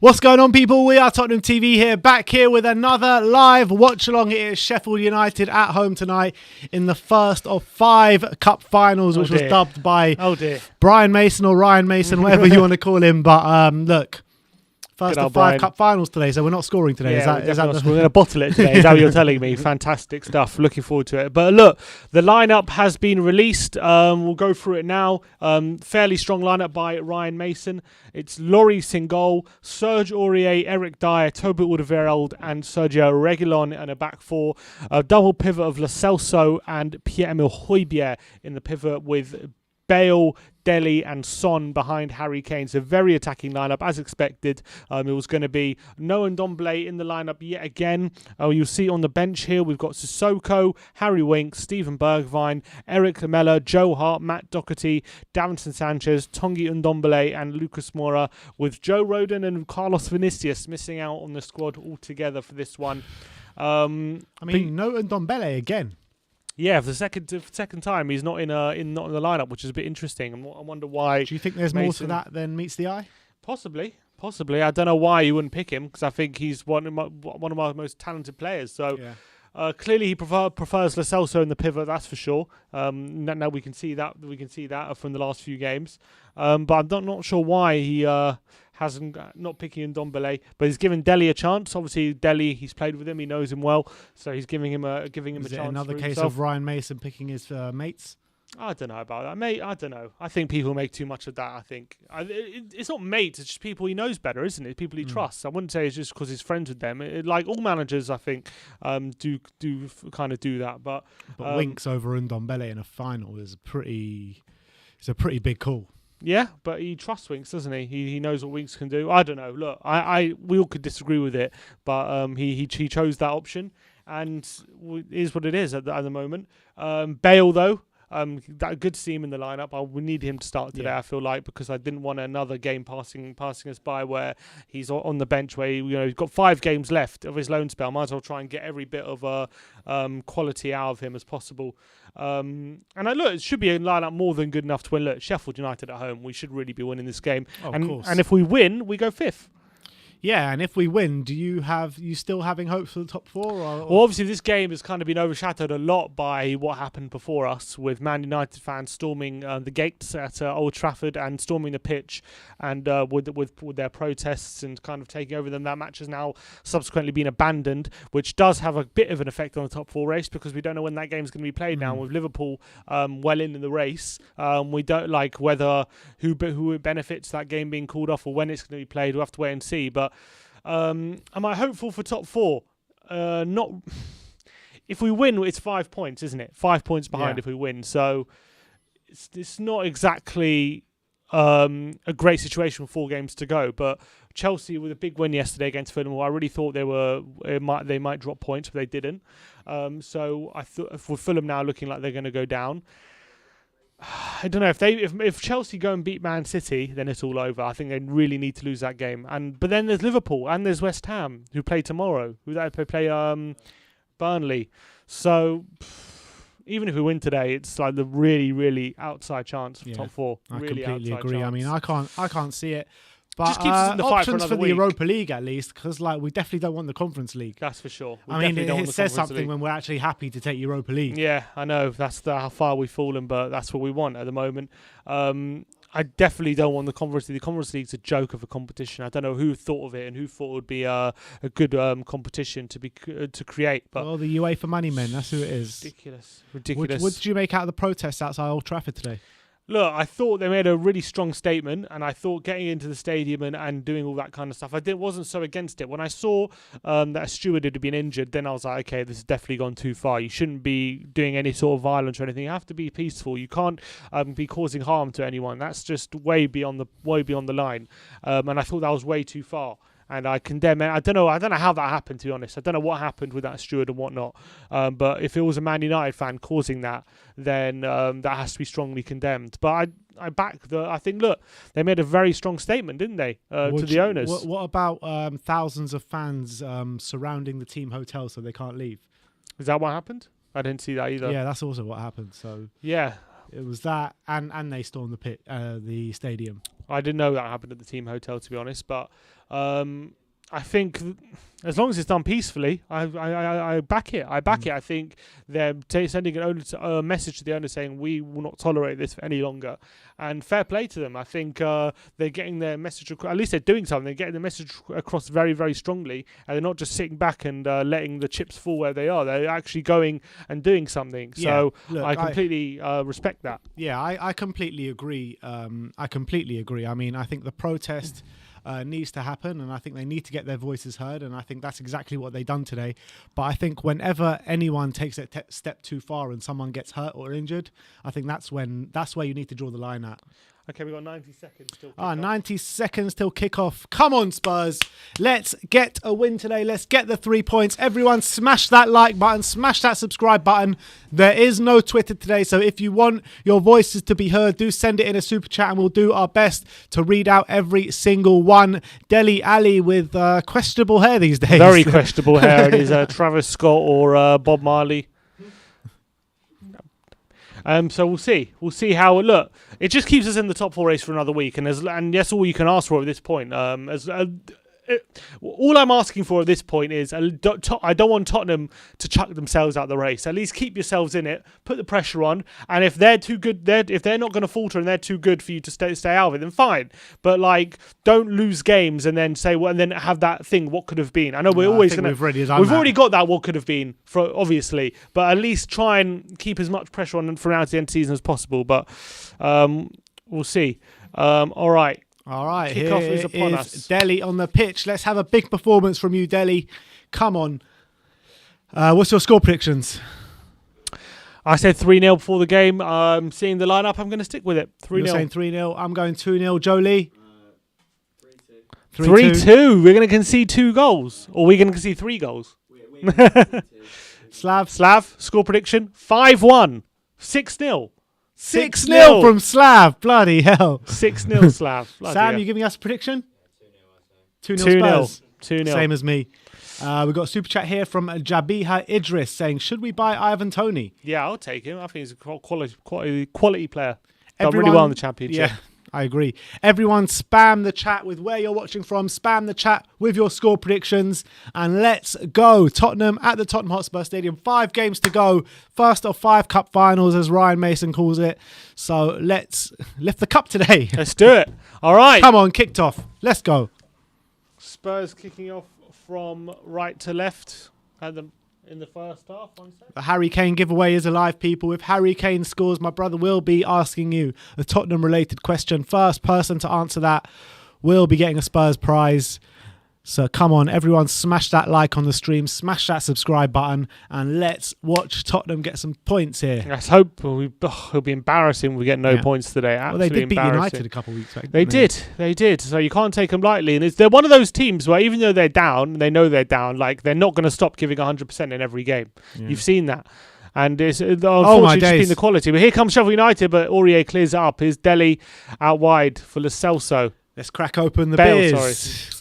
What's going on, people? We are Tottenham TV here, back here with another live watch along. It is Sheffield United at home tonight in the first of 5 cup finals, which was dubbed by Brian Mason or Ryan Mason, whatever you want to call him. But look, first of 5 cup finals today, so we're not scoring today. Yeah, we're going to bottle it today. Is that what you're telling me? Fantastic stuff. Looking forward to it. But look, the lineup has been released. We'll go through it now. Fairly strong lineup by Ryan Mason. It's Lloris in goal, Serge Aurier, Eric Dyer, Toby Alderweireld, and Sergio Reguilon in a back four. A double pivot of Lo Celso and Pierre-Emile Højbjerg in the pivot with Bale, Dele and Son behind Harry Kane. So very attacking lineup as expected. It was going to be Noah Ndombele in the lineup yet again. You'll see on the bench here we've got Sissoko, Harry Winks, Steven Bergwijn, Eric Lamela, Joe Hart, Matt Doherty, Davinson Sanchez, Tanguy Ndombele and Lucas Moura, with Joe Rodon and Carlos Vinicius missing out on the squad altogether for this one. Noah Ndombele again. Yeah, for the second time, he's not not in the lineup, which is a bit interesting. I wonder why. Do you think there's more to that than meets the eye? Possibly. I don't know why you wouldn't pick him, because I think he's one of my most talented players. So clearly he prefers Lo Celso in the pivot, that's for sure. Now we can see that from the last few games. But I'm not sure why he hasn't not picking Ndombele, but he's given Dele a chance. Obviously, Dele, he's played with him, he knows him well, so he's giving him a chance. Another case of Ryan Mason picking his mates? I don't know about that, mate. I don't know. I think people make too much of that. I think it's not mates. It's just people he knows better, isn't it? People he trusts. I wouldn't say it's just because he's friends with them. Like all managers, I think, do kind of do that. But Winks over Ndombele in a final is a pretty big call. Yeah, but he trusts Winks, doesn't he? He knows what Winks can do. I don't know. Look, we all could disagree with it, but he chose that option, and it is what it is at the moment. Bale though. Good to see him in the lineup. We need him to start today, I feel like, because I didn't want another game passing us by where he's on the bench, where he's got 5 games left of his loan spell. Might as well try and get every bit of quality out of him as possible. It should be a lineup more than good enough to win. Look, Sheffield United at home, we should really be winning this game. Of course. And if we win, we go 5th. Yeah, and if we win, do you still having hopes for the top 4? Well, obviously this game has kind of been overshadowed a lot by what happened before us, with Man United fans storming the gates at Old Trafford and storming the pitch, and with their protests and kind of taking over them. That match has now subsequently been abandoned, which does have a bit of an effect on the top 4 race, because we don't know when that game is going to be played now. With Liverpool well in the race, we don't like whether who it benefits that game being called off or when it's going to be played. We'll have to wait and see, but am I hopeful for top 4? Not. If we win, it's 5 points, isn't it? 5 points behind if we win. So it's not exactly a great situation with 4 games to go. But Chelsea with a big win yesterday against Fulham, I really thought they might drop points, but they didn't. So I thought for Fulham now looking like they're going to go down. I don't know if Chelsea go and beat Man City, then it's all over. I think they really need to lose that game. But then there's Liverpool and there's West Ham who play tomorrow. Who they play Burnley. So even if we win today, it's like the really, really outside chance for top 4. I really completely agree. Chance. I mean, I can't see it. But just keeps us in the fight options for the week. Europa League at least, because we definitely don't want the Conference League. That's for sure. It says something when we're actually happy to take Europa League. Yeah, I know. That's how far we've fallen, but that's what we want at the moment. I definitely don't want the Conference League. The Conference League's a joke of a competition. I don't know who thought of it and who thought it would be a good competition to create. But well, the UEFA money men, that's who it is. Ridiculous. What did you make out of the protests outside Old Trafford today? Look, I thought they made a really strong statement, and I thought getting into the stadium and doing all that kind of stuff, wasn't so against it. When I saw that a steward had been injured, then I was like, okay, this has definitely gone too far. You shouldn't be doing any sort of violence or anything. You have to be peaceful. You can't be causing harm to anyone. That's just way beyond the line. And I thought that was way too far. And I condemn it. I don't know how that happened, to be honest. I don't know what happened with that steward and whatnot. But if it was a Man United fan causing that, then that has to be strongly condemned. But I think, look, they made a very strong statement, didn't they, to the owners? What about thousands of fans surrounding the team hotel so they can't leave? Is that what happened? I didn't see that either. Yeah, that's also what happened. So yeah. It was that, and they stormed the stadium. I didn't know that happened at the team hotel, to be honest. But I think as long as it's done peacefully, I back it. I back it. I think they're sending a message to the owner saying we will not tolerate this any longer. And fair play to them. I think they're getting their message across. At least they're doing something. They're getting the message across very, very strongly. And they're not just sitting back and letting the chips fall where they are. They're actually going and doing something. Yeah, so look, I completely respect that. Yeah, I completely agree. I completely agree. I mean, I think the protest needs to happen, and I think they need to get their voices heard, and I think that's exactly what they've done today. But I think whenever anyone takes a step too far and someone gets hurt or injured, I think that's where you need to draw the line at. Okay, we've got 90 seconds till kick-off. 90 seconds till kickoff. Come on, Spurs. Let's get a win today. Let's get the 3 points. Everyone smash that like button. Smash that subscribe button. There is no Twitter today, so if you want your voices to be heard, do send it in a super chat and we'll do our best to read out every single one. Dele Alli with questionable hair these days. Very questionable hair. It is Travis Scott or Bob Marley. So we'll see. We'll see how it look. It just keeps us in the top 4 race for another week, and that's all you can ask for at this point. All I'm asking for at this point is I don't want Tottenham to chuck themselves out the race. At least keep yourselves in it, put the pressure on, and if they're too good, if they're not going to falter and they're too good for you to stay out of it, then fine. But don't lose games and then say and then have that thing. What could have been? I know we're always going to. We've already got that. What could have been? Obviously, but at least try and keep as much pressure on from now to the end of the season as possible. But we'll see. All right. All right, Kickoff is upon us. Dele on the pitch. Let's have a big performance from you, Dele. Come on. What's your score predictions? I said 3-0 before the game. Seeing the lineup, I'm going to stick with it. 3-0. You're saying 3-0. I'm going 2-0. Jolie? 3-2. 3-2. We're going to concede 2 goals. Or we're going to concede 3 goals. Slav, score prediction, 5-1. 6-0. 6-0 from Slav. Bloody hell. 6-0 Slav. Sam, you giving us a prediction? 2-0 Spurs. 2-0. Same as me. We've got a super chat here from Jabiha Idris saying, should we buy Ivan Toney? Yeah, I'll take him. I think he's a quality player. Done really well in the Championship. Yeah, I agree. Everyone spam the chat with where you're watching from. Spam the chat with your score predictions. And let's go. Tottenham at the Tottenham Hotspur Stadium. 5 games to go. First of 5 cup finals, as Ryan Mason calls it. So let's lift the cup today. Let's do it. All right. Come on, kicked off. Let's go. Spurs kicking off from right to left in the first half. The Harry Kane giveaway is alive, people. If Harry Kane scores, my brother will be asking you a Tottenham-related question. First person to answer that will be getting a Spurs prize. So come on, everyone, smash that like on the stream, smash that subscribe button, and let's watch Tottenham get some points here. Let's hope. It'll be embarrassing if we get no points today. Absolutely they did beat United a couple of weeks back. They did. So you can't take them lightly. And they're one of those teams where even though they're down, they know they're down, they're not going to stop giving 100% in every game. Yeah. You've seen that. And it's unfortunately just been the quality. But here comes Sheffield United, but Aurier clears it up. Here's Dele out wide for Lo Celso. Let's crack open the Bale, beers. sorry.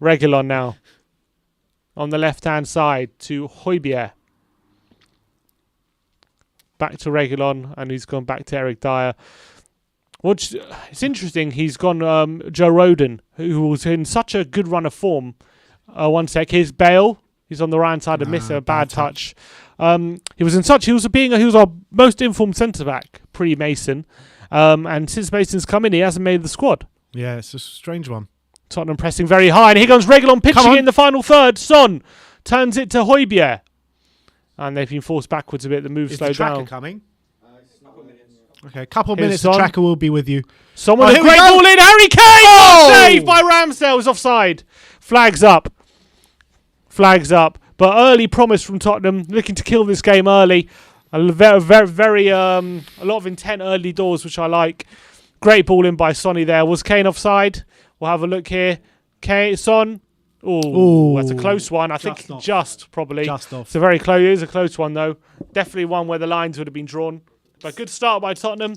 Reguilon now on the left-hand side to Højbjerg. Back to Reguilon, and he's gone back to Eric Dyer. It's interesting. He's gone Joe Rodon, who was in such a good run of form. One sec. Here's Bale. He's on the right side and missed a bad touch. He was our most informed centre back pre-Mason, and since Mason's come in, he hasn't made the squad. Yeah, it's a strange one. Tottenham pressing very high, and here comes Reguilon pitching in the final third. Son turns it to Højbjerg, and they've been forced backwards a bit. The move slowed down. Is the tracker coming? Okay, a couple of minutes. The tracker will be with you. Someone a great ball in. Harry Kane saved by Ramsdale. Is offside. Flags up. But early promise from Tottenham, looking to kill this game early. A lot of intent early doors, which I like. Great ball in by Sonny there. Was Kane offside? We'll have a look here. Son. Oh, that's a close one. I think probably. Just off. It's a very close. It is a close one though. Definitely one where the lines would have been drawn. But good start by Tottenham.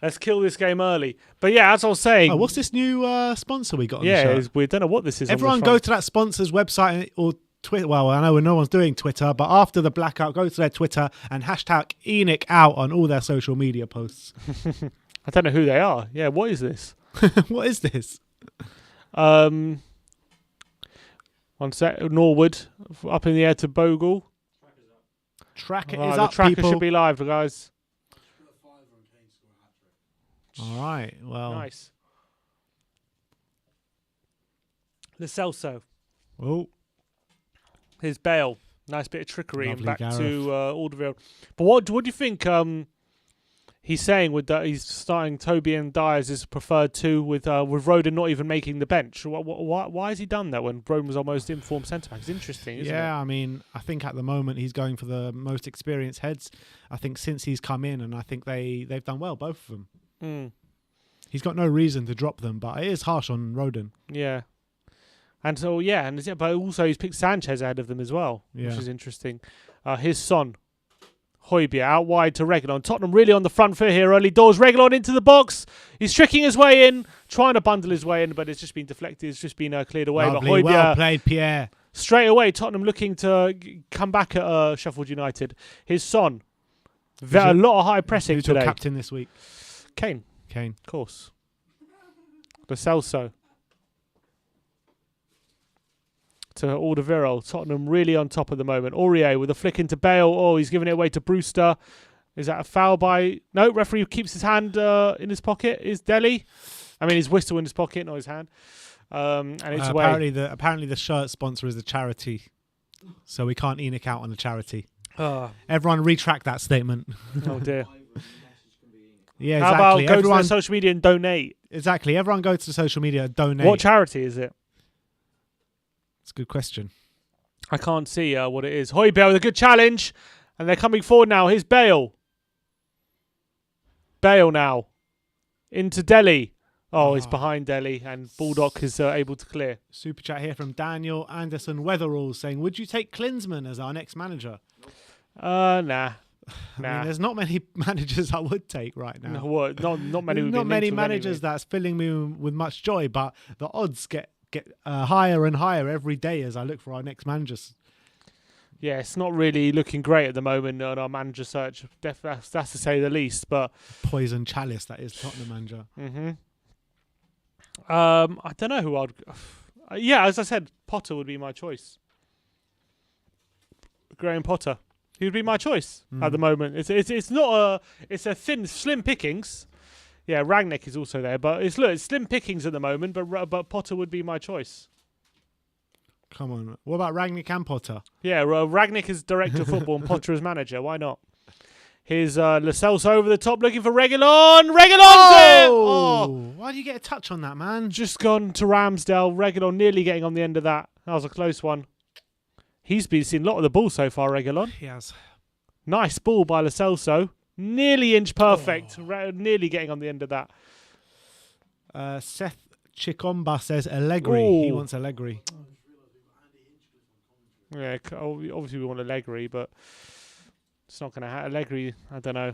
Let's kill this game early. But yeah, as I was saying. What's this new sponsor we got on the show? We don't know what this is. Everyone go to that sponsor's website or Twitter. Well, I know no one's doing Twitter, but after the blackout, go to their Twitter and hashtag ENIC out on all their social media posts. I don't know who they are. Yeah, what is this? What is this? One sec. Norwood up in the air to Bogle. Tracker Right, is the up, tracker people. should be live, guys. All right. Well. Nice. Lo Celso. Oh. Here's Bale. Nice bit of trickery and Lovely back Gareth. to Alderweireld. But what do you think he's saying with that? He's starting Toby and Dyer as his preferred two with Rodon not even making the bench. Why has he done that when Rodon was our most informed centre back? It's interesting, isn't it? Yeah, I mean, I think at the moment he's going for the most experienced heads. I think since he's come in, and I think they've done well, both of them. Mm. He's got no reason to drop them, but it is harsh on Rodon. Yeah. And so, yeah, but also he's picked Sanchez ahead of them as well, which is interesting. Here's Son. Højbjerg out wide to Reguilon. Tottenham really on the front foot here early doors. Reguilon into the box. He's tricking his way in, trying to bundle his way in, but it's just been deflected. It's just been cleared away. Lovely, But Højbjerg, well played, Pierre. straight away, Tottenham looking to come back at Sheffield United. Here's Son. A lot of high pressing Who's your today. captain this week? Kane, Kane. of course. Lo Celso. To Alderweireld. Tottenham really on top at the moment. Aurier with a flick into Bale. Oh, he's giving it away to Brewster. Is that a foul by... No, referee keeps his hand in his pocket. Is Dele? I mean, his whistle in his pocket, not his hand. And it's away. Apparently the shirt sponsor is a charity, so we can't ENIC out on a charity. Oh, Everyone retract that statement. oh dear. Yeah, How exactly. about go to their social media and donate? Exactly. Everyone go to the social media and donate. What charity is it? It's a good question. I can't see what it is. Højbjerg with a good challenge. And they're coming forward now. Here's Bale. Bale now. Into Dele. Oh, it's behind Dele. And Bulldog is able to clear. Super chat here from Daniel Anderson Weatherall saying, would you take Klinsmann as our next manager? Nah. I mean, there's not many managers I would take right now. No, what? Not many. Not many managers that's filling me with much joy, but the odds get higher and higher every day as I look for our next managers. Yeah, it's not really looking great at the moment on our manager search. That's to say the least. But Poison Chalice, that is Tottenham manager. I don't know who I'd. Yeah, as I said, Potter would be my choice. Graham Potter. He would be my choice at the moment. It's not it's a slim pickings. Yeah, Rangnick is also there, but it's slim pickings at the moment. But Potter would be my choice. Come on, what about Rangnick and Potter? Yeah, Rangnick is director of football and Potter as manager. Why not? Here's Lo Celso over the top looking for Reguilon. Reguilon's it! Oh! Why do you get a touch on that, man? Just gone to Ramsdale. Reguilon nearly getting on the end of that. That was a close one. He's been seeing a lot of the ball so far, Reguilon. He has. Nice ball by Lo Celso. Nearly inch perfect. Nearly getting on the end of that. Seth Chikomba says Allegri. Ooh. He wants Allegri. Yeah, obviously we want Allegri, but it's not going to happen. Allegri, I don't know.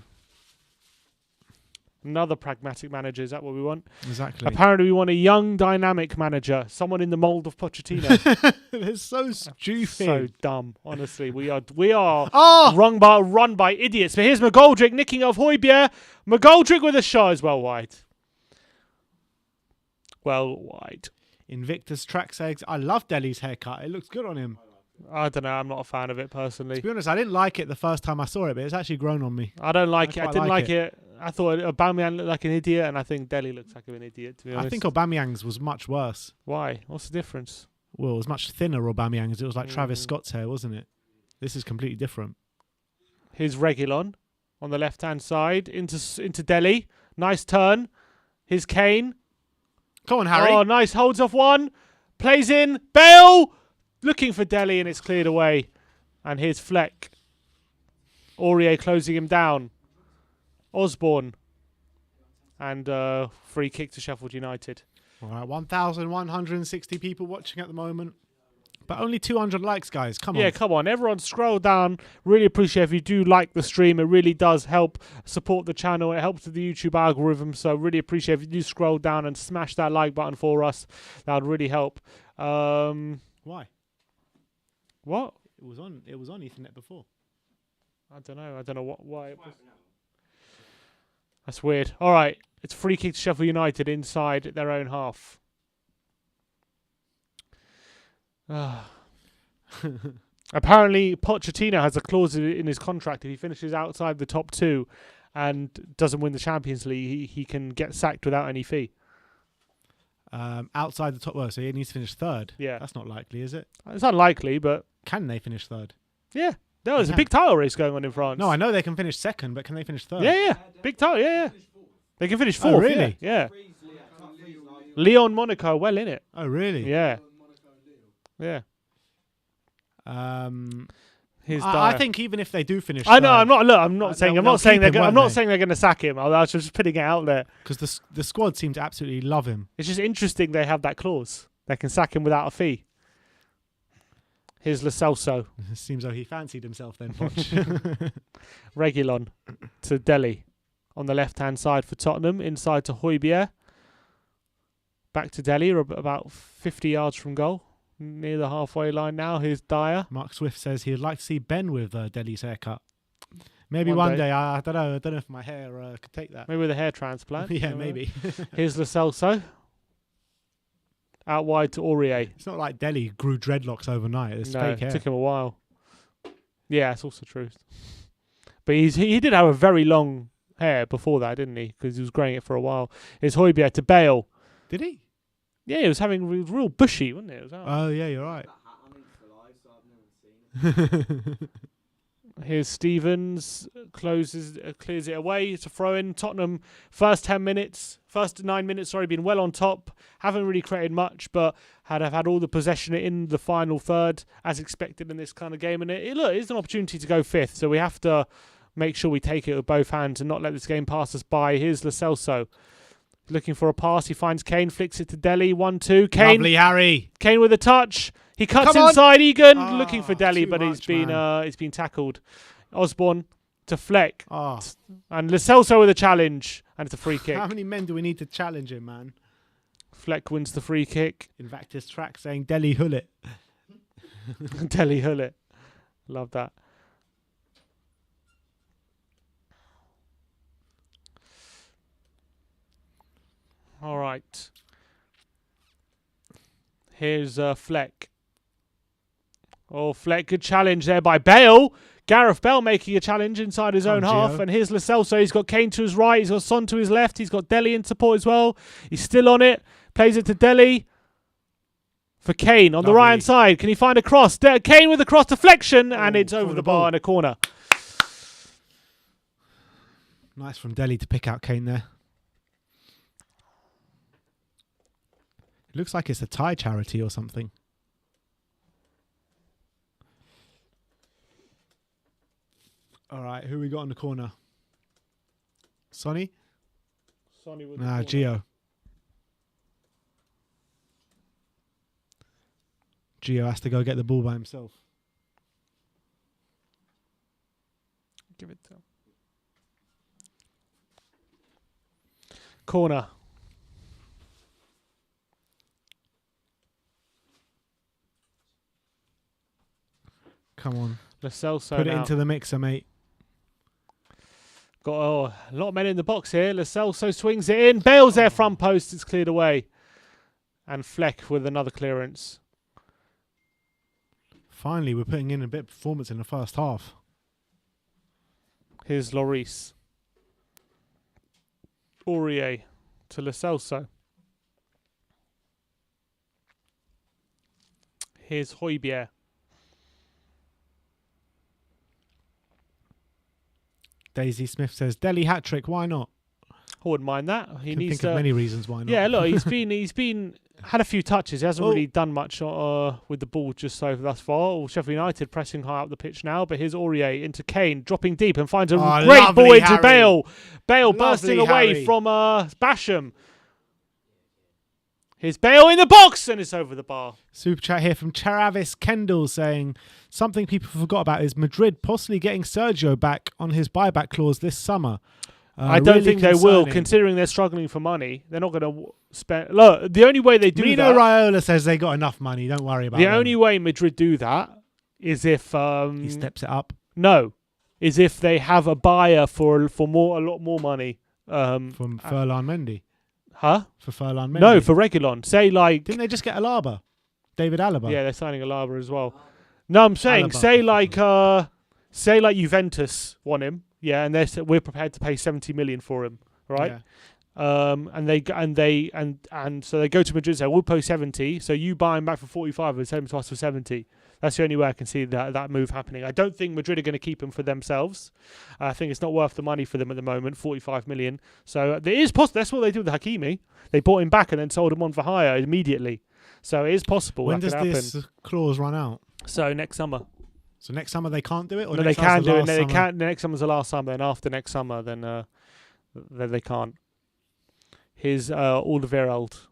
Another pragmatic manager, is that what we want? Exactly. Apparently we want a young, dynamic manager. Someone in the mould of Pochettino. It's so stupid. So dumb, honestly. We are run by idiots. But here's McGoldrick nicking off Højbjerg. McGoldrick with a shot as well wide. Well wide. Invictus Track says, I love Dele's haircut. It looks good on him. I don't know. I'm not a fan of it personally. To be honest, I didn't like it the first time I saw it, but it's actually grown on me. I don't like it. I didn't like it. I thought Aubameyang looked like an idiot, and I think Dele looks like an idiot, to be honest. I think Aubameyang's was much worse. Why? What's the difference? Well, it was much thinner Aubameyang's. It was like Travis Scott's hair, wasn't it? This is completely different. Here's Reguilon on the left-hand side into Dele. Nice turn. Here's Kane. Come on, Harry. Oh, nice. Holds off one. Plays in. Bale! Looking for Dele, and it's cleared away. And here's Fleck. Aurier closing him down. Osborne. And free kick to Sheffield United. All right, 1,160 people watching at the moment. But only 200 likes, guys. Come on. Yeah, come on. Everyone scroll down. Really appreciate if you do like the stream. It really does help support the channel. It helps with the YouTube algorithm. So really appreciate if you do scroll down and smash that like button for us. That would really help. Why? What? It was on Ethernet before. I don't know why. That's weird. All right, it's free kick to Sheffield United inside their own half. Apparently, Pochettino has a clause in his contract: if he finishes outside the top 2 and doesn't win the Champions League, he can get sacked without any fee. Outside the top, so he needs to finish 3rd. Yeah, that's not likely, is it? It's unlikely, but can they finish 3rd? Yeah, there's a big title race going on in France. No, I know they can finish 2nd, but can they finish 3rd? Yeah, big title. Yeah, they can finish 4th. Oh, really? Yeah. Lyon, Monaco, well in it. Oh, really? Yeah. Yeah. I think even if they do finish, I know. I'm not saying they're going to sack him. I was just putting it out there because the squad seem to absolutely love him. It's just interesting they have that clause. They can sack him without a fee. Here's Lo Celso. It seems like he fancied himself then. Poch. Reguilon to Dele on the left-hand side for Tottenham. Inside to Højbjerg. Back to Dele, about 50 yards from goal. Near the halfway line now. Here's Dyer. Mark Swift says he'd like to see Ben with Dele's haircut. Maybe one day. I don't know. I don't know if my hair could take that. Maybe with a hair transplant. Yeah, maybe. Here's Lo Celso. Out wide to Aurier. It's not like Dele grew dreadlocks overnight. It's fake hair. It took him a while. Yeah, it's also true. But he did have a very long hair before that, didn't he? Because he was growing it for a while. Here's Højbjerg to Bale. Did he? Yeah, he was having real bushy, wasn't it? Oh, yeah, you're right. Here's Stevens, clears it away. It's a throw-in. Tottenham, first 9 minutes, been well on top. Haven't really created much, but have had all the possession in the final third, as expected in this kind of game. And it's an opportunity to go 5th, so we have to make sure we take it with both hands and not let this game pass us by. Here's Lo Celso. Looking for a pass, he finds Kane, flicks it to Dele, 1-2. Kane, lovely Harry. Kane with a touch. He cuts inside. Egan looking for Dele, but he's been tackled. Osborne to Fleck, and Lo Celso with a challenge, and it's a free kick. How many men do we need to challenge him, man? Fleck wins the free kick. Invactus track saying Dele Hullet. Dele Hullet, love that. All right. Here's Fleck. Oh, Fleck, good challenge there by Bale. Gareth Bale making a challenge inside his own half. And here's Lo Celso. He's got Kane to his right. He's got Son to his left. He's got Dele in support as well. He's still on it. Plays it to Dele. For Kane on the right-hand side. Can he find a cross? Kane with a cross deflection. And it's over the bar in a corner. Nice from Dele to pick out Kane there. It looks like it's a Thai charity or something. All right, who we got on the corner? Sonny? Nah, Gio. Gio has to go get the ball by himself. Give it to him. Corner. Come on. Lo Celso Put it into the mixer, mate. Got a lot of men in the box here. Lo Celso swings it in. Bale's there, front post. It's cleared away. And Fleck with another clearance. Finally, we're putting in a bit of performance in the first half. Here's Lloris. Aurier to Lo Celso. Here's Højbjerg. Daisy Smith says, Dele hat-trick, why not? I wouldn't mind that. He needs think of many reasons why not. Yeah, look, he's been had a few touches. He hasn't really done much with the ball just so thus far. Sheffield United pressing high up the pitch now, but here's Aurier into Kane, dropping deep and finds a great ball into Bale. Bale bursting away from Basham. Here's Bale in the box, and it's over the bar. Super chat here from Travis Kendall saying, something people forgot about is Madrid possibly getting Sergio back on his buyback clause this summer. I don't think they will, considering they're struggling for money. They're not going to spend... Look, the only way they do Mino Raiola says they got enough money. Don't worry about it. The only way Madrid do that is if he steps it up. No, is if they have a buyer for a lot more money. From Furlan Mendy. Huh? For Furlan Mendy. No, for Reguilon. Say like. Didn't they just get Alaba? David Alaba. Yeah, they're signing Alaba as well. No, I'm saying Alaba. say like Juventus want him. Yeah, and we're prepared to pay 70 million for him, right? Yeah. And so they go to Madrid and say we'll pay 70. So you buy him back for 45 and send him to us for 70. That's the only way I can see that move happening. I don't think Madrid are going to keep him for themselves. I think it's not worth the money for them at the moment, 45 million. So there is possible. That's what they did with Hakimi. They bought him back and then sold him on for hire immediately. So it is possible. When does this clause run out? So next summer. So next summer they can't do it? Or no, they can do it. No, they can't. Next summer's the last summer. And after next summer, then they can't. Here's Alderweireld.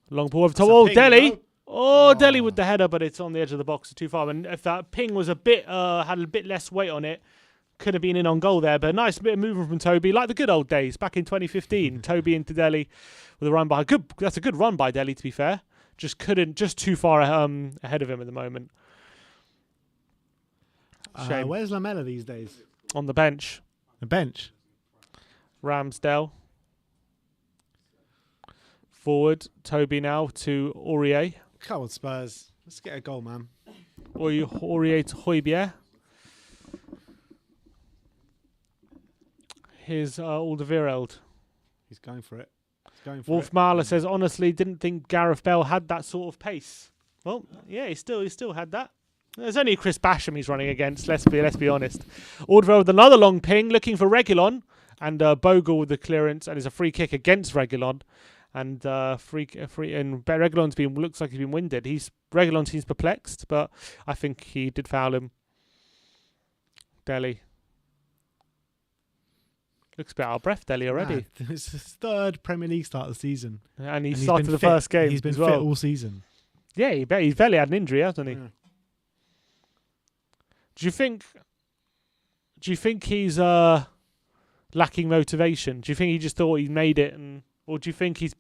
Long ball over top. Oh, Dele. Oh, Dele with the header, but it's on the edge of the box, too far. And if that ping was had a bit less weight on it, could have been in on goal there. But a nice bit of movement from Toby, like the good old days back in 2015. Toby into Dele with a run by. That's a good run by Dele, to be fair. Just too far ahead of him at the moment. Shame. Where's Lamela these days? On the bench. The bench. Ramsdale. Forward, Toby now to Aurier. Come on, Spurs. Let's get a goal, man. Aurier to Højbjerg. Here's Alderweireld. He's going for it. Wolf Mahler says, honestly, didn't think Gareth Bale had that sort of pace. Well, yeah, he still had that. There's only Chris Basham he's running against. Let's be honest. Alderweireld with another long ping, looking for Reguilon, and Bogle with the clearance, and it's a free kick against Reguilon. And Reguilon's looks like he's been winded. Reguilon seems perplexed, but I think he did foul him. Dele. Looks a bit out of breath, Dele, already. It's his third Premier League start of the season. And he started the first game. He's been fit all season. Yeah, he's barely had an injury, hasn't he? Yeah. Do you think he's lacking motivation? Do you think he just thought he made it, or do you think he's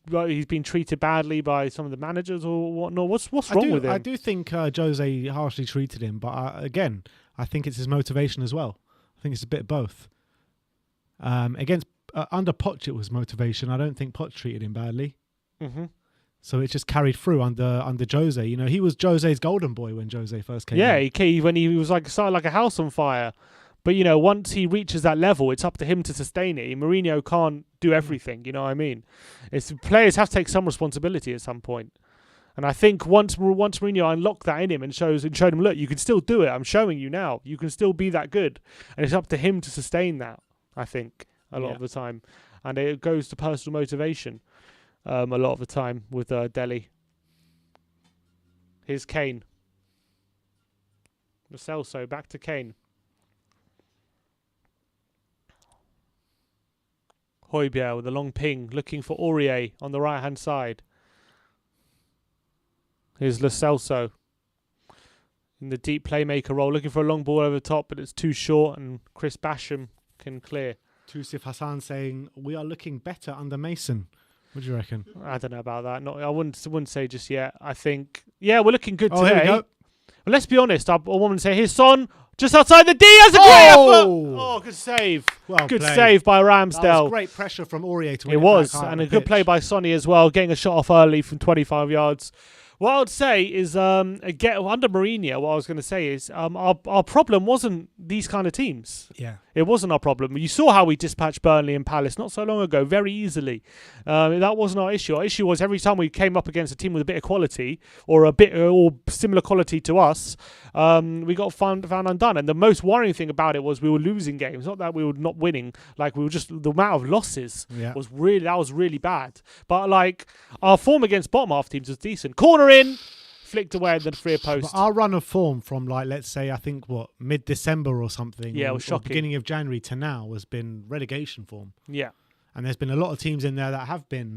been treated badly by some of the managers or whatnot? What's wrong with him? I do think Jose harshly treated him, but again, I think it's his motivation as well. I think it's a bit of both. Under Poch, it was motivation. I don't think Poch treated him badly. Mm-hmm. So it just carried through under Jose. You know, he was Jose's golden boy when Jose first came. Yeah, in. When he was started like a house on fire. But you know, once he reaches that level, it's up to him to sustain it. Mourinho can't do everything. You know what I mean? Players have to take some responsibility at some point. And I think once Mourinho unlocked that in him and showed him, look, you can still do it. I'm showing you now. You can still be that good. And it's up to him to sustain that, I think, a lot of the time. And it goes to personal motivation a lot of the time with Dele. Here's Kane. Lo Celso, back to Kane. Højbjerg with a long ping, looking for Aurier on the right-hand side. Here's Lo Celso in the deep playmaker role, looking for a long ball over the top, but it's too short, and Chris Basham can clear. Tusif Hassan saying, we are looking better under Mason. What do you reckon? I don't know about that. I wouldn't say just yet. I think, we're looking good today. Here we go. But let's be honest, I want to say, here's Son, just outside the D, has a great effort! Oh, good save. Good save by Ramsdale. That was great pressure from Aurier to win it was, and a good play by Sonny as well, getting a shot off early from 25 yards. What I would say is, under Mourinho, what I was going to say is, our problem wasn't these kind of teams. Yeah. It wasn't our problem. You saw how we dispatched Burnley and Palace not so long ago, very easily. That wasn't our issue. Our issue was every time we came up against a team with a bit of quality, or similar quality to us, we got found undone. And the most worrying thing about it was we were losing games. Not that we were not winning. Like, we were just, the amount of losses was really bad. But like, our form against bottom half teams was decent. Corner in, flicked away at the free post. But our run of form from, like, let's say, I think, mid-December or something. Yeah, it was shocking. Or beginning of January to now has been relegation form. Yeah. And there's been a lot of teams in there that have been...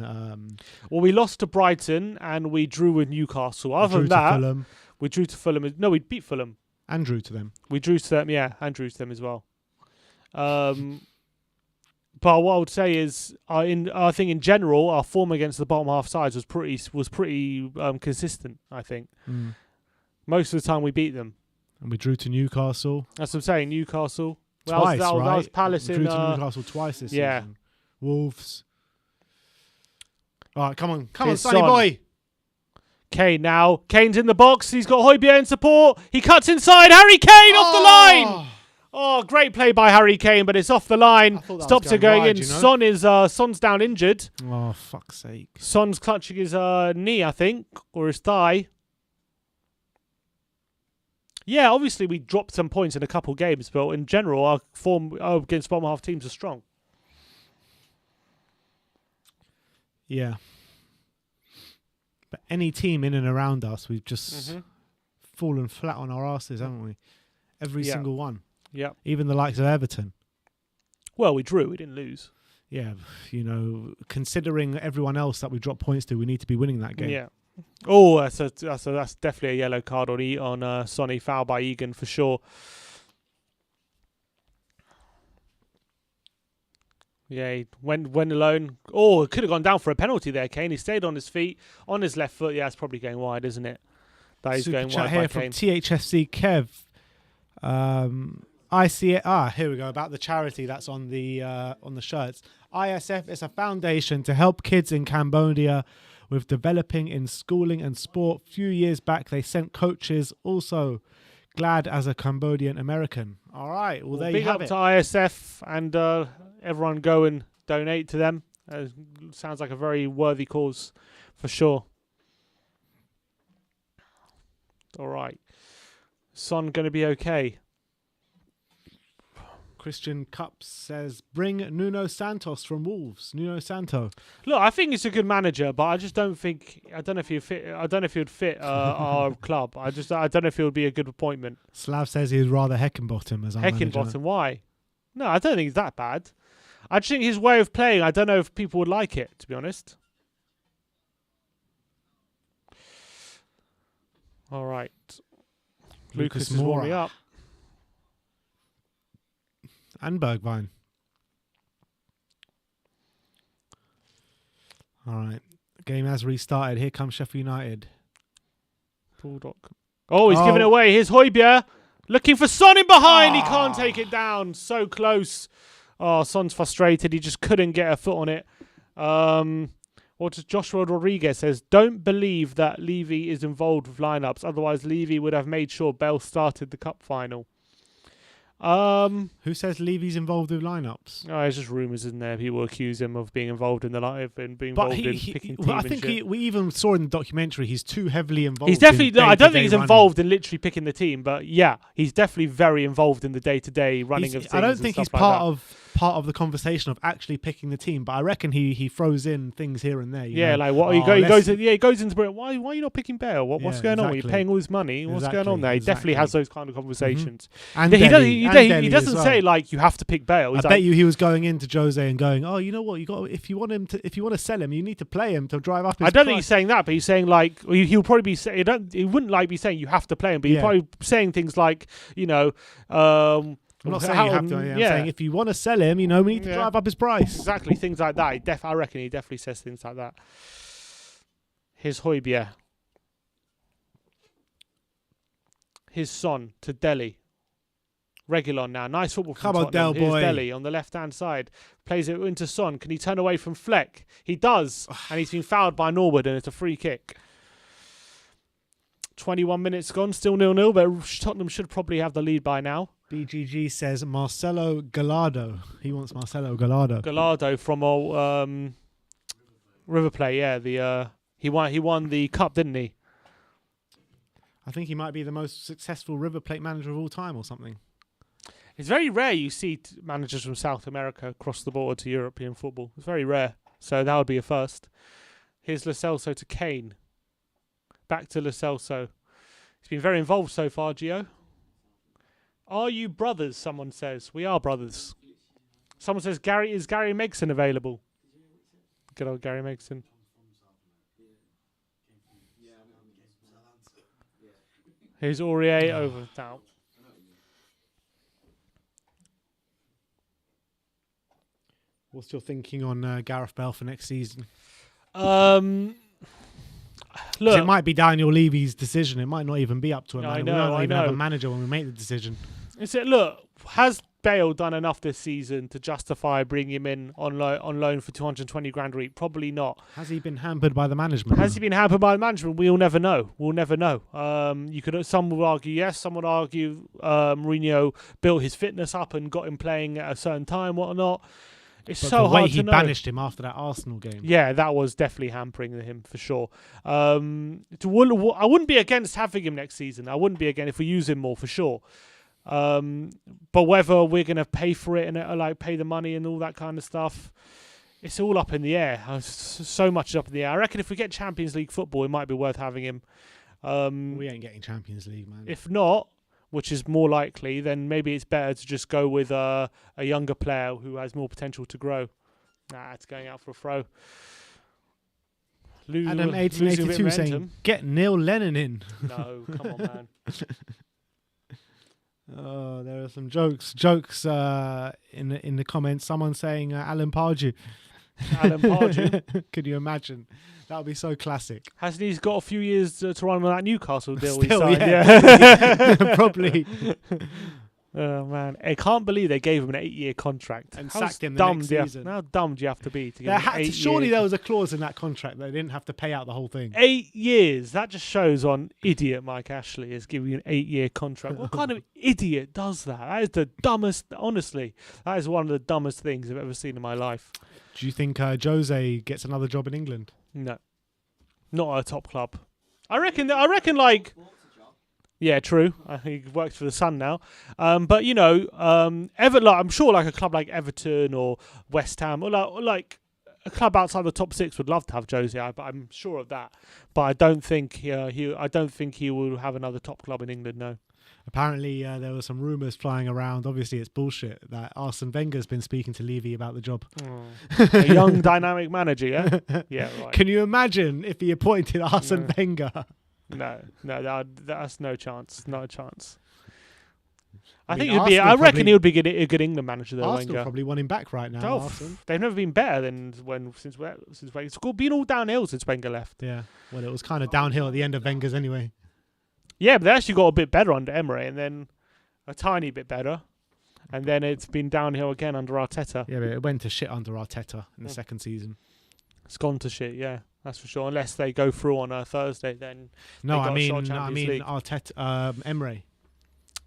well, we lost to Brighton and we drew with Newcastle. Other than that, Fulham. We drew to Fulham. No, we beat Fulham. And drew to them. We drew to them, yeah, and drew to them as well. But what I would say is, I think in general, our form against the bottom half sides was pretty consistent. I think Most of the time we beat them. And we drew to Newcastle. That's what I'm saying. Newcastle. Twice, that right? was Palace we drew to Newcastle twice this season. Wolves. All right, come on, Sonny boy. Kane now. Kane's in the box. He's got Højbjerg in support. He cuts inside. Harry Kane off the line. Oh, great play by Harry Kane, but it's off the line. Stops it going in. Son's down injured. Oh, fuck's sake. Son's clutching his knee, I think, or his thigh. Yeah, obviously we dropped some points in a couple games, but in general, our form against bottom half teams are strong. Yeah. But any team in and around us, we've just fallen flat on our asses, haven't we? Every single one. Yeah. Even the likes of Everton. Well, we drew. We didn't lose. Yeah. You know, considering everyone else that we dropped points to, we need to be winning that game. Yeah. Oh, that's definitely a yellow card on Sonny. Foul by Egan for sure. Yeah, he went alone. Oh, it could have gone down for a penalty there, Kane. He stayed on his feet, on his left foot. Yeah, it's probably going wide, isn't it? That is going wide by Kane. From THFC Kev. I see it. Here we go. About the charity that's on the shirts. ISF is a foundation to help kids in Cambodia with developing in schooling and sport. Few years back, they sent coaches. Also, glad as a Cambodian American. All right. Well, there you have it. Big up to ISF and everyone go and donate to them. Sounds like a very worthy cause for sure. All right. Son going to be okay. Christian Cups says, bring Nuno Santos from Wolves. Nuno Santo. Look, I think he's a good manager, but I just don't think. I don't know if he'd fit. I don't know if he'd fit our club. I don't know if he would be a good appointment. Slav says he'd rather Heckenbottom as our manager. Heckenbottom, why? No, I don't think he's that bad. I just think his way of playing. I don't know if people would like it, to be honest. All right, Lucas is warming up. And Bergwijn. All right. Game has restarted. Here comes Sheffield United. Bulldog. Oh, he's giving it away. Here's Højbjerg. Looking for Son in behind. He can't take it down. So close. Oh, Son's frustrated. He just couldn't get a foot on it. What does Joshua Rodriguez says? Don't believe that Levy is involved with lineups. Otherwise, Levy would have made sure Bale started the cup final. Who says Levy's involved with lineups? Oh, it's just rumours, isn't there? People accuse him of being involved in the lineup and being involved in picking team. I think we even saw in the documentary he's too heavily involved. He's definitely. I don't think he's involved in literally picking the team, but yeah, he's definitely very involved in the day-to-day running of things. I don't think he's part of the conversation of actually picking the team, but I reckon he throws in things here and there. Yeah, like what he goes into. Why are you not picking Bale? What's going on? You're paying all his money. What's going on there? He definitely has those kind of conversations. And he doesn't say like you have to pick Bale. I bet you he was going into Jose and going, oh, you know what? If you want to sell him, you need to play him to drive up his. I don't think he's saying that, but he's saying like he'll probably be saying he wouldn't like be saying you have to play him, but he's probably saying things like I'm not saying you have to. I'm saying if you want to sell him, we need to drive up his price. Exactly, things like that. I reckon he definitely says things like that. Here's Højbjerg. His Son to Delhi. Reguilon now. Nice football from Tottenham. Here's Delhi on the left-hand side. Plays it into Son. Can he turn away from Fleck? He does. And he's been fouled by Norwood and it's a free kick. 21 minutes gone. Still 0-0, but Tottenham should probably have the lead by now. BGG says Marcelo Gallardo. He wants Marcelo Gallardo. Gallardo from River Plate, yeah. He won the cup, didn't he? I think he might be the most successful River Plate manager of all time or something. It's very rare you see managers from South America cross the border to European football. It's very rare. So that would be a first. Here's Lo Celso to Kane. Back to Lo Celso. He's been very involved so far, Gio. Are you brothers? Someone says. We are brothers. Someone says, is Gary Megson available? Good old Gary Megson. Here's Aurier over now. What's your thinking on Gareth Bale for next season? I look, it might be Daniel Levy's decision. It might not even be up to him. I We know, don't I even have know. a manager when we make the decision. Look, has Bale done enough this season to justify bringing him in on loan for 220 grand a week? Probably not. Has he been hampered by the management? Has he been hampered by the management? We'll never know. Some will argue yes. Some would argue Mourinho built his fitness up and got him playing at a certain time, whatnot. It's But so the way hard to he know. banished him after that Arsenal game. Yeah, that was definitely hampering him for sure. I wouldn't be against having him next season. I wouldn't be against if we use him more for sure. But whether we're going to pay for it and pay the money and all that kind of stuff, it's all up in the air. So much is up in the air. I reckon if we get Champions League football, it might be worth having him. We ain't getting Champions League, man. If not, which is more likely, then maybe it's better to just go with a younger player who has more potential to grow. It's going out for a throw. Adam 1882 saying, get Neil Lennon in. No, come on, man. Oh, there are some jokes in the comments. Someone saying Alan Pardew. Alan Pardew. Could you imagine? That would be so classic. Hasn't he got a few years to run on that Newcastle deal he Still, signed? yeah. Probably. Oh, man. I can't believe they gave him an 8-year contract. And sacked him the next season. How dumb do you have to be to get an 8 surely there was a clause in that contract that they didn't have to pay out the whole thing. 8 years. That just shows on idiot Mike Ashley is giving you an 8-year contract. What kind of idiot does that? That is the dumbest, honestly. That is one of the dumbest things I've ever seen in my life. Do you think Jose gets another job in England? No. Not at a top club. I reckon like... Yeah, true. He works for the Sun now. But, I'm sure like a club like Everton or West Ham or like a club outside the top 6 would love to have Jose. I'm sure of that. But I don't think he will have another top club in England, no. Apparently, there were some rumours flying around. Obviously, it's bullshit that Arsene Wenger's been speaking to Levy about the job. A young, dynamic manager, yeah? Yeah, right. Can you imagine if he appointed Arsene Wenger? No, that's no chance. Not a chance. I reckon he would be a good England manager though. Arsenal Wenger probably want him back right now. They've never been better than since Wenger. It's been all downhill since Wenger left. Yeah, well, it was kind of downhill at the end of Wenger's anyway. Yeah, but they actually got a bit better under Emery, and then a tiny bit better, and then it's been downhill again under Arteta. Yeah, but it went to shit under Arteta in the second season. It's gone to shit, yeah. That's for sure. Unless they go through on a Thursday, then I mean Arteta, Emery.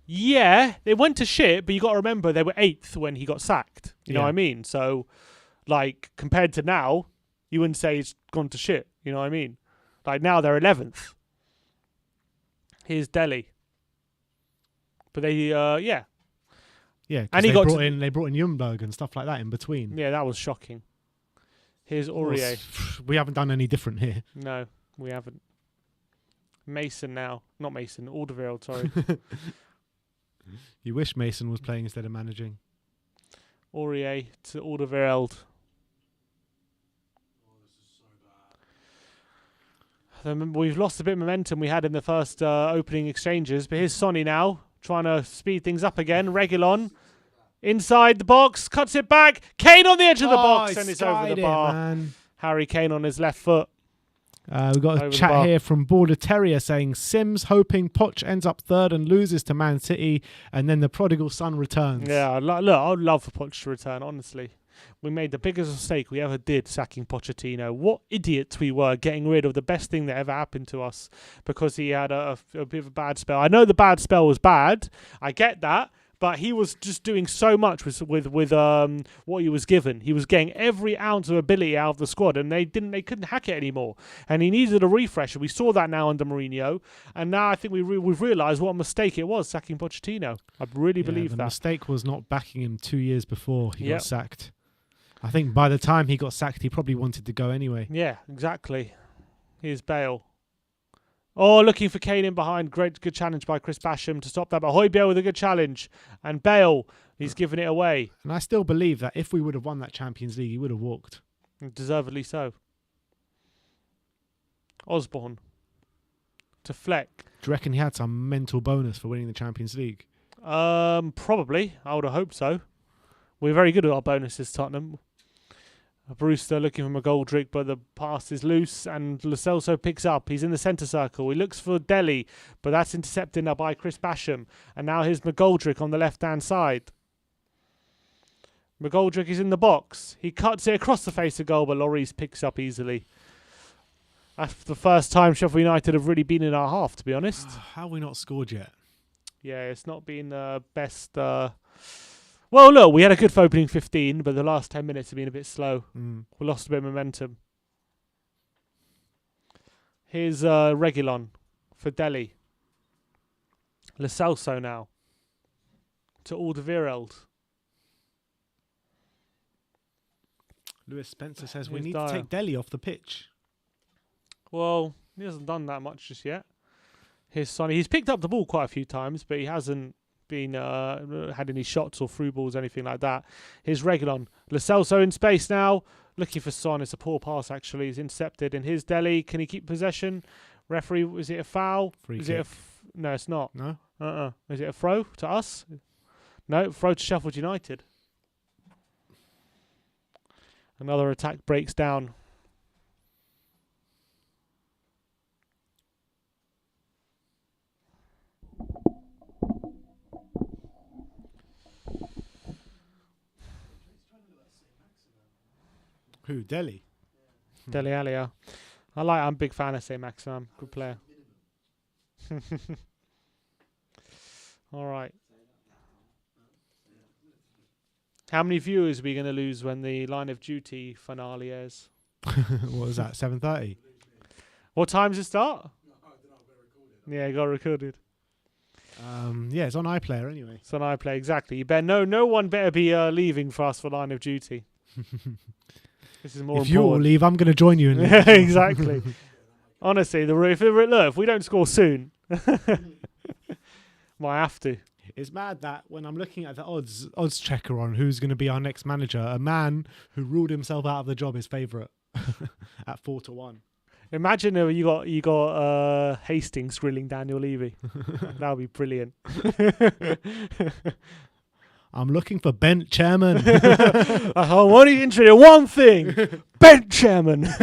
Yeah, they went to shit, but you got to remember they were 8th when he got sacked. You know what I mean? So, like compared to now, you wouldn't say it's gone to shit. You know what I mean? Like now they're 11th. Here's Delhi, but they and they brought in Ljungberg and stuff like that in between. Yeah, that was shocking. Here's Aurier. We haven't done any different here. No, we haven't. Mason now. Not Mason. Alderweireld, sorry. You wish Mason was playing instead of managing. Aurier to Alderweireld. We've lost a bit of momentum we had in the first opening exchanges. But here's Sonny now, trying to speed things up again. Reguilon. Inside the box, cuts it back. Kane on the edge of the box, and it's over the bar. Man. Harry Kane on his left foot. We've got a chat here from Border Terrier saying Sims hoping Poch ends up 3rd and loses to Man City, and then the prodigal son returns. Yeah, look, I'd love for Poch to return, honestly. We made the biggest mistake we ever did sacking Pochettino. What idiots we were getting rid of the best thing that ever happened to us because he had a bit of a bad spell. I know the bad spell was bad. I get that. But he was just doing so much with what he was given. He was getting every ounce of ability out of the squad, and they couldn't hack it anymore. And he needed a refresh. We saw that now under Mourinho, and now I think we've realised what a mistake it was sacking Pochettino. I really believe that. The mistake was not backing him 2 years before he got sacked. I think by the time he got sacked, he probably wanted to go anyway. Yeah, exactly. Here's Bale. Oh, looking for Kane in behind. Good challenge by Chris Basham to stop that. But Højbjerg with a good challenge. And Bale, he's giving it away. And I still believe that if we would have won that Champions League, he would have walked. Deservedly so. Osborne to Fleck. Do you reckon he had some mental bonus for winning the Champions League? Probably. I would have hoped so. We're very good at our bonuses, Tottenham. Brewster looking for McGoldrick, but the pass is loose, and Lo Celso picks up. He's in the centre circle. He looks for Dele, but that's intercepted now by Chris Basham. And now here's McGoldrick on the left-hand side. McGoldrick is in the box. He cuts it across the face of goal, but Lloris picks up easily. That's the first time Sheffield United have really been in our half, to be honest. How have we not scored yet? Yeah, it's not been the best. Well, look, we had a good opening 15, but the last 10 minutes have been a bit slow. We lost a bit of momentum. Here's Reguilon for Dele. Lo Celso now to Alderweireld. Lewis Spencer says we need to take Dele off the pitch. Well, he hasn't done that much just yet. Here's Sonny. He's picked up the ball quite a few times, but he hasn't been had any shots or through balls, anything like that. Here's Reguilon. Lo Celso in space now, looking for Son. It's a poor pass, actually. He's intercepted. And here's Dele. Can he keep possession? Referee, is it a foul? Free is kick. it no, it's not. No? Is it a throw to us? No, throw to Sheffield United. Another attack breaks down. Who? Dele? Dele Alli. I'm a big fan of St. Maximum. Good player. All right. How many viewers are we going to lose when the Line of Duty finale airs? What was that? 7:30. What time does it start? Yeah, it got recorded. Yeah, it's on iPlayer anyway. It's on iPlayer, exactly. You better no one better be leaving for us for Line of Duty. This is more if important. you all leave, I'm going to join you. Yeah, exactly. Honestly, if we don't score soon, might have to. It's mad that when I'm looking at the odds checker on who's going to be our next manager, a man who ruled himself out of the job is favourite at 4-1. Imagine you got Hastings grilling Daniel Levy. That would be brilliant. I'm looking for bench chairman. I want you interested in one thing: bench chairman. Do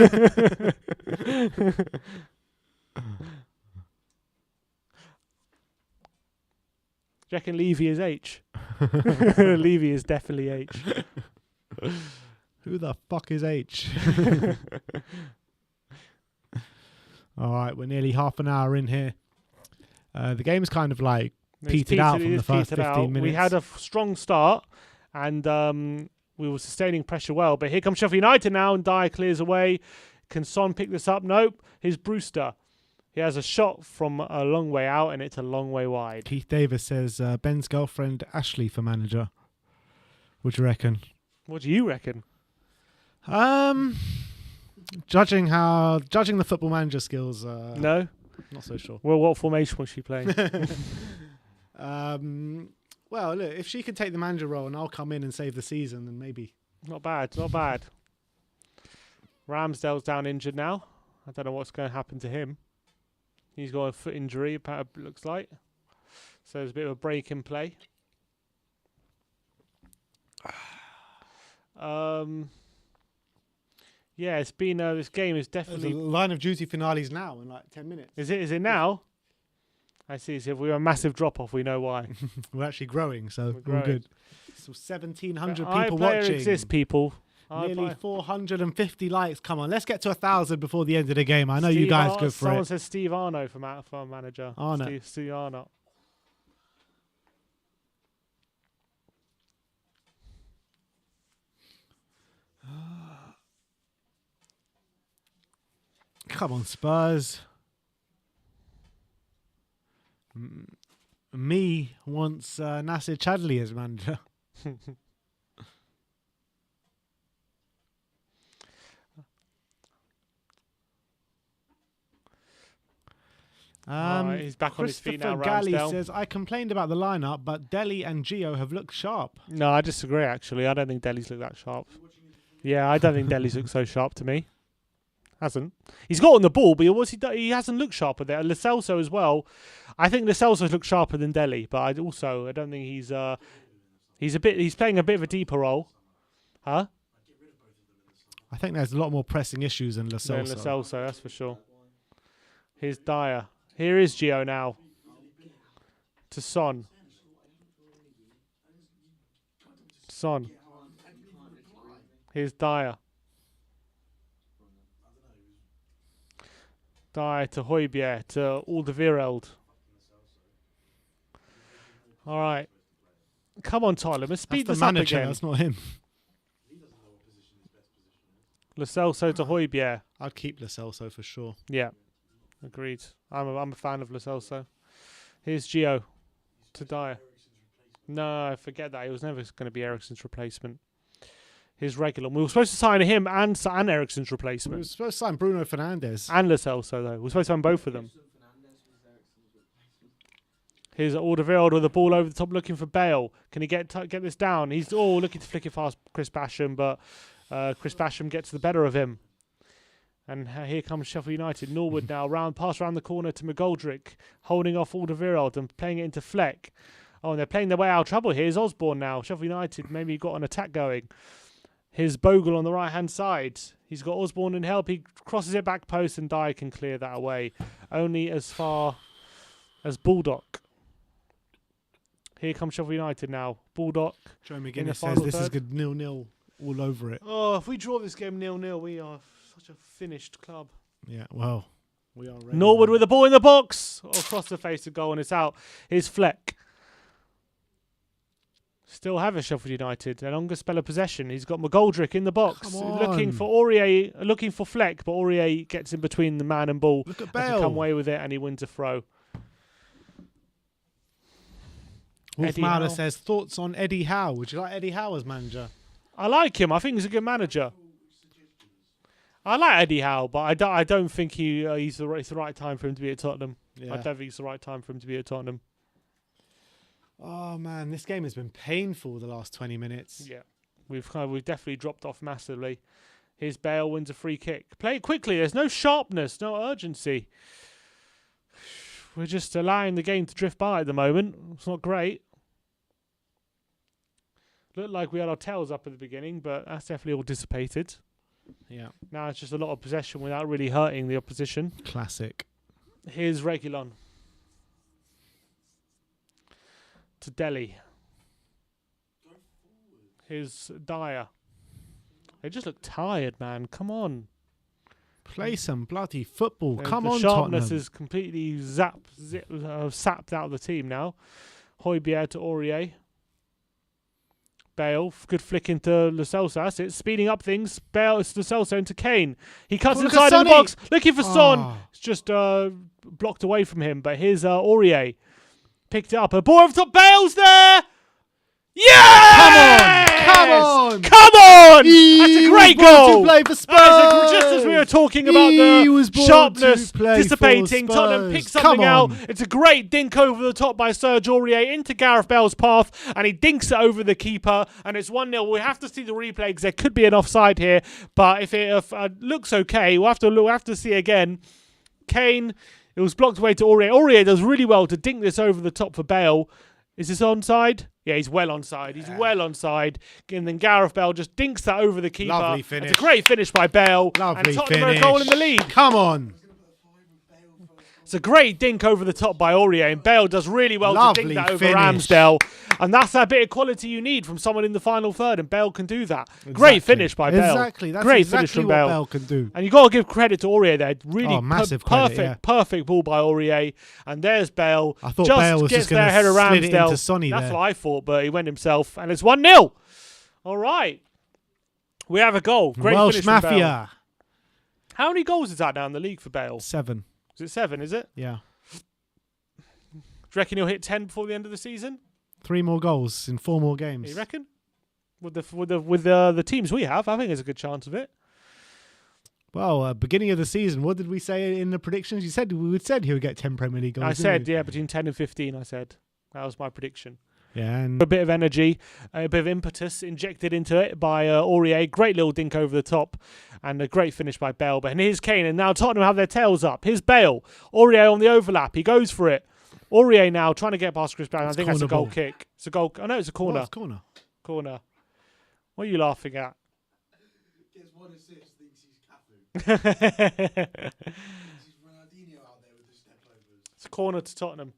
you reckon Levy is H? Levy is definitely H. Who the fuck is H? All right, we're nearly half an hour in here. The game's kind of like petered out from the first 15 minutes. We had a strong start, and we were sustaining pressure well. But here comes Sheffield United now, and Dyer clears away. Can Son pick this up? Nope. Here's Brewster. He has a shot from a long way out, and it's a long way wide. Keith Davis says Ben's girlfriend Ashley for manager. What do you reckon? What do you reckon? Judging the football manager skills. No, not so sure. Well, what formation was she playing? Well, look, if she can take the manager role and I'll come in and save the season, then maybe. Not bad, not bad. Ramsdale's down injured now. I don't know what's going to happen to him. He's got a foot injury, it looks like. So there's a bit of a break in play. Yeah, it's been this game is definitely the Line of Duty finales now in like 10 minutes. Is it now? I see. So if we have a massive drop off, we know why. We're actually growing, so we're all good. So 1,700 people watching. Exists, people. Nearly 450 likes. Come on, let's get to 1,000 before the end of the game. I know you guys go for it. Someone says Steve Arno for manager. Arno. Steve Arno. Come on, Spurs. Me wants Nasser Chadli as manager. He's back on his feet now. Galley Ramsdale says, I complained about the lineup, but Dele and Gio have looked sharp. No, I disagree, actually. I don't think Dele's looked that sharp. Yeah, I don't think Dele's looked so sharp to me. Hasn't. He's got on the ball, but he hasn't looked sharper there. Lo Celso as well. I think Lo Celso's looked sharper than Dele, but I don't think he's playing a bit of a deeper role. Huh? I think there's a lot more pressing issues than Lo Celso. That's for sure. Here's Dyer. Here is Gio now. To Son. Son. Here's Dyer. Dyer to Højbjerg to Alderweireld. All right. Come on, Tottenham. Let's speed this up again. That's not him. Lo Celso to Højbjerg. I'd keep Lo Celso for sure. Yeah. Agreed. I'm a fan of Lo Celso. Here's Gio to Dyer. No, forget that. He was never going to be Eriksen's replacement. Here's Reguilon. We were supposed to sign him and Eriksen's replacement. We were supposed to sign Bruno Fernandes. And Lo Celso, though. We were supposed to sign both of them. Here's Alderweireld with the ball over the top looking for Bale. Can he get this down? He's looking to flick it past Chris Basham, but Chris Basham gets the better of him. And here comes Sheffield United. Norwood now pass around the corner to McGoldrick, holding off Alderweireld and playing it into Fleck. Oh, and they're playing their way out of trouble. Here's Osborne now. Sheffield United maybe got an attack going. Here's Bogle on the right-hand side. He's got Osborne in help. He crosses it back post and Dyer can clear that away. Only as far as Baldock. Here comes Sheffield United now. Baldock. Joe McGuinness says this is good 0-0 all over it. Oh, if we draw this game 0-0, we are such a finished club. Yeah, well, we are ready. Norwood with the ball in the box. Across the face of goal and it's out. Here's Fleck. Still have a Sheffield United. A longer spell of possession. He's got McGoldrick in the box. Looking for Aurier, looking for Fleck, but Aurier gets in between the man and ball. Look at Bale. To come away with it and he wins a throw. Wolf Mauler says, thoughts on Eddie Howe? Would you like Eddie Howe as manager? I like him. I think he's a good manager. I like Eddie Howe, but I don't think it's the right time for him to be at Tottenham. Yeah. I don't think it's the right time for him to be at Tottenham. Oh man, this game has been painful the last 20 minutes. Yeah, we've definitely dropped off massively. Here's Bale, wins a free kick. Play it quickly. There's no sharpness, no urgency. We're just allowing the game to drift by at the moment. It's not great. Looked like we had our tails up at the beginning, but that's definitely all dissipated. Yeah. Now it's just a lot of possession without really hurting the opposition. Classic. Here's Reguilon. To Delhi. Here's Dyer. They just look tired, man. Come on. Play some bloody football. Come on, Tottenham. The sharpness Tottenham. is completely sapped out of the team now. Højbjerg to Aurier. Bale, good flick into Lo Celso. That's it. Speeding up things. Bale, it's Lo Celso into Kane. He cuts inside of the box. Looking for Son. It's just blocked away from him. But here's Aurier. Picked it up. A ball over the top. Bale's there. Yeah! Come on! Come on! That's a great goal. To play for Spurs. Just as we were talking about the sharpness dissipating, Tottenham picks something out. It's a great dink over the top by Serge Aurier into Gareth Bale's path, and he dinks it over the keeper, and it's 1-0. We have to see the replay because there could be an offside here, but if it looks okay, we'll have to see again. Kane, it was blocked away to Aurier. Aurier does really well to dink this over the top for Bale. Is this onside? Yeah, he's well onside. He's well onside. And then Gareth Bale just dinks that over the keeper. Lovely finish. It's a great finish by Bale. Lovely and Tottenham finish. are a goal in the lead. Come on. It's a great dink over the top by Aurier. And Bale does really well to dink that over finish. Ramsdale. And that's that bit of quality you need from someone in the final third. And Bale can do that. Exactly. Great finish by Bale. Exactly. That's great exactly finish from what Bale. Bale can do. And you've got to give credit to Aurier there. Really massive perfect, credit, yeah. perfect ball by Aurier. And there's Bale. I thought Bale was just going to slid it into Sonny there. That's what I thought, but he went himself. And it's 1-0. All right. We have a goal. Great Welsh finish from Bale. Mafia. How many goals is that now in the league for Bale? 7. Is it 7, is it? Yeah. Do you reckon he'll hit 10 before the end of the season? 3 more goals in 4 more games. You reckon? With the teams we have, I think there's a good chance of it. Well, beginning of the season, what did we say in the predictions? You said we said he would get 10 Premier League goals. I said, yeah, between 10 and 15, I said. That was my prediction. Yeah, and A bit of energy, a bit of impetus injected into it by Aurier. Great little dink over the top and a great finish by Bale. But here's Kane, and now Tottenham have their tails up. Here's Bale. Aurier on the overlap. He goes for it. Aurier now trying to get past Chris Brown. I think that's a goal kick. It's a goal. Oh, no, it's a corner. It's corner. Corner. What are you laughing at? Gets 1 assist. It's a corner to Tottenham.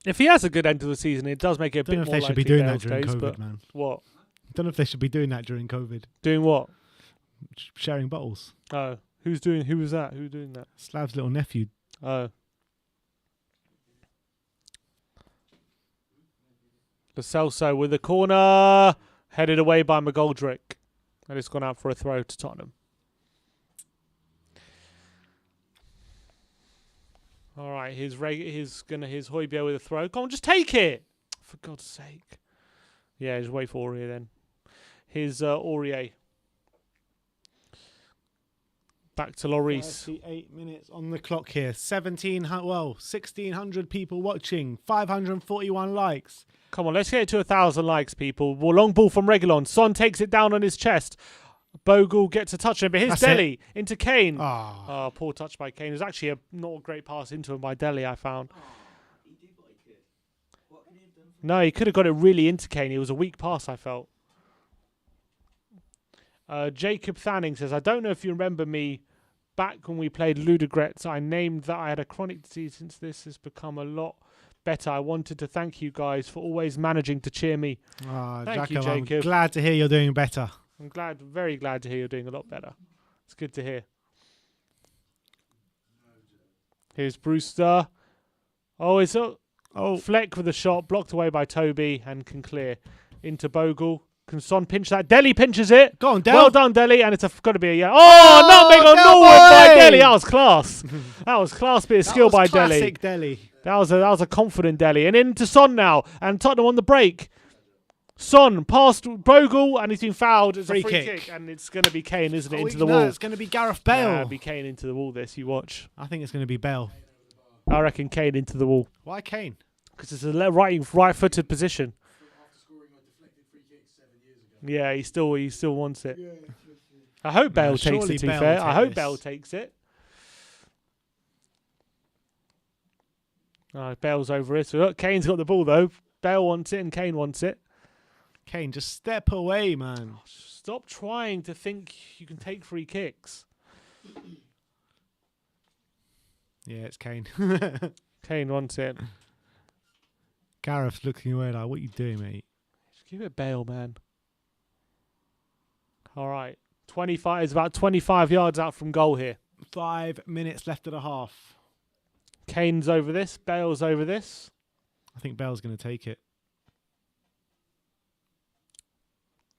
If he has a good end to the season, it does make it a bit more likely. Don't know if they should be doing that during days, COVID, man. What? Don't know if they should be doing that during COVID. Doing what? Sharing bottles. Oh, who was that? Who's doing that? Slav's little nephew. Oh. Lo Celso with the corner, headed away by McGoldrick, and it's gone out for a throw to Tottenham. All right, here's Højbjerg with a throw. Come on, just take it, for God's sake. Yeah, just wait for Aurier then. Here's Aurier. Back to Lloris. 38 minutes on the clock here. 1,600 people watching. 541 likes. Come on, let's get it to 1,000 likes, people. Well, long ball from Reguilon. Son takes it down on his chest. Bogle gets a touch on him, but here's Dele into Kane. Oh, poor touch by Kane. It was actually not a great pass into him by Dele, I found. He did like it. What could he have done? No, he could have got it really into Kane. It was a weak pass, I felt. Jacob Thanning says, I don't know if you remember me back when we played Ludogorets. I named that I had a chronic disease. Since this has become a lot better, I wanted to thank you guys for always managing to cheer me. Thank you, Jacob. I'm glad to hear you're doing better. I'm very glad to hear you're doing a lot better. It's good to hear. Here's Brewster. Oh, it's a Fleck with a shot, blocked away by Toby and can clear. Into Bogle. Can Son pinch that? Dele pinches it. Go on, Dele. Well done, Dele. And it's got to be a yeah. Oh, nutmeg on Norwood by Dele. That was class. That was class bit of skill by Dele. Classic Dele. That was a confident Dele. And into Son now. And Tottenham on the break. Son past Bogle and he's been fouled. It's a free kick. And it's going to be Kane, isn't it? Into the wall. It's going to be Gareth Bale. Yeah, it'll be Kane into the wall this. You watch. I think it's going to be Bale. I reckon Kane into the wall. Why Kane? Because it's a right-footed position. Yeah, he still wants it. I hope Bale takes it, to be fair. I hope Bale takes it. Bale's over it. So look, Kane's got the ball, though. Bale wants it and Kane wants it. Kane, just step away, man. Stop trying to think you can take free kicks. Yeah, it's Kane. Kane wants it. Gareth's looking away like, what are you doing, mate? Just give it Bale, man. All right. 25 is about 25 yards out from goal here. 5 minutes left of the half. Kane's over this. Bale's over this. I think Bale's going to take it.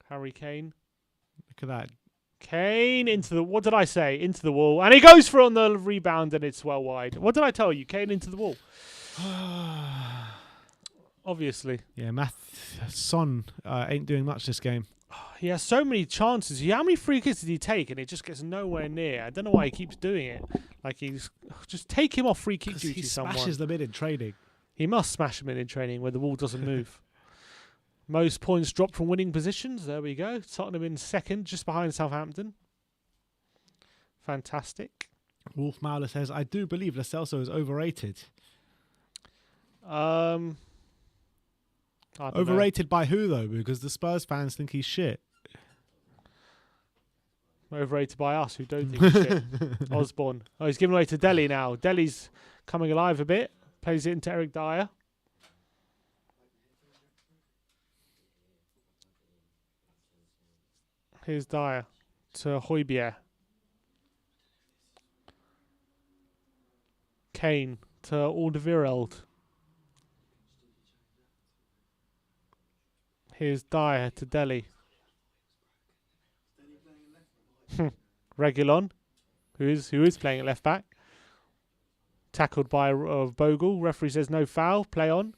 Harry Kane. Look at that. Kane into the... What did I say? Into the wall. And he goes for it on the rebound and it's well wide. What did I tell you? Kane into the wall. Obviously. Yeah, Son ain't doing much this game. He has so many chances. How many free kicks did he take? And it just gets nowhere near. I don't know why he keeps doing it. Like he's... Just take him off free kick duty, someone. He smashes them in training. He must smash them in training where the ball doesn't move. Most points dropped from winning positions. There we go. Tottenham in second, just behind Southampton. Fantastic. Wolf Mauler says, I do believe Lo Celso is overrated. Overrated by who, though? Because the Spurs fans think he's shit. Overrated by us, who don't think he's shit. Osborne. Oh, he's given away to Dele now. Dele's coming alive a bit. Plays it into Eric Dyer. Here's Dyer to Højbjerg. Kane to Alderweireld. Here's Dyer to Dele. Reguilon, who is playing at left back. Tackled by Bogle. Referee says no foul. Play on.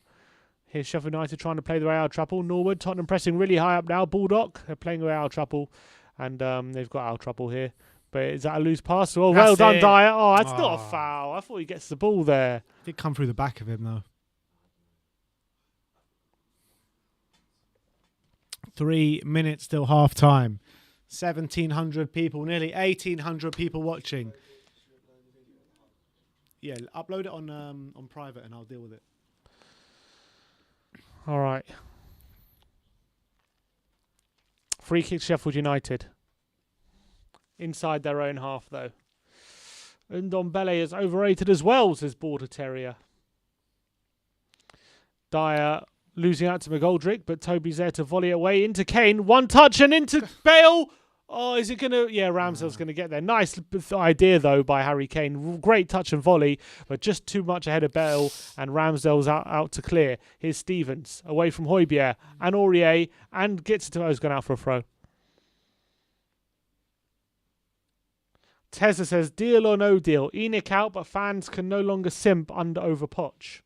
Here's Sheffield United trying to play their way out of trouble. Norwood, Tottenham pressing really high up now. Bulldog, they're playing their way out of trouble. And they've got out of trouble here. But is that a loose pass? Oh, well done, Dyer. Oh, that's not a foul. I thought he gets the ball there. Did come through the back of him, though. 3 minutes till half time. 1,700 people, nearly 1,800 people watching. Yeah, upload it on private and I'll deal with it. All right. Free kick Sheffield United. Inside their own half, though. And Bale is overrated as well, says Border Terrier. Dyer losing out to McGoldrick, but Toby's there to volley away into Kane. One touch and into Bale. Oh, is it going to... Yeah, Ramsdale's going to get there. Nice idea, though, by Harry Kane. Great touch and volley, but just too much ahead of Bale, and Ramsdale's out to clear. Here's Stevens, away from Højbjerg and Aurier, and gets it to... Oh, he's gone out for a throw. Tezza says, deal or no deal? ENIC out, but fans can no longer simp under over Poch.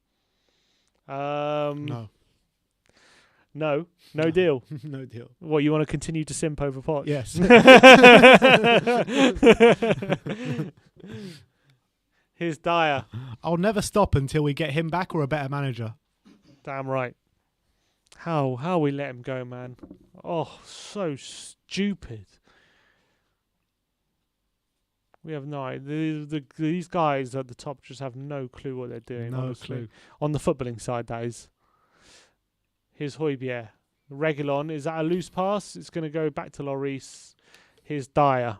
No. No deal. No deal. What, you want to continue to simp over Poch? Yes. Here's Dyer. I'll never stop until we get him back or a better manager. Damn right. How we let him go, man. Oh, so stupid. We have no idea. These guys at the top just have no clue what they're doing. No honestly. clue. On the footballing side, that is. Here's Højbjerg. Reguilon. Is that a loose pass? It's going to go back to Lloris. Here's Dyer.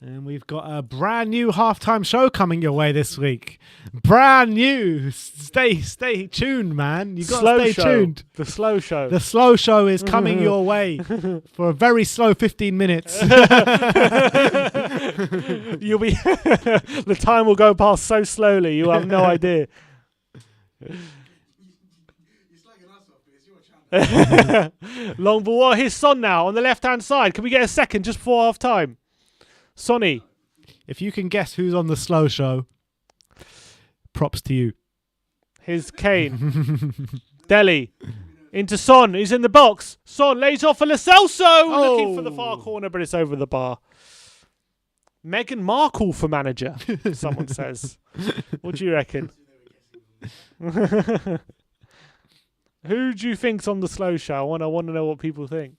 And we've got a brand new halftime show coming your way this week. Brand new. Stay tuned, man. You got to stay tuned. The slow show. The slow show is coming your way for a very slow 15 minutes. You'll be the time will go past so slowly. You have no idea. Long ball. Oh, here's Son now on the left-hand side. Can we get a second just before half-time? Sonny. If you can guess who's on the slow show, props to you. Here's Kane. Dele. Into Son. He's in the box. Son lays off for Lo Celso. Looking for the far corner, but it's over the bar. Meghan Markle for manager, someone says. What do you reckon? Who do you think's on the slow show? I want to know what people think.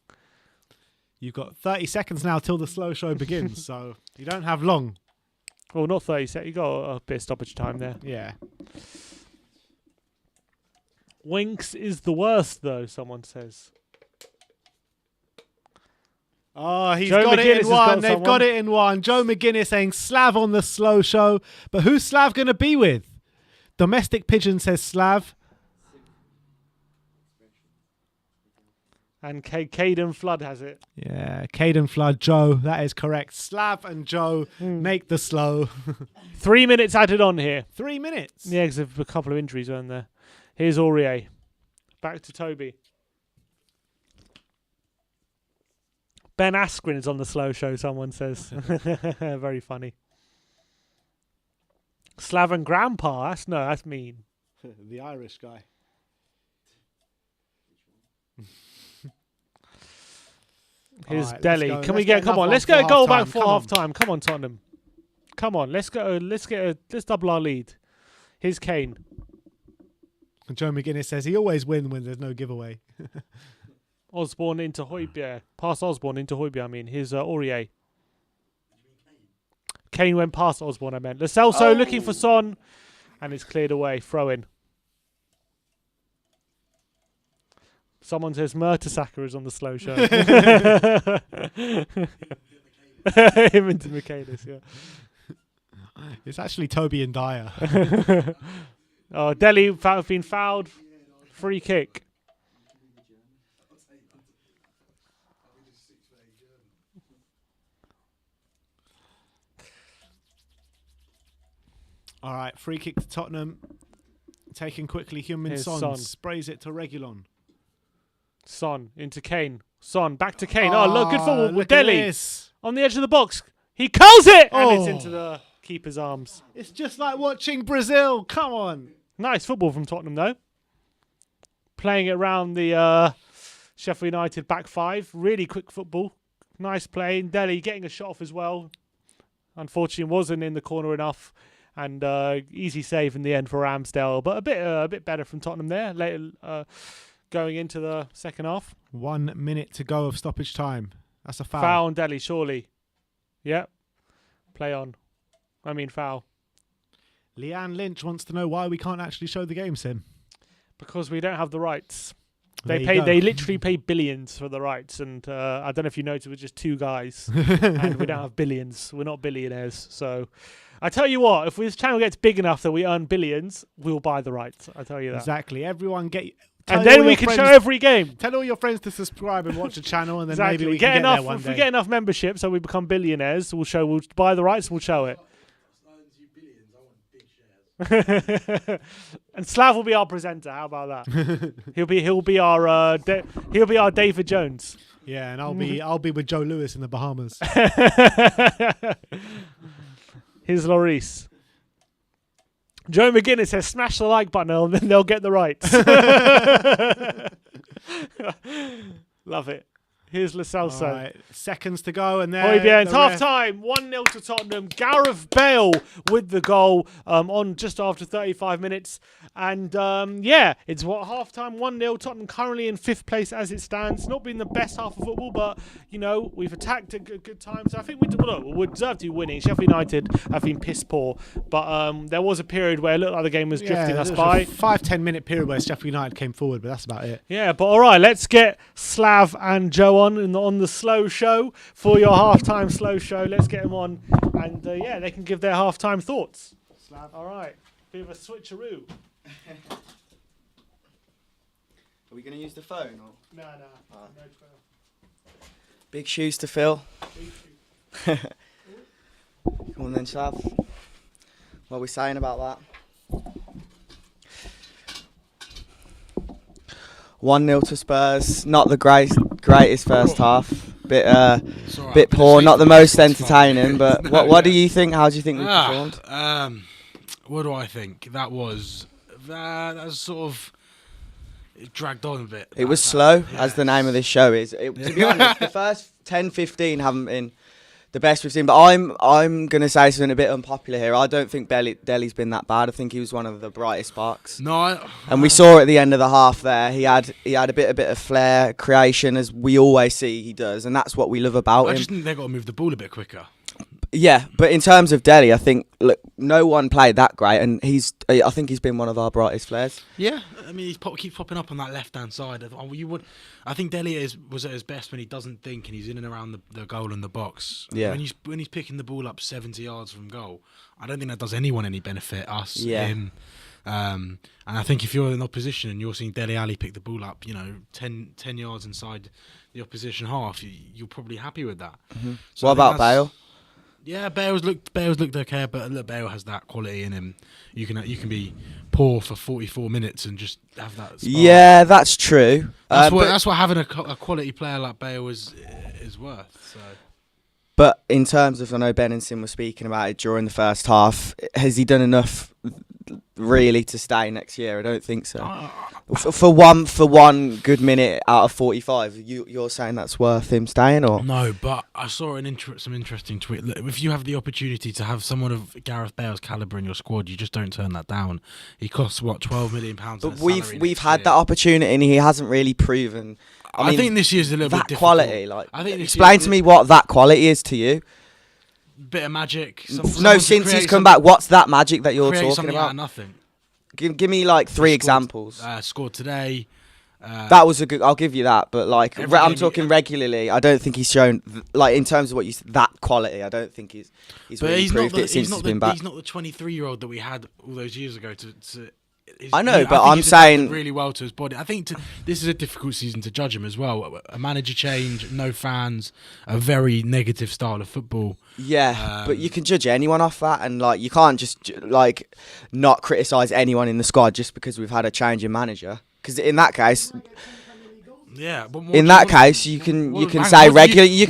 You've got 30 seconds now till the slow show begins, so you don't have long. Well, not 30 seconds. You got a bit of stoppage time there. Yeah. Winks is the worst, though, someone says. Oh, he's Joe got McGuinness it in one. They've got it in one. Joe McGuinness saying Slav on the slow show. But who's Slav going to be with? Domestic Pigeon says Slav. And Caden Flood has it. Yeah, Caden Flood, Joe. That is correct. Slav and Joe make the slow. 3 minutes added on here. 3 minutes? Yeah, because there's a couple of injuries, weren't there? Here's Aurier. Back to Toby. Ben Askren is on the slow show, someone says. Very funny. Slav and Grandpa. That's mean. The Irish guy. Here's right, Dele. Can we get? Come on, let's get a goal back for half time. Come on, Tottenham. Come on, let's go. Let's double our lead. Here's Kane. And Joe McGuinness says he always wins when there's no giveaway. Osborne into Højbjerg. Past Osborne into Højbjerg, I mean. Here's Aurier. Kane went past Osborne, I meant. Lo Celso looking for Son. And it's cleared away. Throw in. Someone says Mertesacker is on the slow show. Him into Michaelis, yeah. It's actually Toby and Dyer. Oh, Dele have been fouled. Free kick. All right, free kick to Tottenham. Taken quickly, Heung-min Son sprays it to Reguilon. Son into Kane. Son back to Kane. Oh, look, good football with Dele on the edge of the box. He curls it, and it's into the keeper's arms. It's just like watching Brazil. Come on. Nice football from Tottenham, though. Playing it around the Sheffield United back five. Really quick football. Nice play. Dele getting a shot off as well. Unfortunately, wasn't in the corner enough. And easy save in the end for Ramsdale. But a bit better from Tottenham there. Later, going into the second half. 1 minute to go of stoppage time. That's a foul. Foul on Dele, surely. Yep. Play on. I mean, foul. Leanne Lynch wants to know why we can't actually show the game, Sim. Because we don't have the rights. They literally pay billions for the rights, and I don't know if you noticed, we're just two guys, and we don't have billions. We're not billionaires. So, I tell you what, if this channel gets big enough that we earn billions, we'll buy the rights. I tell you that. Exactly. Everyone get. And then we can show every game. Tell all your friends to subscribe and watch the channel, and then exactly. maybe we can get there one day. If we get enough membership, so we become billionaires, we'll buy the rights and we'll show it. And Slav will be our presenter. How about that? he'll be our David Jones. Yeah, and I'll be with Joe Lewis in the Bahamas. Here's Lloris. Joe McGuinness says, "Smash the like button, and then they'll get the rights." Love it. Here's Lo Celso. Right, seconds to go, and then it's half time. 1-0 to Tottenham. Gareth Bale with the goal on just after 35 minutes. And it's half time, 1-0. Tottenham currently in 5th place as it stands. Not been the best half of football, but we've attacked at good times. So I think we deserve to be winning. Sheffield United have been piss poor, but there was a period where it looked like the game was drifting us by. 5-10 minute period where Sheffield United came forward, but that's about it. Yeah, but all right, let's get Slav and Joe on the slow show for your halftime slow show. Let's get them on, and they can give their halftime thoughts. Slav. All right, bit of a switcheroo. Are we going to use the phone? Or? No. Big shoes to fill. Come on then, Slav. What are we saying about that? 1-0 to Spurs. Not the greatest first half. Bit poor. Not the most entertaining. But what do you think? How do you think we performed? What do I think? That was sort of. It dragged on a bit. It was slow, as the name of this show is. To be honest, the first 10-15 haven't been the best we've seen. But I'm going to say something a bit unpopular here. I don't think Dele's been that bad. I think he was one of the brightest sparks. And we saw at the end of the half there, he had a bit of flair, creation, as we always see he does. And that's what we love about him. I just think they've got to move the ball a bit quicker. Yeah, but in terms of Dele, I think no one played that great, and I think he's been one of our brightest players. Yeah, I mean he keeps popping up on that left hand side. I think Dele was at his best when he doesn't think and he's in and around the goal and the box. Yeah. When he's picking the ball up 70 yards from goal, I don't think that does anyone any benefit. Him. And I think if you're in opposition and you're seeing Dele Alli pick the ball up, 10 yards inside the opposition half, you're probably happy with that. Mm-hmm. So what about Bale? Yeah, Bale's looked okay, but look, Bale has that quality in him. You can be poor for 44 minutes and just have that spark. Yeah, that's true. That's what having a quality player like Bale is worth. So. But in terms of, I know Ben and Sim were speaking about it during the first half, has he done enough really to stay next year? I don't think so. For one good minute out of 45, you're saying that's worth him staying, or no? But I saw some interesting tweet. Look, if you have the opportunity to have someone of Gareth Bale's caliber in your squad, you just don't turn that down. He costs £12 million. But we've had that opportunity, and he hasn't really proven. I think this year's a little bit difficult. Quality. Explain to me what that quality is to you. Bit of magic. Since he's come back, what's that magic that you're talking about? Out of nothing. Give me like 3 examples. Scored today. That was a good. I'll give you that, but I'm talking regularly. I don't think he's shown in terms of what you said, that quality. I don't think he's really proved it since he's been back. He's not the 23-year-old that we had all those years ago. I know, but I'm saying really well to his body. I think this is a difficult season to judge him as well. A manager change, no fans, a very negative style of football. Yeah, but you can judge anyone off that, and you can't just not criticise anyone in the squad just because we've had a change in manager. Because in that case, in that case, you can say regular. You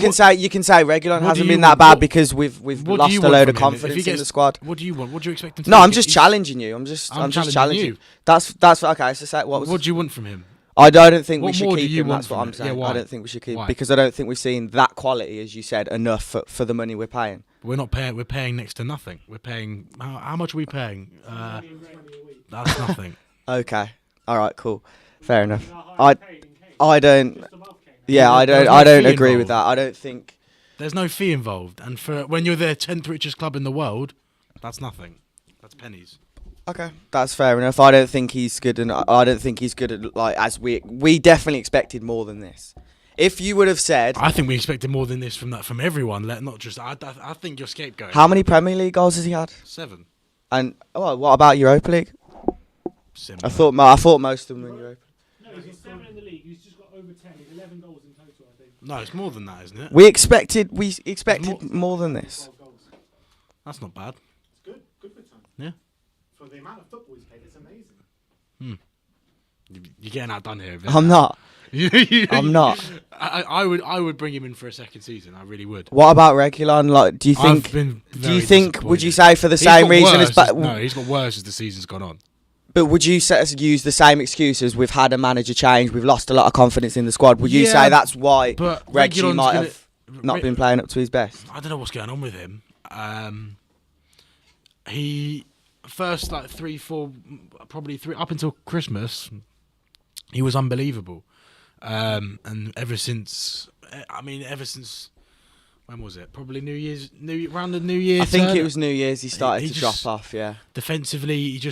can say regular hasn't been that bad because we've lost a load of confidence in the squad. What do you want? What do you expect him to do? No, I'm just challenging you. I'm just challenging you. That's okay. So say what do you want from him? I don't think we should keep him. That's what I'm saying. I don't think we should keep him because I don't think we've seen that quality, as you said, enough for the money we're paying. We're not paying. We're paying next to nothing. We're paying. How much are we paying? That's nothing. Okay. All right. Cool. Fair enough. I don't. Yeah, I don't agree with that. I don't think there's no fee involved, and for when you're the 10th richest club in the world, that's nothing. That's pennies. Okay, that's fair enough. I don't think he's good, and I don't think he's good at as we definitely expected more than this. If you would have said, I think we expected more than this from everyone. Not just. I think your scapegoat. How many Premier League goals has he had? 7. And what about Europa League? Similar. I thought most of them were in Europa. No, he's got 7 in the league. He's just got over 10. He's 11 goals in total, I think. No, it's more than that, isn't it? We expected more than this. That's not bad. It's good for time. Yeah. For the amount of football he's played, it's amazing. You're getting outdone here. I'm not. I'm not. I would bring him in for a second season. I really would. What about Reguilon? Do you think? Would you say for the same reason as? No, he's got worse as the season's gone on. But would you use the same excuses? We've had a manager change. We've lost a lot of confidence in the squad. Would you say that's why Reggie might have not been playing up to his best? I don't know what's going on with him. He first 3-4, probably 3 up until Christmas, he was unbelievable. And ever since when was it? Probably around the New Year. I think it was New Year's. He started to drop off. Yeah. Defensively, you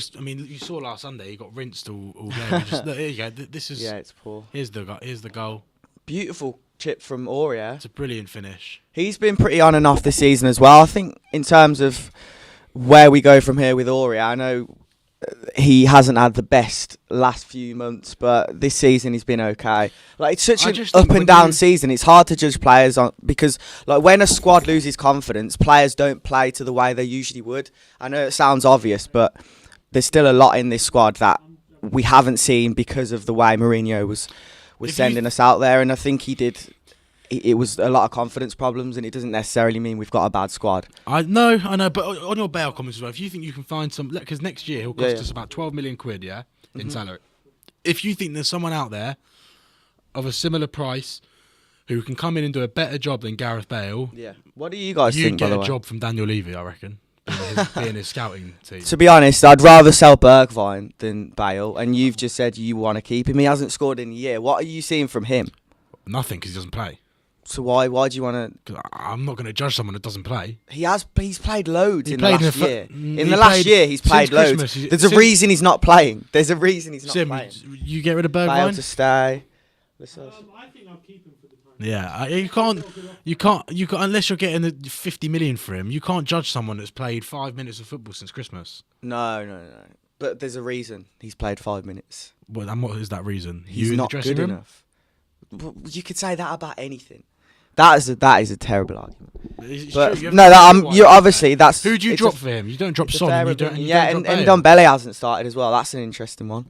saw last Sunday he got rinsed all game. There you go. This is. Yeah, it's poor. Here's the goal. Beautiful chip from Aurier. It's a brilliant finish. He's been pretty on and off this season as well. I think in terms of where we go from here with Aurier, I know he hasn't had the best last few months, but this season he's been okay. It's such an up and down season. It's hard to judge players on because when a squad loses confidence, players don't play to the way they usually would. I know it sounds obvious, but there's still a lot in this squad that we haven't seen because of the way Mourinho was sending us out there, and I think he did. It was a lot of confidence problems, and it doesn't necessarily mean we've got a bad squad. I know, but on your Bale comments as well, if you think you can find some, because next year he'll cost us about 12 million quid, in salary. If you think there's someone out there of a similar price who can come in and do a better job than Gareth Bale, what do you guys think? You get a job from Daniel Levy, I reckon, being his scouting team. To be honest, I'd rather sell Bergwijn than Bale, and you've just said you want to keep him. He hasn't scored in a year. What are you seeing from him? Nothing, because he doesn't play. So why do you want to? I'm not going to judge someone that doesn't play. He's played loads in the last year. In the last year, he's played loads. There's a reason he's not playing. There's a reason he's not playing. You get rid of Bergwijn? Bale to stay. I think I'll keep him for the time. Yeah, you can't unless you're getting the 50 million for him. You can't judge someone that's played 5 minutes of football since Christmas. No. But there's a reason he's played 5 minutes. Well, and what is that reason? He's not good enough. You could say that about anything. That is a terrible argument. Obviously that's. Who do you drop for him? You don't drop Son. And Bale hasn't started as well. That's an interesting one.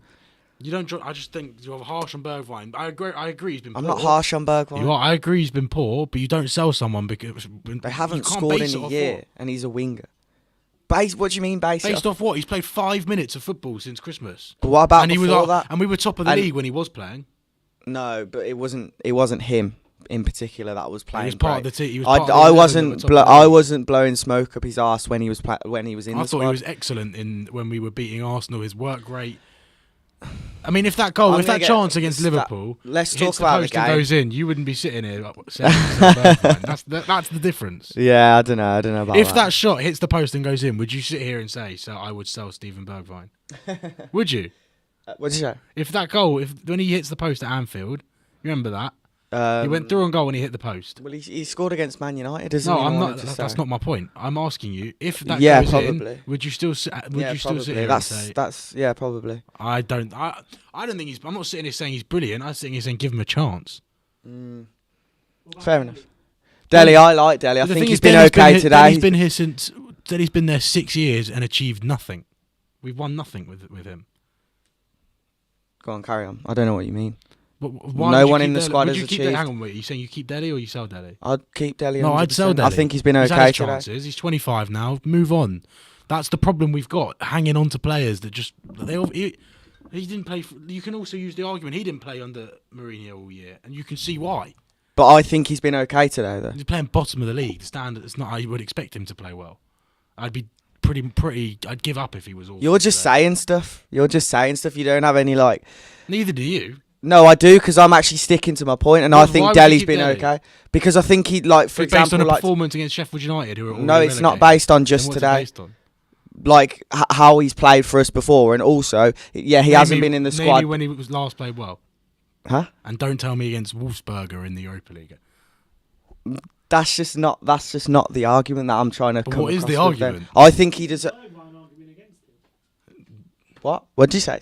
You don't drop. I just think you're harsh on Bergwijn. I agree. He's been poor. I'm not harsh on Bergwijn. You are. I agree. He's been poor, but you don't sell someone because they haven't scored in a year, and he's a winger. What do you mean based off what? He's played 5 minutes of football since Christmas. But what about before that? And we were top of the league when he was playing. No, but it wasn't him in particular that was playing. He was part of the team. I wasn't blowing smoke up his arse when he was in the squad. I thought he was excellent when we were beating Arsenal. His work rate. I mean, if that chance against Liverpool, let's talk about the game, goes in, you wouldn't be sitting here saying that's the difference. Yeah, I don't know about that. If that shot hits the post and goes in, would you sit here and say, "So I would sell Steven Bergwijn"? Would you? What did you say? If that goal, when he hits the post at Anfield, you remember that? He went through on goal when he hit the post. Well, he scored against Man United. That's not my point. I'm asking you if that goes probably. In, would you still sit here probably. And say? Probably. I don't think he's. I'm not sitting here saying he's brilliant. I'm sitting here saying give him a chance. Fair enough. Dele, I like Dele. I think he's been okay today. He's been here since. He's been there 6 years and achieved nothing. We've won nothing with him. Go on, carry on. I don't know what you mean. No one in the squad has achieved. Hang on, wait. Are you saying you keep Dele or you sell Dele? I'd keep Dele. No, 100%. I'd sell Dele. I think he's been okay had his today. chances. He's 25 now. Move on. That's the problem we've got. Hanging on to players that just he didn't play. You can also use the argument he didn't play under Mourinho all year, and you can see why. But I think he's been okay today, though. He's playing bottom of the league. The standard. It's not how you would expect him to play well. I'd be pretty. I'd give up if he was all. You're just saying stuff. You don't have any Neither do you. No, I do, because I'm actually sticking to my point, and I think Dele's been okay. Because I think he, for example, based on a performance against Sheffield United, who are no, it's not based on just today. how he's played for us before, and also he hasn't been in the squad. When he was last played well. Huh? And don't tell me against Wolfsburger in the Europa League. That's just not the argument that I'm trying to. But come what is across the with argument? them. I think he does. What? What did you say?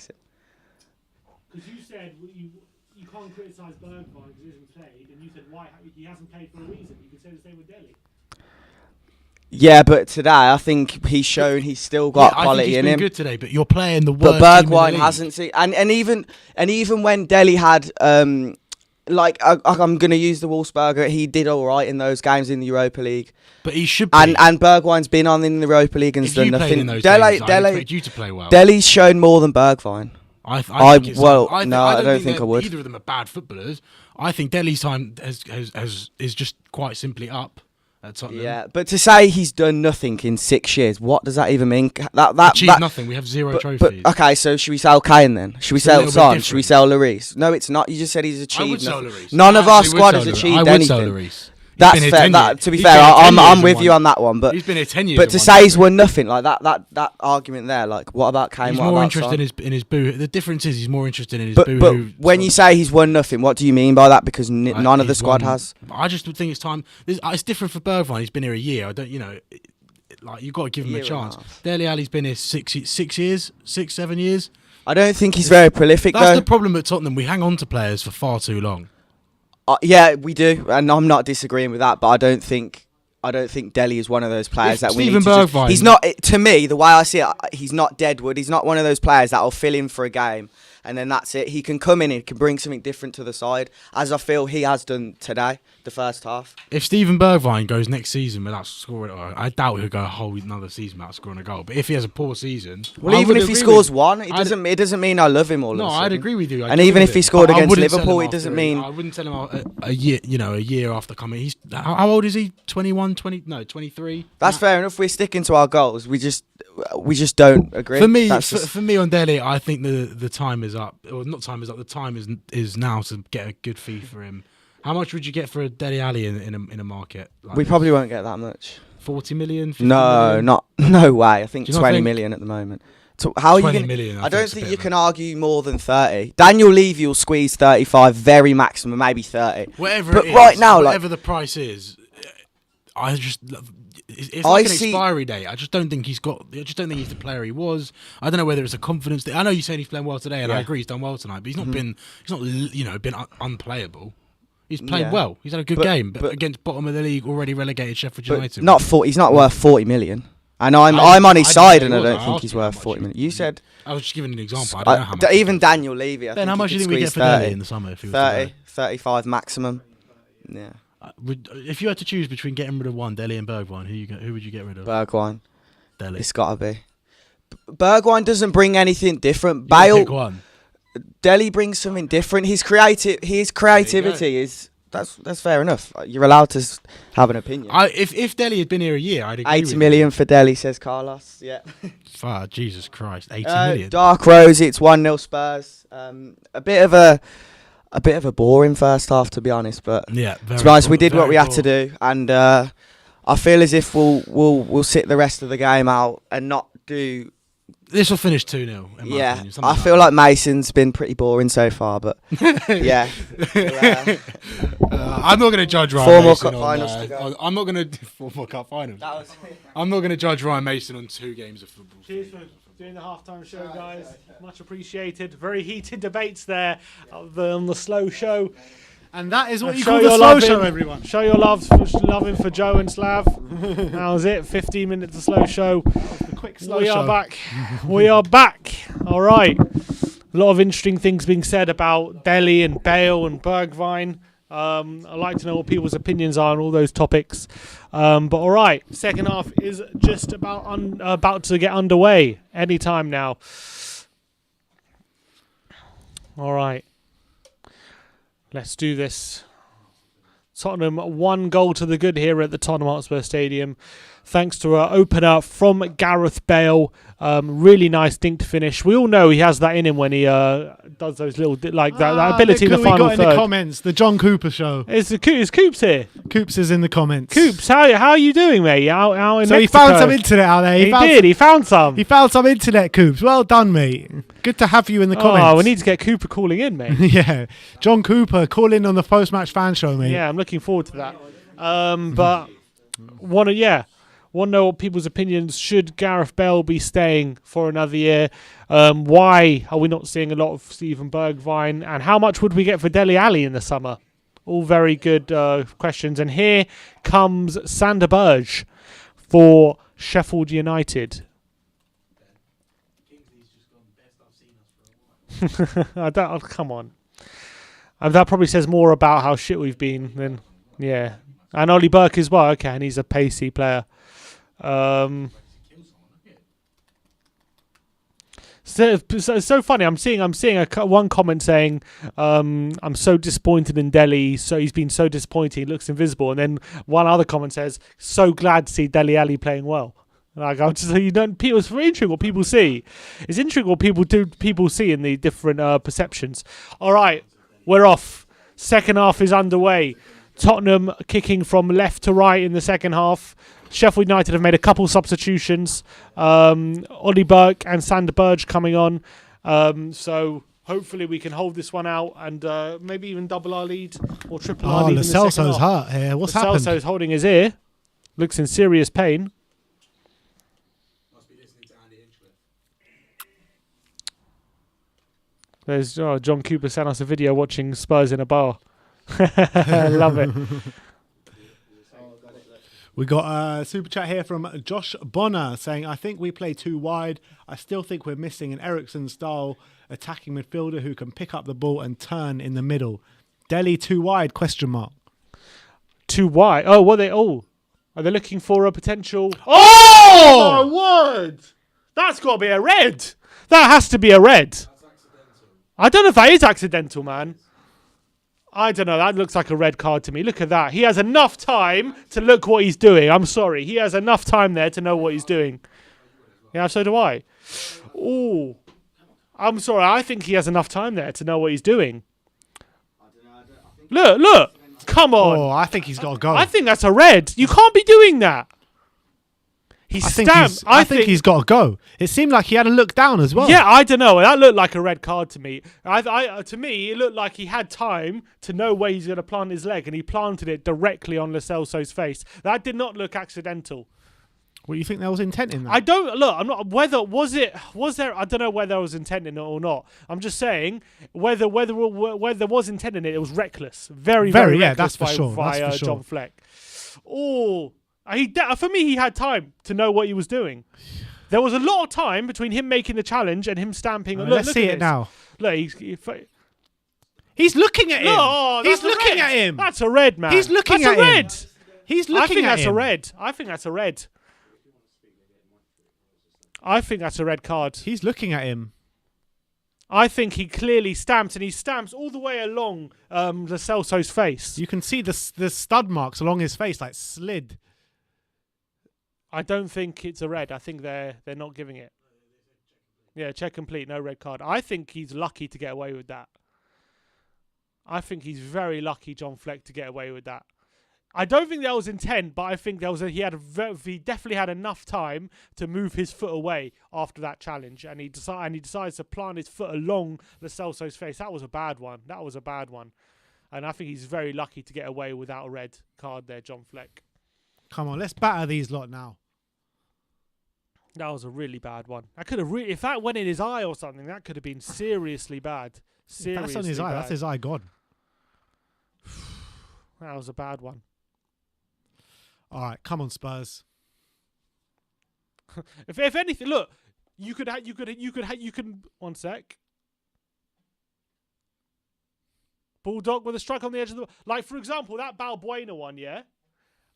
Because you said you can't criticise Bergwijn because he hasn't played, and you said why he hasn't played for a reason. You could say the same with Dele. Yeah, but today I think he's shown he's still got quality in him. He's been good today, but you're playing the worst. But Bergwijn hasn't seen, and even when Dele had I'm going to use the Wolfsburger. He did all right in those games in the Europa League. But he should be. And Bergwijn's been on in the Europa League and done nothing. In those games, I expect you to play well. Dele's shown more than Bergwijn. I don't think I would. Either of them are bad footballers. I think Dele's time is just quite simply up at Tottenham. Yeah, but to say he's done nothing in 6 years, what does that even mean? Achieved nothing. We have zero trophies. But, okay, so should we sell Kane then? Should we sell Son? Should we sell Lloris? No, it's not. You just said he's achieved nothing. None of our squad has achieved anything. That's fair. To be fair, I'm with you on that one. But he's been here 10 years. But to say he's won nothing, like that argument there, like what about Kane? He's more interested in his boo. The difference is he's more interested in his boo. But when you say he's won nothing, what do you mean by that? Because none of the squad has. I just think it's time. It's different for Bergwijn. He's been here a year. I don't, you've got to give him a chance. Dele Alli's been here 6 years, 7 years. I don't think he's very prolific. That's the problem at Tottenham. We hang on to players for far too long. Yeah, we do, and I'm not disagreeing with that. But I don't think Dele is one of those players that we need to. Bergwijn, he's not. To me, the way I see it, he's not Deadwood. He's not one of those players that will fill in for a game and then that's it. He can come in, he can bring something different to the side, as I feel he has done today, the first half. If Steven Bergwijn goes next season without scoring, I doubt he'll go a whole another season without scoring a goal. But if he has a poor season, well, even if he scores one, it doesn't mean I love him all. No, I'd agree with you. And even if he scored against Liverpool, it doesn't mean I wouldn't tell him a year after coming. He's how old is he? 21, 20? No, 23. That's fair enough. We're sticking to our goals. We just don't agree. For me, for me on Dele, I think the time is up. Or not time is up. The time is now to get a good fee for him. How much would you get for a Dele Alli in a market? Like we probably won't get that much. 40 million? No, million? No way. I think 20 million at the moment. So how are you gonna, million, I don't think you can argue more than 30. Daniel Levy will squeeze 35, very maximum, maybe 30. Whatever but it is, right now, whatever the price is, I just it's like an expiry date. I just don't think he's the player he was. I don't know whether it's a confidence thing. I know you're saying he's playing well today, and I agree he's done well tonight. But he's not been unplayable. He's played well. He's had a good game, but against bottom of the league, already relegated Sheffield United. He's not worth 40 million. And I'm on his side, and I don't think he's worth 40 million. You said I was just giving an example. I don't know how much. Even Daniel Levy. Then how much do you think we get for Dele in the summer? If he was 30, 35 maximum. Yeah. If you had to choose between getting rid of one, Dele and Bergwijn, who would you get rid of? Bergwijn. Dele. It's got to be. Bergwijn doesn't bring anything different. Bale. Pick one. Dele brings something different. His creativity is. That's fair enough. You're allowed to have an opinion. If Dele had been here a year, I'd agree 80 million for Dele, says Carlos. Yeah. Jesus Christ, 80 million. Dark Rose, it's 1-0 Spurs. A bit of a boring first half, to be honest. But yeah, to be honest, we did what we had to do, and I feel as if we'll sit the rest of the game out and not do. This will finish 2-0. Yeah, I feel like Mason's been pretty boring so far, but yeah. I'm not going to judge Ryan 4 more Mason cup finals to go. I'm not going to 4 more cup finals. I'm not going to judge Ryan Mason on 2 games of football. Cheers for doing the halftime show, guys. Much appreciated. Very heated debates there on the slow show. And that is what you call the slow show, everyone. Show your loving for Joe and Slav. That was it. 15 minutes of slow show. The quick slow show. Are back. We are back. All right. A lot of interesting things being said about Dele and Bale and Bergwijn. I'd like to know what people's opinions are on all those topics. But all right, second half is just about to get underway. Any time now. All right. Let's do this. Tottenham 1 goal to the good here at the Tottenham Hotspur Stadium. thanks to an opener from Gareth Bale. Really nice dink to finish. We all know he has that in him when he does those little that ability in the final third. We got in the comments, the John Cooper show. Is Coops here? Coops is in the comments. Coops, how are you doing, mate? Out in so Mexico. He found some internet out there. He found some. He found some internet, Coops. Well done, mate. Good to have you in the comments. Oh, we need to get Cooper calling in, mate. Yeah, John Cooper, call in on the post-match fan show, mate. Yeah, I'm looking forward to that. But want to know what people's opinions. Should Gareth Bale be staying for another year? Why are we not seeing a lot of Steven Bergwijn? And how much would we get for Dele Alli in the summer? All very good questions. And here comes Sander Berge for Sheffield United. Come on. That probably says more about how shit we've been than, yeah. And Ollie Burke as well. Okay, and he's a pacey player. So funny. I'm seeing one comment saying, "I'm so disappointed in Dele. So he's been so disappointing. He looks invisible." And then one other comment says, "So glad to see Dele Alli playing well." Like I'm just, it's very interesting what people see. It's interesting what people see in the different perceptions. All right, we're off. Second half is underway. Tottenham kicking from left to right in the second half. Sheffield United have made a couple substitutions. Ollie Burke and Sander Berge coming on. So hopefully we can hold this one out and maybe even double our lead or triple our lead. Lo Celso's hurt here. What's happened? Lo Celso's holding his ear. Looks in serious pain. There's John Cooper sent us a video watching Spurs in a bar. I love it. We got a super chat here from Josh Bonner saying, I think we play too wide. I still think we're missing an Eriksen-style attacking midfielder who can pick up the ball and turn in the middle. Dele too wide, question mark. Too wide? Oh, what are they looking for a potential... Oh! My word! That's got to be a red. That has to be a red. I don't know if that is accidental, man. I don't know. That looks like a red card to me. Look at that. He has enough time to look what he's doing. I'm sorry. He has enough time there to know what he's doing. Yeah, so do I. Oh, I'm sorry. I think he has enough time there to know what he's doing. Look. Come on. Oh, I think he's got to go. I think that's a red. You can't be doing that. I think he's got to go. It seemed like he had a look down as well. Yeah, I don't know. That looked like a red card to me. To me, it looked like he had time to know where he's going to plant his leg, and he planted it directly on Lo Celso's face. That did not look accidental. What, you think there was intent in that? I don't look. I'm not. Whether was there? I don't know whether there was intent in it or not. I'm just saying whether there was intent in it. It was reckless. Very reckless. Yeah, that's for sure. By John Fleck. Oh. For me, he had time to know what he was doing. There was a lot of time between him making the challenge and him stamping. Let's see it now. Look, he's looking at him. No, he's looking at him. That's a red, man. He's looking at him. He's looking at him. I think that's a red. I think that's a red card. He's looking at him. I think he clearly stamps, and he stamps all the way along Lo Celso's face. You can see the stud marks along his face, like slid. I don't think it's a red. I think they're not giving it. Yeah, check complete, no red card. I think he's lucky to get away with that. I think he's very lucky, John Fleck, to get away with that. I don't think that was intent, but I think he definitely had enough time to move his foot away after that challenge, and he decides to plant his foot along Lo Celso's face. That was a bad one. And I think he's very lucky to get away without a red card there, John Fleck. Come on, let's batter these lot now. That was a really bad one. That could have if that went in his eye or something, that could have been seriously bad. That's on his eye. That's his eye gone. That was a bad one. All right, come on, Spurs. if anything, look, you can. 1 sec. Bulldog with a strike on the edge of the, like for example that Balbuena one, yeah.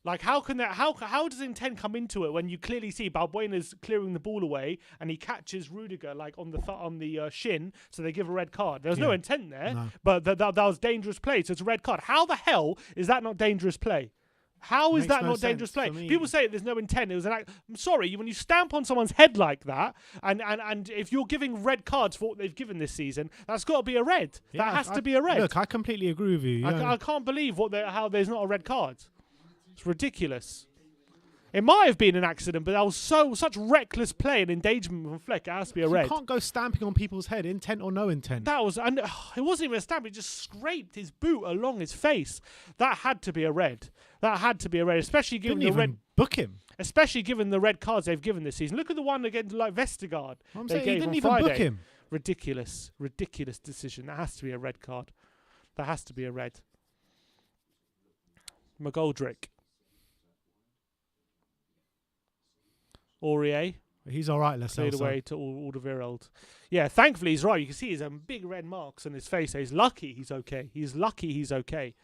Like how does intent come into it when you clearly see Balbuena's clearing the ball away and he catches Rudiger like on the shin, so they give a red card. There's no intent there, but that was dangerous play, so it's a red card. How the hell is that not dangerous play? How is Makes that no not dangerous sense play? for me. People say there's no intent. It was an act. I'm sorry, when you stamp on someone's head like that, and if you're giving red cards for what they've given this season, that's got to be a red. Yeah, that has to be a red. Look, I completely agree with you. I can't believe how there's not a red card. It's ridiculous. It might have been an accident, but that was such reckless play and endangerment from Fleck. It has to be a red. You can't go stamping on people's head, intent or no intent. That was, and it wasn't even a stamp. It just scraped his boot along his face. That had to be a red. That had to be a red, especially given Didn't the even red. book him. Especially given the red cards they've given this season. Look at the one against like Vestergaard. I'm they saying he gave didn't on even Friday. book him. Ridiculous decision. That has to be a red card. That has to be a red. McGoldrick. Aurier. He's all right, let's say. Cleared away to Alderweireld. Yeah, thankfully he's right. You can see his big red marks on his face. He's lucky he's okay. He's lucky he's okay.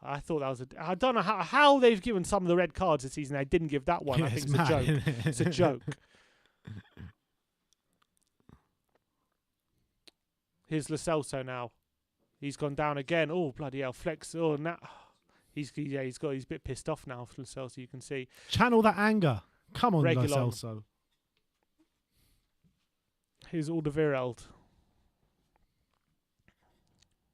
I thought that was I don't know how they've given some of the red cards this season. They didn't give that one. Yeah, I think it's mad, a joke. It's a joke. Here's Lo Celso now. He's gone down again. Oh, bloody hell. Flex. Oh, now. He's a bit pissed off now for Lo Celso, you can see. Channel that anger. Come on, Lo Reguilon. Celso. Here's Alderweireld.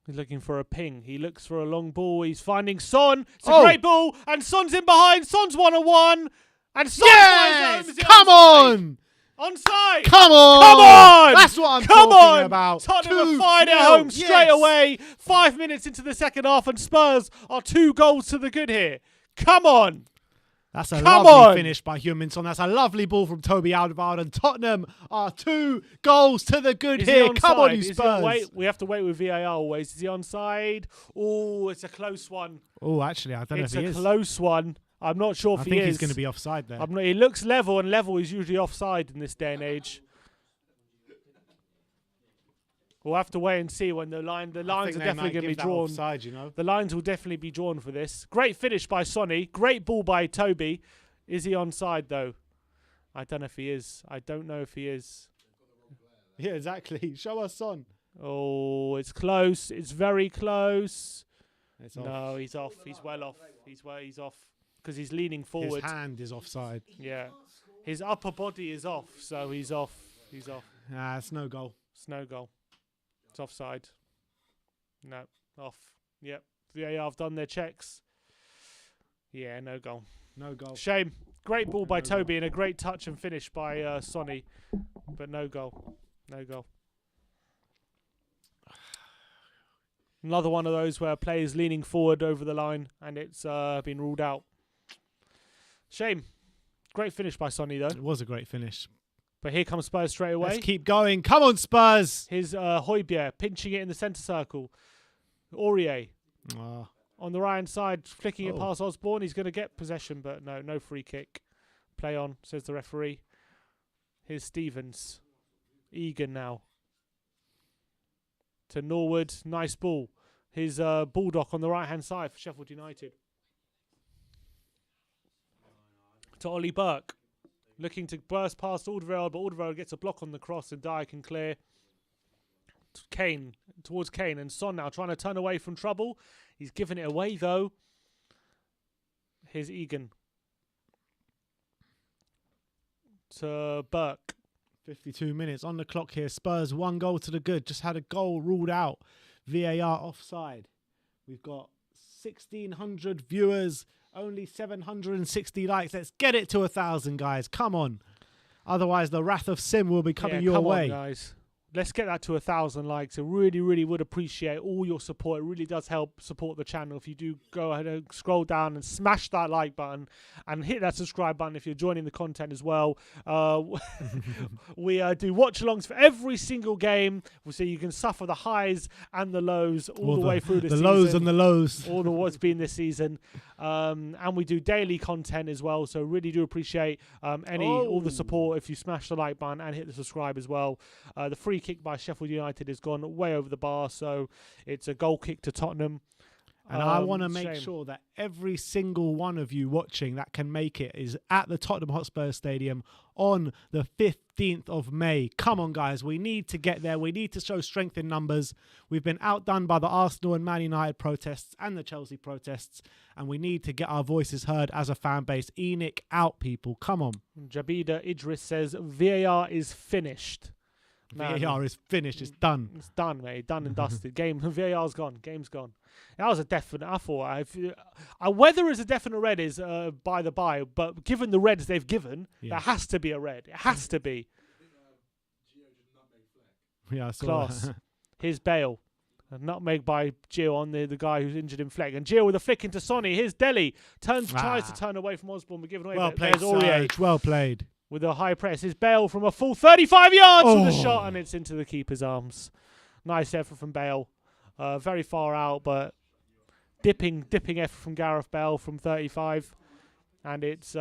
He's looking for a ping. He looks for a long ball. He's finding Son. It's a great ball. And Son's in behind. Son's 1-on-1. And Son Yes! finds home. Come on! Onside! Come on! Come on! That's what I'm Come talking on! about. Tottenham are fired at 2-0. home straight Yes. away. 5 minutes into the second half, and Spurs are 2 goals to the good here. Come on! That's a Come lovely on. finish by Heung-min Son. That's a lovely ball from Toby Alderweireld, and Tottenham are 2 goals to the good Is here. he onside? Come on, you Is he Spurs. wait, we have to wait with VAR always. Is he onside? Oh, it's a close one. Oh, actually, I don't know if It's he a is. close one. I'm not sure if I he think is. he's going to be offside there. He looks level, and level is usually offside in this day and age. We'll have to wait and see when the lines are definitely going to be drawn. Offside, you know. The lines will definitely be drawn for this. Great finish by Sonny. Great ball by Toby. Is he onside though? I don't know if he is. I don't know if he is. Yeah, exactly. Show us Son. Oh, it's close. It's very close. It's off. No, he's off. He's well off. He's off because he's leaning forward. His hand is offside. Yeah, his upper body is off, so he's off. He's off. Ah, it's no goal. It's no goal. It's offside. No, off. Yep. VAR have done their checks. Yeah, no goal. No goal. Shame. Great ball by Toby and a great touch and finish by Sonny, but no goal. No goal. Another one of those where a player's leaning forward over the line and it's been ruled out. Shame. Great finish by Sonny though. It was a great finish. But here comes Spurs straight away. Let's keep going. Come on, Spurs. Here's Højbjerg pinching it in the centre circle. Aurier. Oh. On the right-hand side, flicking it past Osborne. He's going to get possession, but no free kick. Play on, says the referee. Here's Stevens. Egan now. To Norwood. Nice ball. Here's Baldock on the right-hand side for Sheffield United. To Ollie Burke. Looking to burst past Alderweireld, but Alderweireld gets a block on the cross and Dyer can clear. Towards Kane, and Son now trying to turn away from trouble. He's given it away though. Here's Egan. To Burke. 52 minutes on the clock here. Spurs 1 goal to the good. Just had a goal ruled out. VAR offside. We've got 1,600 viewers. Only 760 likes. Let's get it to 1,000, guys. Come on. Otherwise, the wrath of Sim will be coming your way. Come on, guys. Let's get that to 1,000 likes. I really, really would appreciate all your support. It really does help support the channel. If you do go ahead and scroll down and smash that like button and hit that subscribe button if you're joining the content as well. We do watch-alongs for every single game, so you can suffer the highs and the lows all the way through the season. The lows and the lows. All the what's been this season. And we do daily content as well, so really do appreciate all the support if you smash the like button and hit the subscribe as well. The free kick by Sheffield United has gone way over the bar, so it's a goal kick to Tottenham. And I want to make sure that every single one of you watching that can make it is at the Tottenham Hotspur Stadium on the 15th of May. Come on, guys. We need to get there. We need to show strength in numbers. We've been outdone by the Arsenal and Man United protests and the Chelsea protests, and we need to get our voices heard as a fan base. ENIC out, people. Come on. Jabida Idris says VAR is finished. VAR is finished. It's done. It's done, mate. Done and dusted. VAR's gone. Game's gone. That was a definite. I thought whether it's a definite red is by the by, but given the reds they've given, there has to be a red. It has to be. Yeah, I saw class. that. Here's Bale. A nutmeg by Gio on the guy who's injured in Fleck. And Gio with a flick into Sonny. Here's Dele. Tries to turn away from Osborne, but given away. Well played, there's Aurier. Well played. With a high press. Here's Bale from a full 35 yards with a shot, and it's into the keeper's arms. Nice effort from Bale. Very far out, but dipping effort from Gareth Bale from 35. And it's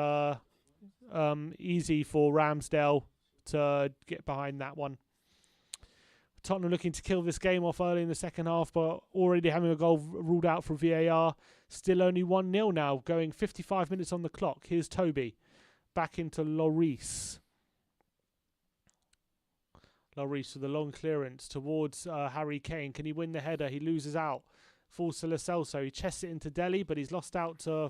easy for Ramsdale to get behind that one. Tottenham looking to kill this game off early in the second half, but already having a goal ruled out for VAR. Still only 1-0 now, going 55 minutes on the clock. Here's Toby. Back into Lloris. Lloris with a long clearance towards Harry Kane. Can he win the header? He loses out. Falls to Lo Celso. He chests it into Dele, but he's lost out to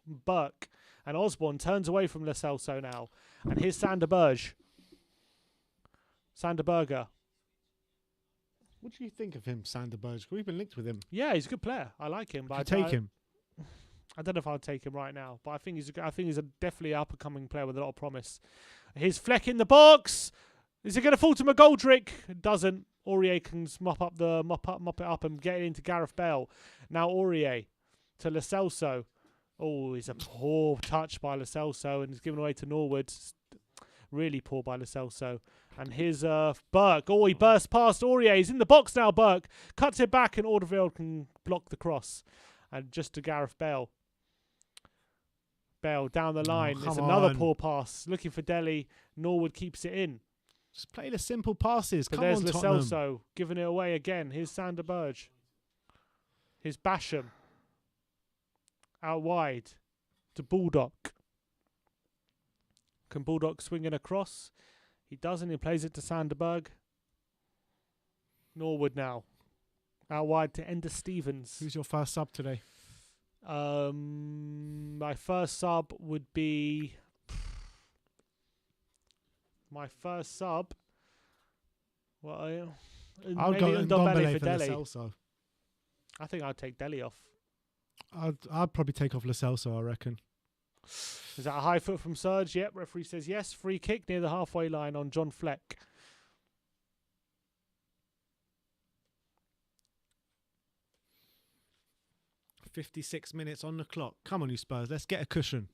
Burke. And Osborne turns away from Lo Celso now. And here's Sanderberge. Sanderberger. What do you think of him, Sanderberge? We've been linked with him. Yeah, he's a good player. I like him. But take him. I don't know if I'd take him right now, but I think he's definitely an up-and-coming player with a lot of promise. Here's Fleck in the box. Is it going to fall to McGoldrick? It doesn't. Aurier can mop it up and get it into Gareth Bale. Now Aurier to Lo Celso. Oh, it's a poor touch by Lo Celso, and it's given away to Norwood. Really poor by Lo Celso. And here's Burke. Oh, he burst past Aurier. He's in the box now, Burke. Cuts it back, and Alderweireld can block the cross. And just to Gareth Bale. Bale down the line. It's another poor pass. Looking for Dele. Norwood keeps it in. Just play the simple passes. But Come on, there's Lo Tottenham. Celso giving it away again. Here's Sanderberge. Here's Basham. Out wide to Baldock. Can Baldock swing it across? He doesn't. He plays it to Sanderberg. Norwood now. Out wide to Ender Stevens. Who's your first sub today? My first sub would be... My first sub... Well, I'll maybe go Ndombele for Lo Dele. Celso. I think I'd take Dele off. I'd probably take off Lo Celso, I reckon. Is that a high foot from Serge? Yep, referee says yes. Free kick near the halfway line on John Fleck. .56 minutes on the clock. Come on, you Spurs. Let's get a cushion.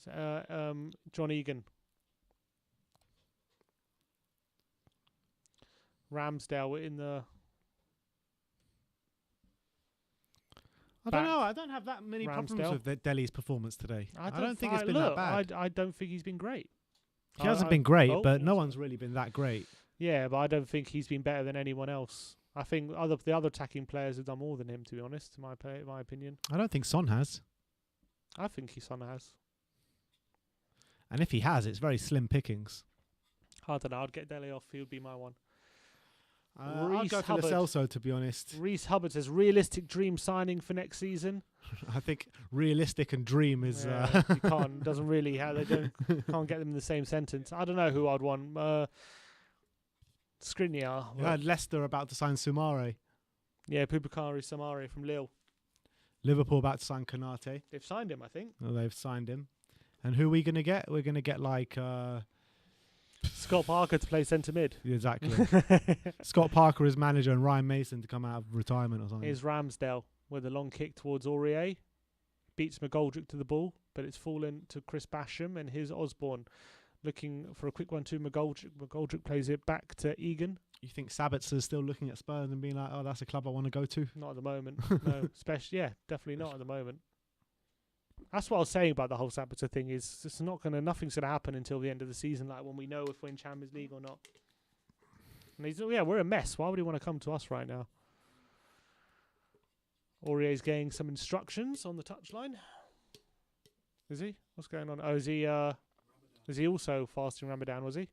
John Egan. Ramsdale in the... I don't know. I don't have that many problems with Dele's performance today. I don't think it's been that bad. I don't think he's been great. He hasn't been great, but no one's really been that great. Yeah, but I don't think he's been better than anyone else. I think the other attacking players have done more than him, to be honest, in my opinion. I don't think Son has. I think Son has. And if he has, it's very slim pickings. I don't know. I'd get Dele off. He would be my one. I'd go for Lo Celso, to be honest. Reece Hubbard says, realistic dream signing for next season. I think realistic and dream is... you can't, doesn't really... can't get them in the same sentence. I don't know who I'd want. Skriniar. You heard Leicester about to sign Soumare. Yeah, Pupakari Soumare from Lille. Liverpool about to sign Konate. They've signed him, I think. Oh, they've signed him. And who are we going to get? We're going to get like... Scott Parker to play centre mid. Exactly. Scott Parker as manager and Ryan Mason to come out of retirement or something. Here's Ramsdale with a long kick towards Aurier. Beats McGoldrick to the ball, but it's fallen to Chris Basham. And here's Osborne looking for a quick one to McGoldrick. McGoldrick plays it back to Egan. You think Sabitzer's still looking at Spurs and being like, oh, that's a club I want to go to? Not at the moment. No, definitely not at the moment. That's what I was saying about the whole Sabitzer thing. Is it's nothing's gonna happen until the end of the season, like when we know if we're in Champions League or not. And we're a mess. Why would he want to come to us right now? Aurier's getting some instructions on the touchline. Is he? What's going on? Oh, is he also fasting Ramadan, was he?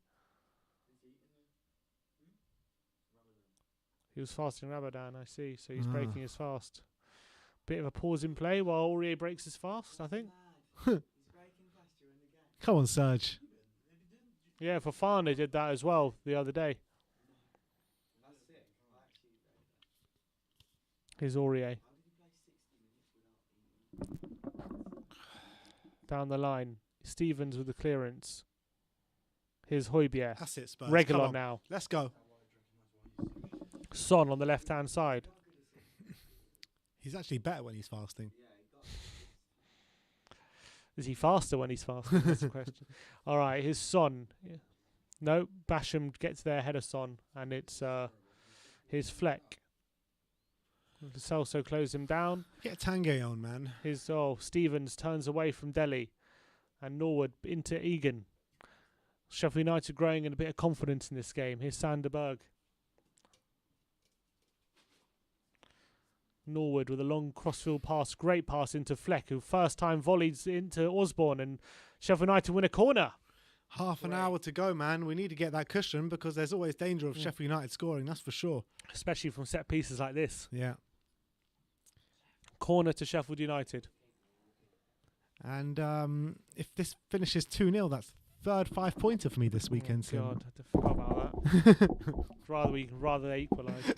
He was fasting Ramadan, I see. So he's breaking his fast. Bit of a pause in play while Aurier breaks his fast, I think. Come on, Serge. Yeah, for fun they did that as well the other day. Here's Aurier. Down the line. Stevens with the clearance. Here's Højbjerg. That's it, Spurs. Reguilon now. Let's go. Son on the left-hand side. He's actually better when he's fasting. Is he faster when he's fasting? That's the question. All right, here's Son. Yeah. No, Basham gets there ahead of Son, and it's here's Fleck. Celso closes him down. Get Tanguy on, man. Stevens turns away from Delhi, and Norwood into Egan. Sheffield United growing in a bit of confidence in this game. Here's Sanderberg. Norwood with a long crossfield pass, great pass into Fleck, who first time volleys into Osborne, and Sheffield United win a corner. Half an hour to go, man. We need to get that cushion because there's always danger of Sheffield United scoring, that's for sure. Especially from set pieces like this. Yeah. Corner to Sheffield United. And if this finishes 2-0, that's third 5-pointer for me this weekend. Oh God, I forgot about that. rather they equalise.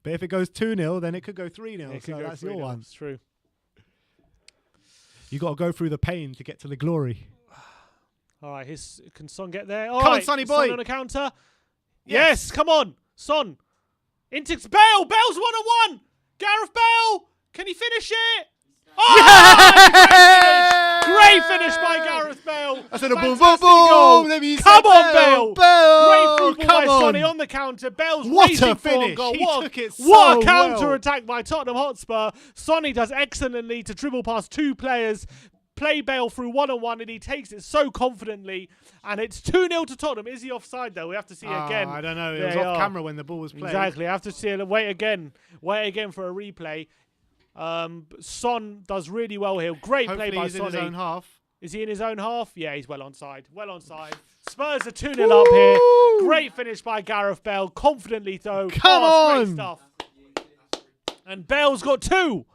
But if it goes 2-0, then it could go 3-0. So that's your one. It's true. You got to go through the pain to get to the glory. All right, can Son get there? Come on, Sonny boy. Son on a counter. Yes, come on, Son. Into Bale. Bale's 1-on-1. Gareth Bale. Can he finish it? Oh, great finish by Gareth Bale. I said a boom, boom, boom. Come on, Bale. Bale. Great football by Sonny on the counter. Bale's what racing a finish. Goal. He took it so what a counter well. attack by Tottenham Hotspur. Sonny does excellently to dribble past two players, play Bale through 1-on-1, and he takes it so confidently. And it's 2-0 to Tottenham. Is he offside, though? We have to see it again. I don't know. It was off camera when the ball was played. Exactly. I have to see it. Wait again for a replay. Son does really well here. Great play by Sonny. In his own half. Is he in his own half? Yeah, he's well onside. Spurs are 2-0 up here. Great finish by Gareth Bale. Confidently, though. Come on! Great stuff. And Bale's got 2.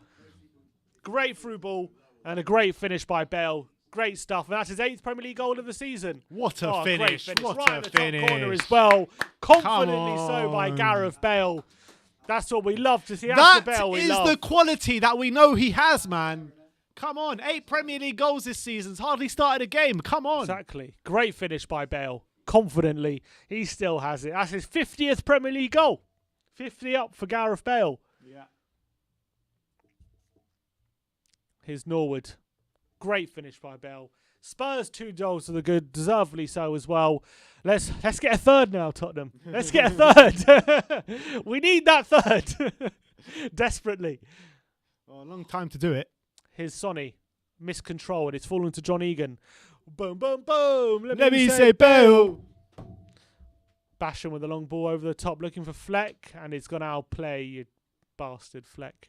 Great through ball and a great finish by Bale. Great stuff. And that's his 8th Premier League goal of the season. What a finish. What right a in the finish. top corner as well. Confidently so by Gareth Bale. That's what we love to see. That is the quality that we know he has, man. Come on. 8 Premier League goals this season. He's hardly started a game. Come on. Exactly. Great finish by Bale. Confidently. He still has it. That's his 50th Premier League goal. 50 up for Gareth Bale. Yeah. Here's Norwood. Great finish by Bale. Spurs 2 goals to the good, deservedly so as well. Let's get a third now, Tottenham. Let's get a third. We need that third desperately. Well, a long time to do it. Here's Sonny, miscontrol, and it's fallen to John Egan. Boom, boom, boom. Let me say Bale. Basham with a long ball over the top, looking for Fleck, and it's gonna outplay you, bastard Fleck.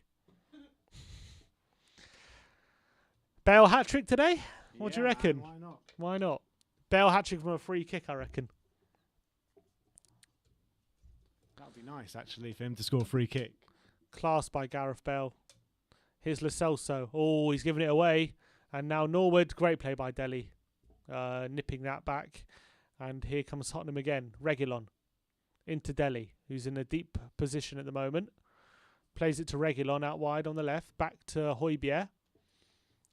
Bale hat trick today. What do you reckon? Why not? Why not? Bale hat-trick from a free kick, I reckon. That would be nice, actually, for him to score a free kick. Class by Gareth Bale. Here's Lo Celso. Oh, he's giving it away. And now Norwood. Great play by Delhi. Nipping that back. And here comes Tottenham again. Reguilon. Into Delhi, who's in a deep position at the moment. Plays it to Reguilon out wide on the left. Back to Højbjerg.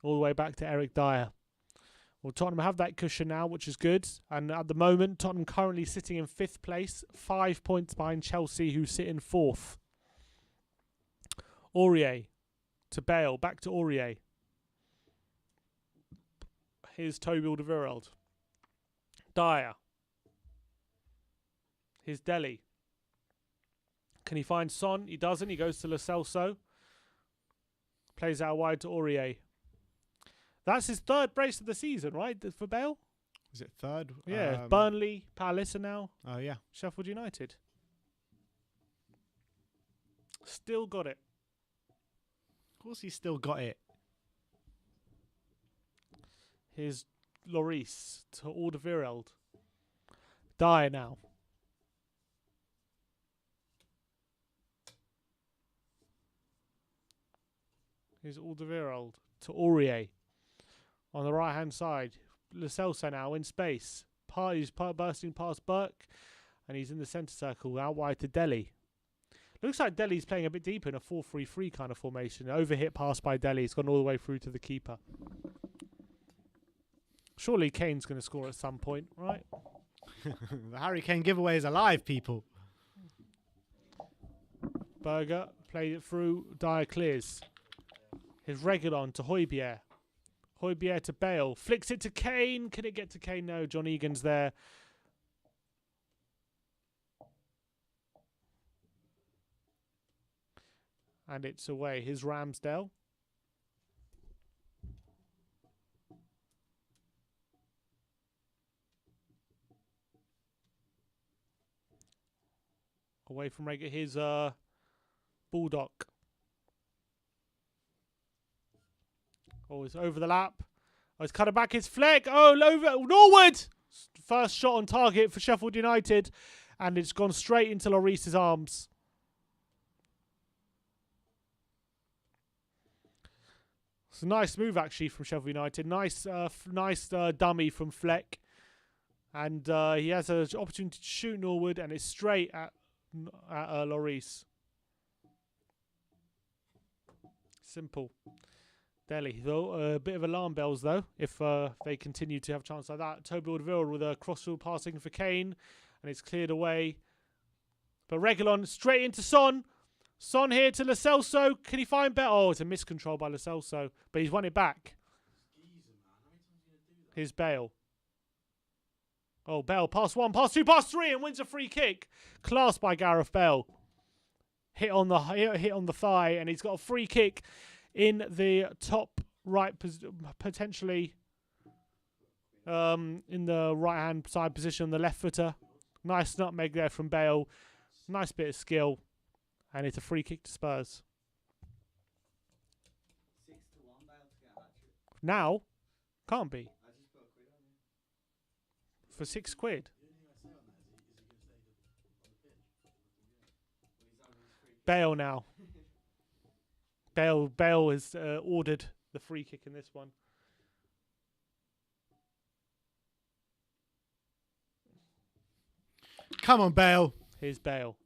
All the way back to Eric Dyer. Well, Tottenham have that cushion now, which is good. And at the moment, Tottenham currently sitting in 5th place, 5 points behind Chelsea, who sit in 4th. Aurier to Bale, back to Aurier. Here's Toby Alderweireld. Dyer. Here's Delhi. Can he find Son? He doesn't. He goes to Lo Celso. Plays out wide to Aurier. That's his 3rd brace of the season, right, for Bale? Is it 3rd? Yeah, Burnley, Palace, and now yeah, Sheffield United. Still got it. Of course he's still got it. Here's Lloris to Alderweireld. Dyer now. Here's Alderweireld to Aurier. On the right-hand side, Lo Celso now in space. He's bursting past Burke, and he's in the centre circle, out wide to Dele. Looks like Dele's playing a bit deeper in a 4-3-3 kind of formation. Overhit pass by Dele. It's gone all the way through to the keeper. Surely Kane's going to score at some point, right? The Harry Kane giveaway is alive, people. Berger played it through. Dyer clears. His Reguilon to Højbjerg. Højbjerg to Bale. Flicks it to Kane. Can it get to Kane? No. John Egan's there. And it's away. Here's Ramsdale. Away from Reguilon. Here's Bulldog. Oh, it's over the lap. Oh, it's cut it back. It's Fleck. Oh, over Norwood. First shot on target for Sheffield United. And it's gone straight into Lloris's arms. It's a nice move, actually, from Sheffield United. Nice dummy from Fleck. And he has an opportunity to shoot Norwood. And it's straight at Lloris. Simple. Dele, though, a bit of alarm bells, though, if they continue to have a chance like that. Toby Alderweireld with a crossfield passing for Kane, and it's cleared away. But Reguilon straight into Son. Son here to Lo Celso. Can he find Bale? Oh, it's a miscontrol by Lo Celso, but he's won it back. Here's Bale. Oh, Bale, pass 1, pass 2, pass 3, and wins a free kick. Class by Gareth Bale. Hit on the thigh, and he's got a free kick in the top right, potentially in the right-hand side position, the left footer. Nice nutmeg there from Bale. Nice bit of skill. And it's a free kick to Spurs. 6-1 Bale to get a hat-trick. Now? Can't be. I just put a quid on you. For £6. Bale now. Bale has ordered the free kick in this one. Come on, Bale. Here's Bale.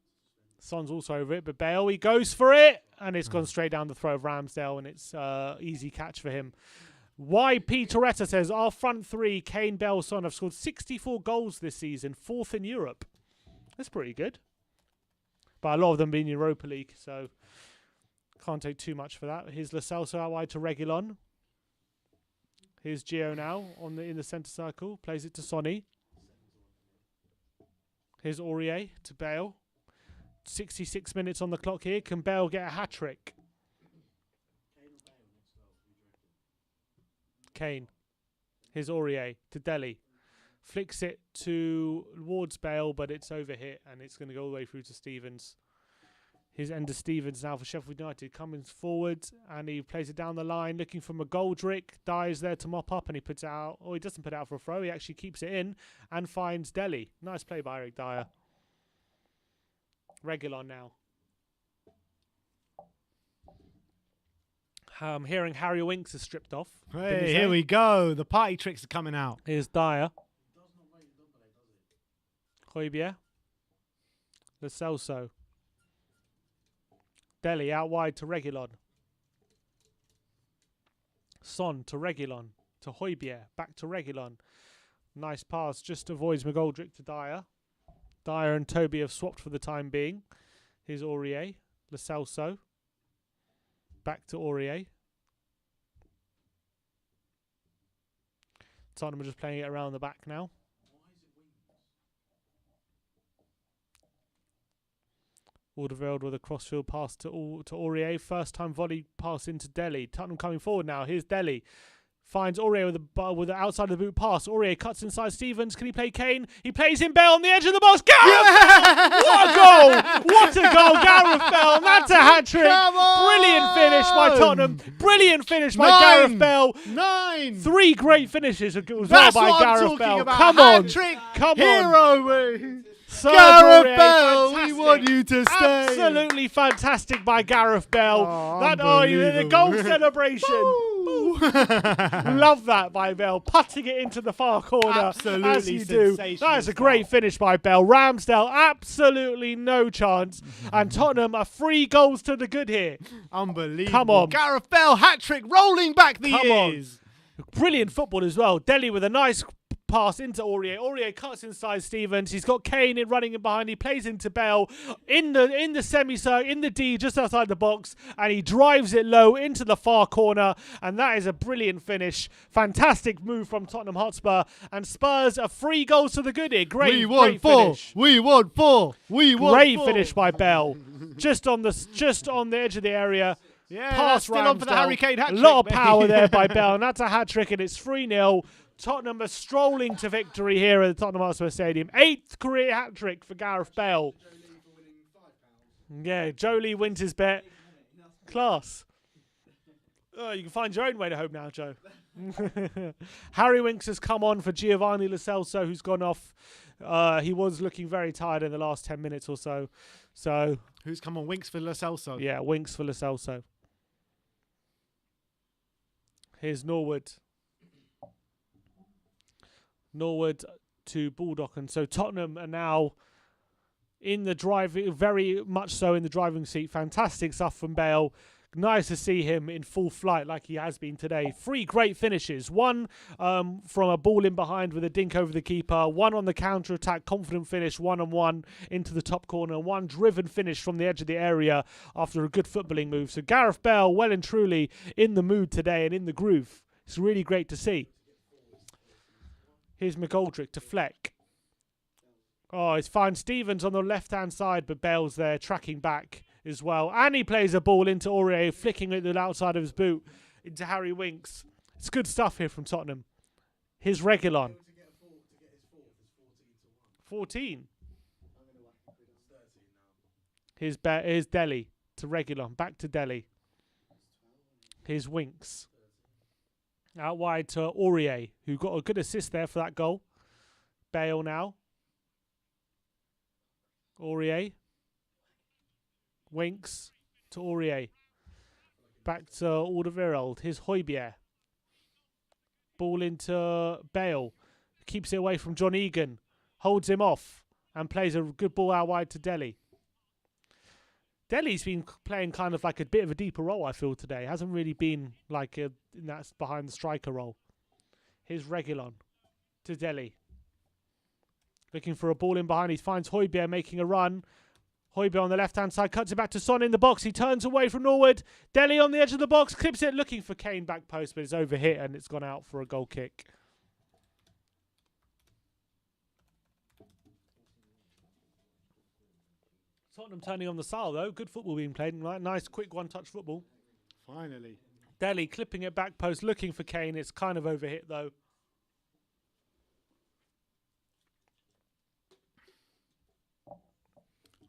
Son's also over it, but Bale, he goes for it, and it's gone straight down the throat of Ramsdale, and it's easy catch for him. YP Toretta says, our front three, Kane, Bale, Son, have scored 64 goals this season, 4th in Europe. That's pretty good. But a lot of them being Europa League, so can't take too much for that. Here's Lo Celso out wide to Reguilon. Here's Gio now in the centre circle. Plays it to Sonny. Here's Aurier to Bale. 66 minutes on the clock here. Can Bale get a hat-trick? Kane. Here's Aurier to Dele. Flicks it towards Bale, but it's overhit, and it's going to go all the way through to Stevens. Here's Ender Stevens now for Sheffield United, coming forward, and he plays it down the line, looking for McGoldrick. Dyer's there to mop up, and he puts it out. Oh, he doesn't put it out for a throw. He actually keeps it in and finds Dele. Nice play by Eric Dyer. Reguilon now. I'm hearing Harry Winks is stripped off. Hey, here we go. The party tricks are coming out. Here's Dyer. Højbjerg. Lo Celso. Dele out wide to Reguilon. Son to Reguilon. To Højbjerg. Back to Reguilon. Nice pass. Just avoids McGoldrick to Dyer. Dyer and Toby have swapped for the time being. Here's Aurier. Lo Celso. Back to Aurier. Tottenham are just playing it around the back now. Alderweireld with a crossfield pass to Aurier. First time volley pass into Dele. Tottenham coming forward now. Here's Dele. Finds Aurier with the outside of the boot pass. Aurier cuts inside Stevens. Can he play Kane? He plays in Bale on the edge of the box. What a goal! What a goal! Gareth Bale. That's a hat-trick. Brilliant finish by Tottenham. Brilliant finish by Gareth Bale. 9. 3 great finishes as well That's by what I'm Gareth talking Bale. about. Come on. Hat-trick Come on. hero. Serge Gareth Aurier, Bale, we fantastic. want you to stay. Absolutely fantastic by Gareth Bale. The Unbelievable. goal celebration. Love that by Bale. Putting it into the far corner. Absolutely as you do. sensational That is a great finish by Bale. Ramsdale, absolutely no chance. And Tottenham are 3 goals to the good here. Unbelievable. Come on. Gareth Bale, hat-trick, rolling back the Come on. years. Brilliant football as well. Dele with a nice pass into Aurier. Aurier cuts inside Stevens. He's got Kane running in behind. He plays into Bale in the semi-circle, in the D, just outside the box, and he drives it low into the far corner. And that is a brilliant finish. Fantastic move from Tottenham Hotspur. And Spurs are 3 goals to the good here. Great finish. We want 4. We want Great 4. finish by Bale. just on the edge of the area. Yeah, Pass still on for the Ramsdale. Harry Kane hat-trick. A lot of power there by Bale, and that's a hat-trick, and it's 3-0. Tottenham are strolling to victory here at the Tottenham Hotspur Stadium. 8th career hat-trick for Gareth Bale. Yeah, Jolie wins his bet. Class. Oh, you can find your own way to home now, Joe. Harry Winks has come on for Giovanni Lo Celso, who's gone off. He was looking very tired in the last 10 minutes or so. So who's come on? Winks for Lo Celso. Yeah, Winks for Lo Celso. Here's Norwood. Norwood to Baldock, and so Tottenham are now in the very much so in the driving seat. Fantastic stuff from Bale. Nice to see him in full flight like he has been today. 3 great finishes. One from a ball in behind with a dink over the keeper. One on the counter-attack, confident finish, 1-on-1 into the top corner. One driven finish from the edge of the area after a good footballing move. So Gareth Bale, well and truly in the mood today and in the groove. It's really great to see. Here's McGoldrick to Fleck. Oh, it's fine. Stevens on the left-hand side, but Bale's there tracking back as well. And he plays a ball into Aurier, flicking it to the outside of his boot into Harry Winks. It's good stuff here from Tottenham. Here's Reguilon. 14. Here's Dele to Reguilon. Back to Dele. Here's Winks. Out wide to Aurier, who got a good assist there for that goal. Bale now. Aurier. Winks to Aurier. Back to Alderweireld. Here's Højbjerg. Ball into Bale. Keeps it away from John Egan. Holds him off. And plays a good ball out wide to Dele. Dele's been playing kind of like a bit of a deeper role, I feel, today. Hasn't really been like in that behind the striker role. Here's Reguilon to Dele. Looking for a ball in behind. He finds Højbjerg making a run. Højbjerg on the left-hand side. Cuts it back to Son in the box. He turns away from Norwood. Dele on the edge of the box. Clips it. Looking for Kane back post, but it's overhit and it's gone out for a goal kick. Tottenham turning on the style, though. Good football being played. Nice, quick one-touch football. Finally. Dele clipping it back post, looking for Kane. It's kind of overhit, though.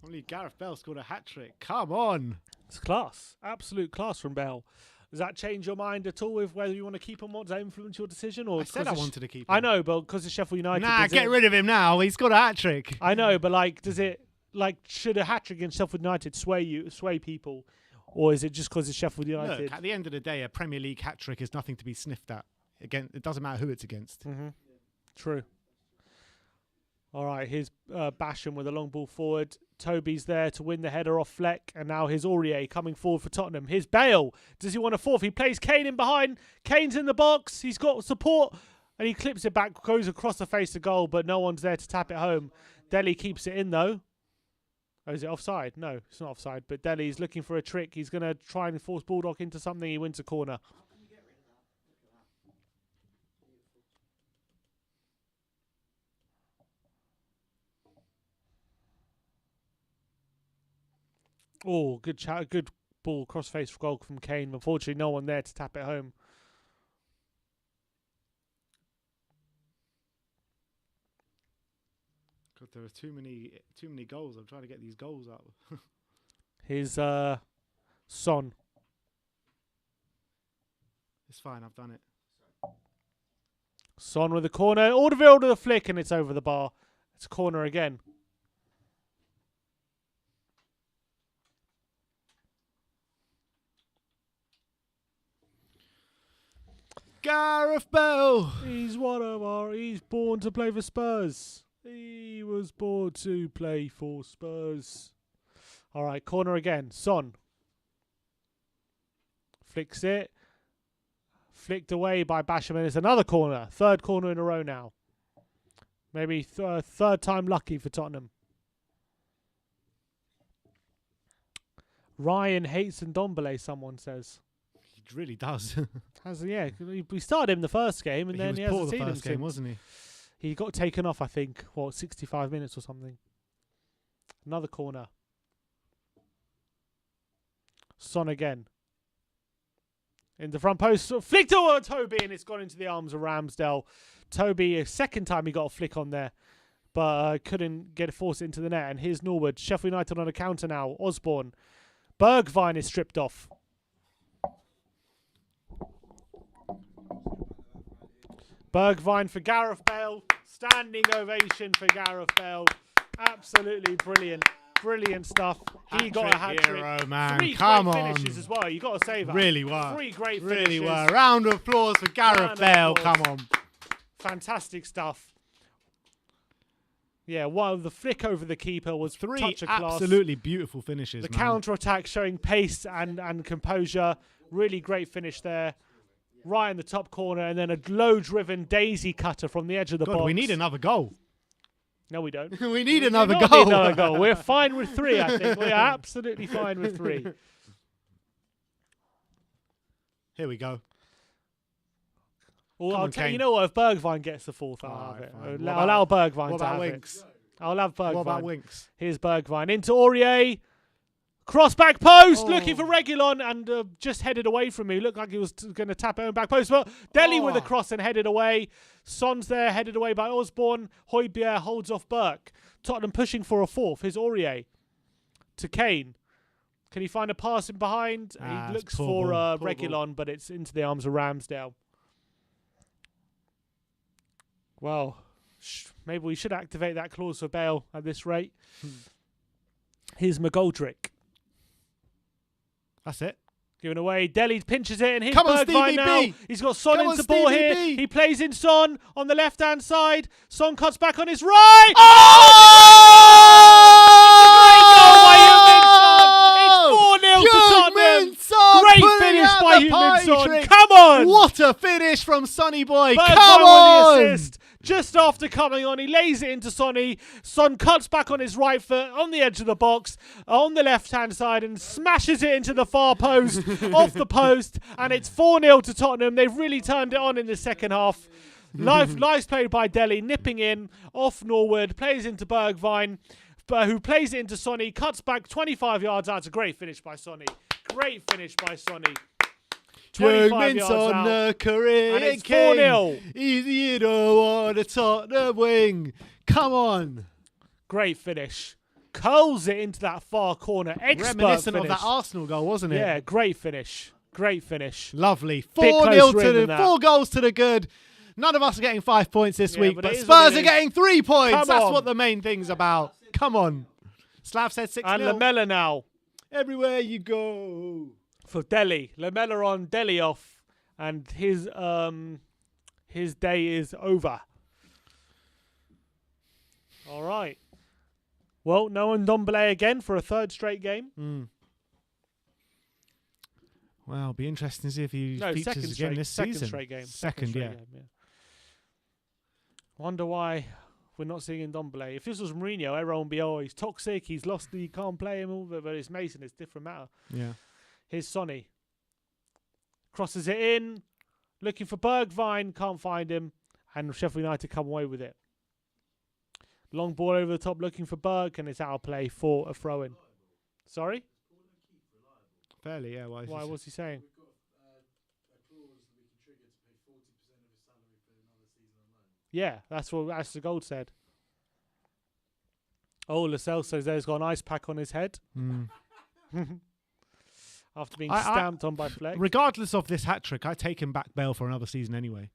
Only Gareth Bale scored a hat-trick. Come on. It's class. Absolute class from Bale. Does that change your mind at all with whether you want to keep him? Does that influence your decision? Or I said I wanted to keep him. I know, but because of Sheffield United... Nah, get rid of him now. He's got a hat-trick. I know, but like, does it... Like, should a hat-trick against Sheffield United sway people? Or is it just because it's Sheffield United? Look, at the end of the day, a Premier League hat-trick is nothing to be sniffed at. Again, it doesn't matter who it's against. Mm-hmm. True. All right, here's Basham with a long ball forward. Toby's there to win the header off Fleck. And now here's Aurier coming forward for Tottenham. Here's Bale. Does he want a fourth? He plays Kane in behind. Kane's in the box. He's got support. And he clips it back, goes across the face of goal, but no one's there to tap it home. Dele keeps it in, though. Oh, is it offside? No, it's not offside. But Dele's looking for a trick. He's going to try and force Baldock into something. He wins a corner. Oh, good ball, cross-face goal from Kane. Unfortunately, no one there to tap it home. God, there are too many goals. I'm trying to get these goals out. His Son. It's fine. I've done it. Son with the corner. Alderweireld with a flick, and it's over the bar. It's a corner again. Gareth Bale. He's He's born to play for Spurs. He was born to play for Spurs. All right, corner again. Son. Flicks it. Flicked away by Basham, and it's another corner. Third corner in a row now. Maybe third time lucky for Tottenham. Ryan hates Ndombele, someone says. He really does. Yeah, we started him the first game, and then he hasn't seen him first game, since. wasn't he? He got taken off, I think, 65 minutes or something. Another corner. Son again. In the front post, flicked over Toby, and it's gone into the arms of Ramsdale. Toby, a second time he got a flick on there, but couldn't force it into the net. And here's Norwood. Sheffield United on a counter now. Osborne. Bergwijn is stripped off. Bergwijn for Gareth Bale. Standing ovation for Gareth Bale. Absolutely brilliant. Brilliant stuff. He got a hat-trick. Man. 3 Come great on. finishes as well. You got to say that. Really were. 3 great finishes. Really were. Round of applause for Gareth Bale. Come on. Fantastic stuff. Yeah, while the flick over the keeper was 3 touch of class. absolutely beautiful finishes. The man. counter-attack showing pace and composure. Really great finish there. Right in the top corner, and then a low-driven daisy cutter from the edge of the box. We need another goal. No, we don't. We need another Not goal. need another goal. We're fine with 3, I think. We are absolutely fine with 3. Here we go. Well, Kane. you know what? If Bergwijn gets the 4th, I'll have it. I'll allow Bergwijn to have Winks? it. I'll have Bergwijn. What about Winks? Here's Bergwijn into Aurier. Cross back post, looking for Reguilon, and just headed away from me. Looked like he was going to tap it on back post, but Dele with a cross and headed away. Son's there, headed away by Osborne. Højbjerg holds off Burke. Tottenham pushing for a 4th. Here's Aurier to Kane. Can he find a pass in behind? He looks for Reguilon, but it's into the arms of Ramsdale. Well, maybe we should activate that clause for Bale at this rate. Here's McGoldrick. That's it. Given away. Dele pinches it, and here's Come on, Bergwijn Stevie now. B. He's got Son Come into on, ball Stevie here. B. He plays in Son on the left-hand side. Son cuts back on his right. Oh! It's 4-0 to Tottenham. Great finish by Heung-min Son. Come on. What a finish from Sonny Boy. Bergwijn Come on. with the assist. Just after coming on, he lays it into Sonny. Son cuts back on his right foot on the edge of the box, on the left-hand side, and smashes it into the far post, off the post, and it's 4-0 to Tottenham. They've really turned it on in the second half. Nice play by Dele, nipping in, off Norwood, plays into Bergwijn, who plays it into Sonny, cuts back 25 yards out. It's a great finish by Sonny. Great finish by Sonny. 25 yards out. The career And it's 4-0. He's the hero on the Tottenham wing. Come on. Great finish. Curls it into that far corner. Expert Reminiscent finish. of that Arsenal goal, wasn't it? Yeah, great finish. Great finish. Lovely. Bit 4-0 closer to in the than that. 4 goals to the good. None of us are getting 5 points this week, but but it is what Spurs it are is. getting 3 points. Come That's on. what the main thing's about. Come on. Slav said 6-0. And Lamella now Everywhere you go. for Dele. Lamella on, Dele off. And his day is over. All right. Well, no Ndombele again for a 3rd straight game. Well, it'll be interesting to see if he features again this season. Second straight game. Second, straight yeah. game, yeah. Wonder why we're not seeing Ndombele. If this was Mourinho, everyone would be, he's toxic, he's lost, you can't play him. All but it's Mason, it's a different matter. Yeah. Here's Sonny. Crosses it in. Looking for Bergwijn. Can't find him. And Sheffield United come away with it. Long ball over the top looking for Berg. And it's out of play for a throw-in. Sorry? Fairly, yeah. Why? What's he saying? Yeah, that's the gold said. Oh, Lascelles says there's got an ice pack on his head Mm. after being stamped on by Fleck. Regardless of this hat trick, I take him back Bale for another season anyway.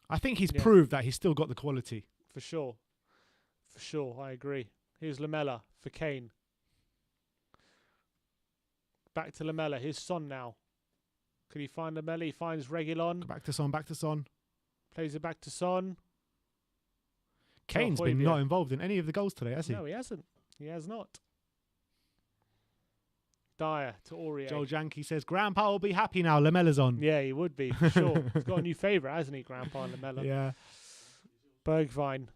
I think he's proved that he's still got the quality. For sure. For sure, I agree. Here's Lamella for Kane. Back to Lamella. Here's Son now. Can he find Lamella? He finds Reguilon. Back to Son, back to Son. Plays it back to Son. Kane's been not involved in any of the goals today, has he? No, he hasn't. He has not. Dyer to Aurier. Joel Janke says, Grandpa will be happy now. Lamella's on. Yeah, he would be, for sure. He's got a new favourite, hasn't he, Grandpa Lamella? Yeah. Bergwijn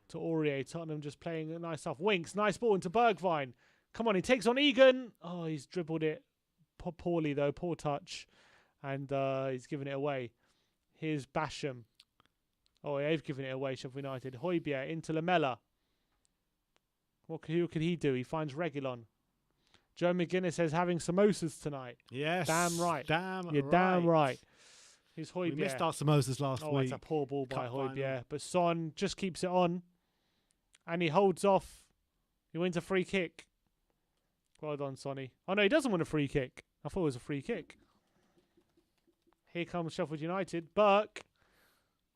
to Aurier. Tottenham just playing a nice off. Winks, nice ball into Bergwijn. Come on, he takes on Egan. Oh, he's dribbled it poorly, though. Poor touch. And he's given it away. Here's Basham. Oh, they've given it away, Sheffield United. Højbjerg into Lamella. Who could he do? He finds Reguilon. Joe McGuinness says having samosas tonight. Yes. Damn right. You're damn right. Here's Højbjerg. We missed our samosas last week. Oh, it's a poor ball by Højbjerg. But Son just keeps it on. And he holds off. He wins a free kick. Well done, Sonny. Oh, no, he doesn't win a free kick. I thought it was a free kick. Here comes Sheffield United. Burke.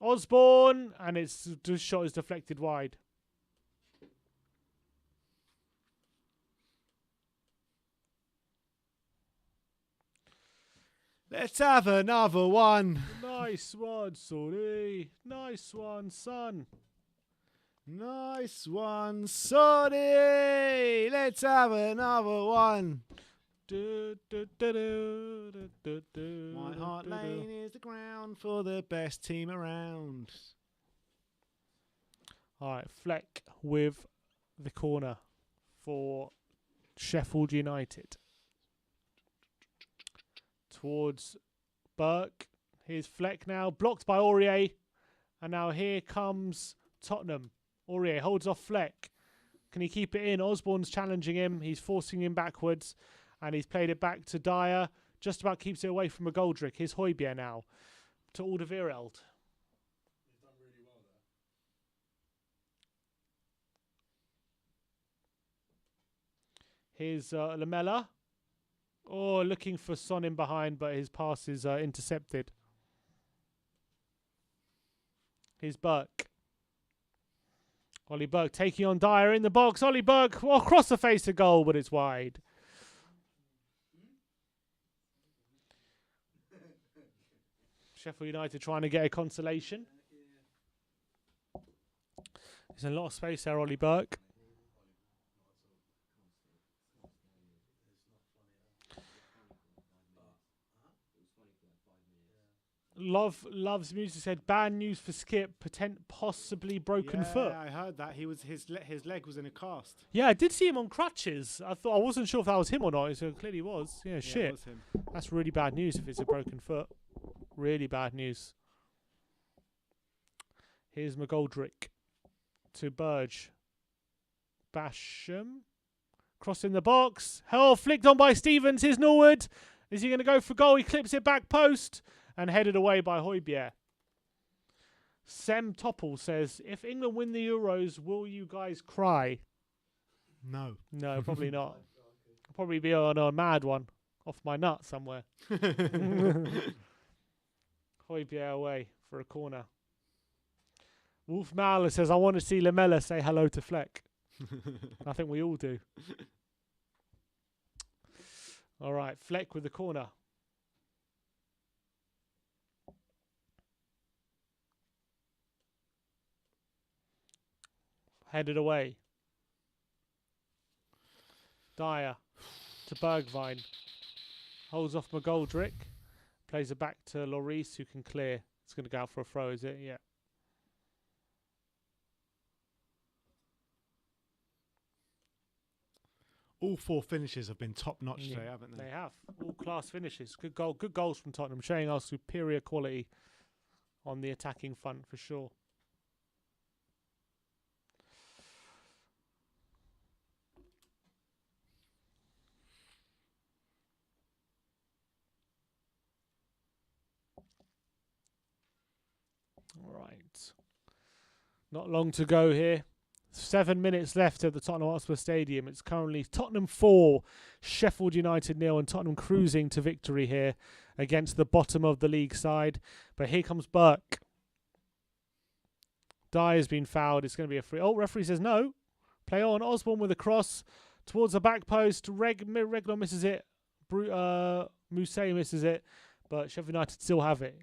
Osborne. And it's just shot is deflected wide. Let's have another one. Nice one, Sonny. Nice one, son. Nice one, Sonny. Let's have another one. My heart lane is the ground for the best team around. All right, Fleck with the corner for Sheffield United. Towards Burke. Here's Fleck now. Blocked by Aurier. And now here comes Tottenham. Aurier holds off Fleck. Can he keep it in? Osborne's challenging him. He's forcing him backwards. And he's played it back to Dyer. Just about keeps it away from McGoldrick. Here's Højbjerg now. To Alderweireld. He's done really well there. Here's Lamella. Oh, looking for Son in behind, but his pass is intercepted. Here's Burke. Ollie Burke taking on Dyer in the box. Ollie Burke across the face of goal, but it's wide. Sheffield United trying to get a consolation. There's a lot of space there, Ollie Burke. Loves music said bad news for Skip, possibly broken foot. I heard that his leg was in a cast. Yeah, I did see him on crutches. I wasn't sure if that was him or not. So it clearly was. Yeah, shit. It was him. That's really bad news if it's a broken foot. Really bad news. Here's McGoldrick to Burge. Basham crossing the box. Hell flicked on by Stevens. Here's Norwood. Is he going to go for goal? He clips it back post. And headed away by Højbjerg. Sem Topple says, if England win the Euros, will you guys cry? No. No, probably not. I'll probably be on a mad one. Off my nut somewhere. Højbjerg away for a corner. Wolf Mauler says, I want to see Lamella say hello to Fleck. I think we all do. All right, Fleck with the corner. Headed away. Dyer to Bergwijn. Holds off McGoldrick. Plays it back to Lloris, who can clear. It's going to go out for a throw, is it? Yeah. All four finishes have been top notch today, haven't they? They have. All class finishes. Good goals from Tottenham, showing our superior quality on the attacking front for sure. All right. Not long to go here. 7 minutes left at the Tottenham Hotspur Stadium. It's currently Tottenham 4, Sheffield United 0, and Tottenham cruising to victory here against the bottom of the league side. But here comes Burke. Dyer's been fouled. It's going to be a free. Oh, referee says no. Play on. Osborne with a cross towards the back post. Regular misses it. Mousset misses it. But Sheffield United still have it.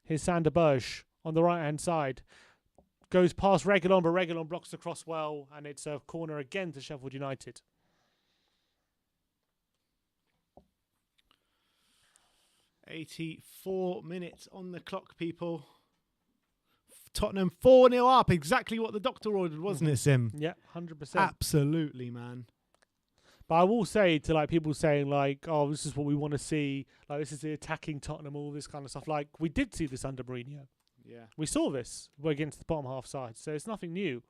Here's Sander Berge on the right-hand side. Goes past Reguilon, but Reguilon blocks the cross well, and it's a corner again to Sheffield United. "84 minutes on the clock, people. Tottenham 4-0 up. Exactly what the doctor ordered, wasn't it, Sim? Yeah, 100%. Absolutely, man. But I will say to like people saying like, oh, this is what we want to see. Like, this is the attacking Tottenham, all this kind of stuff. Like, we did see this under Mourinho. Yeah. We saw this against the bottom half side. So it's nothing new.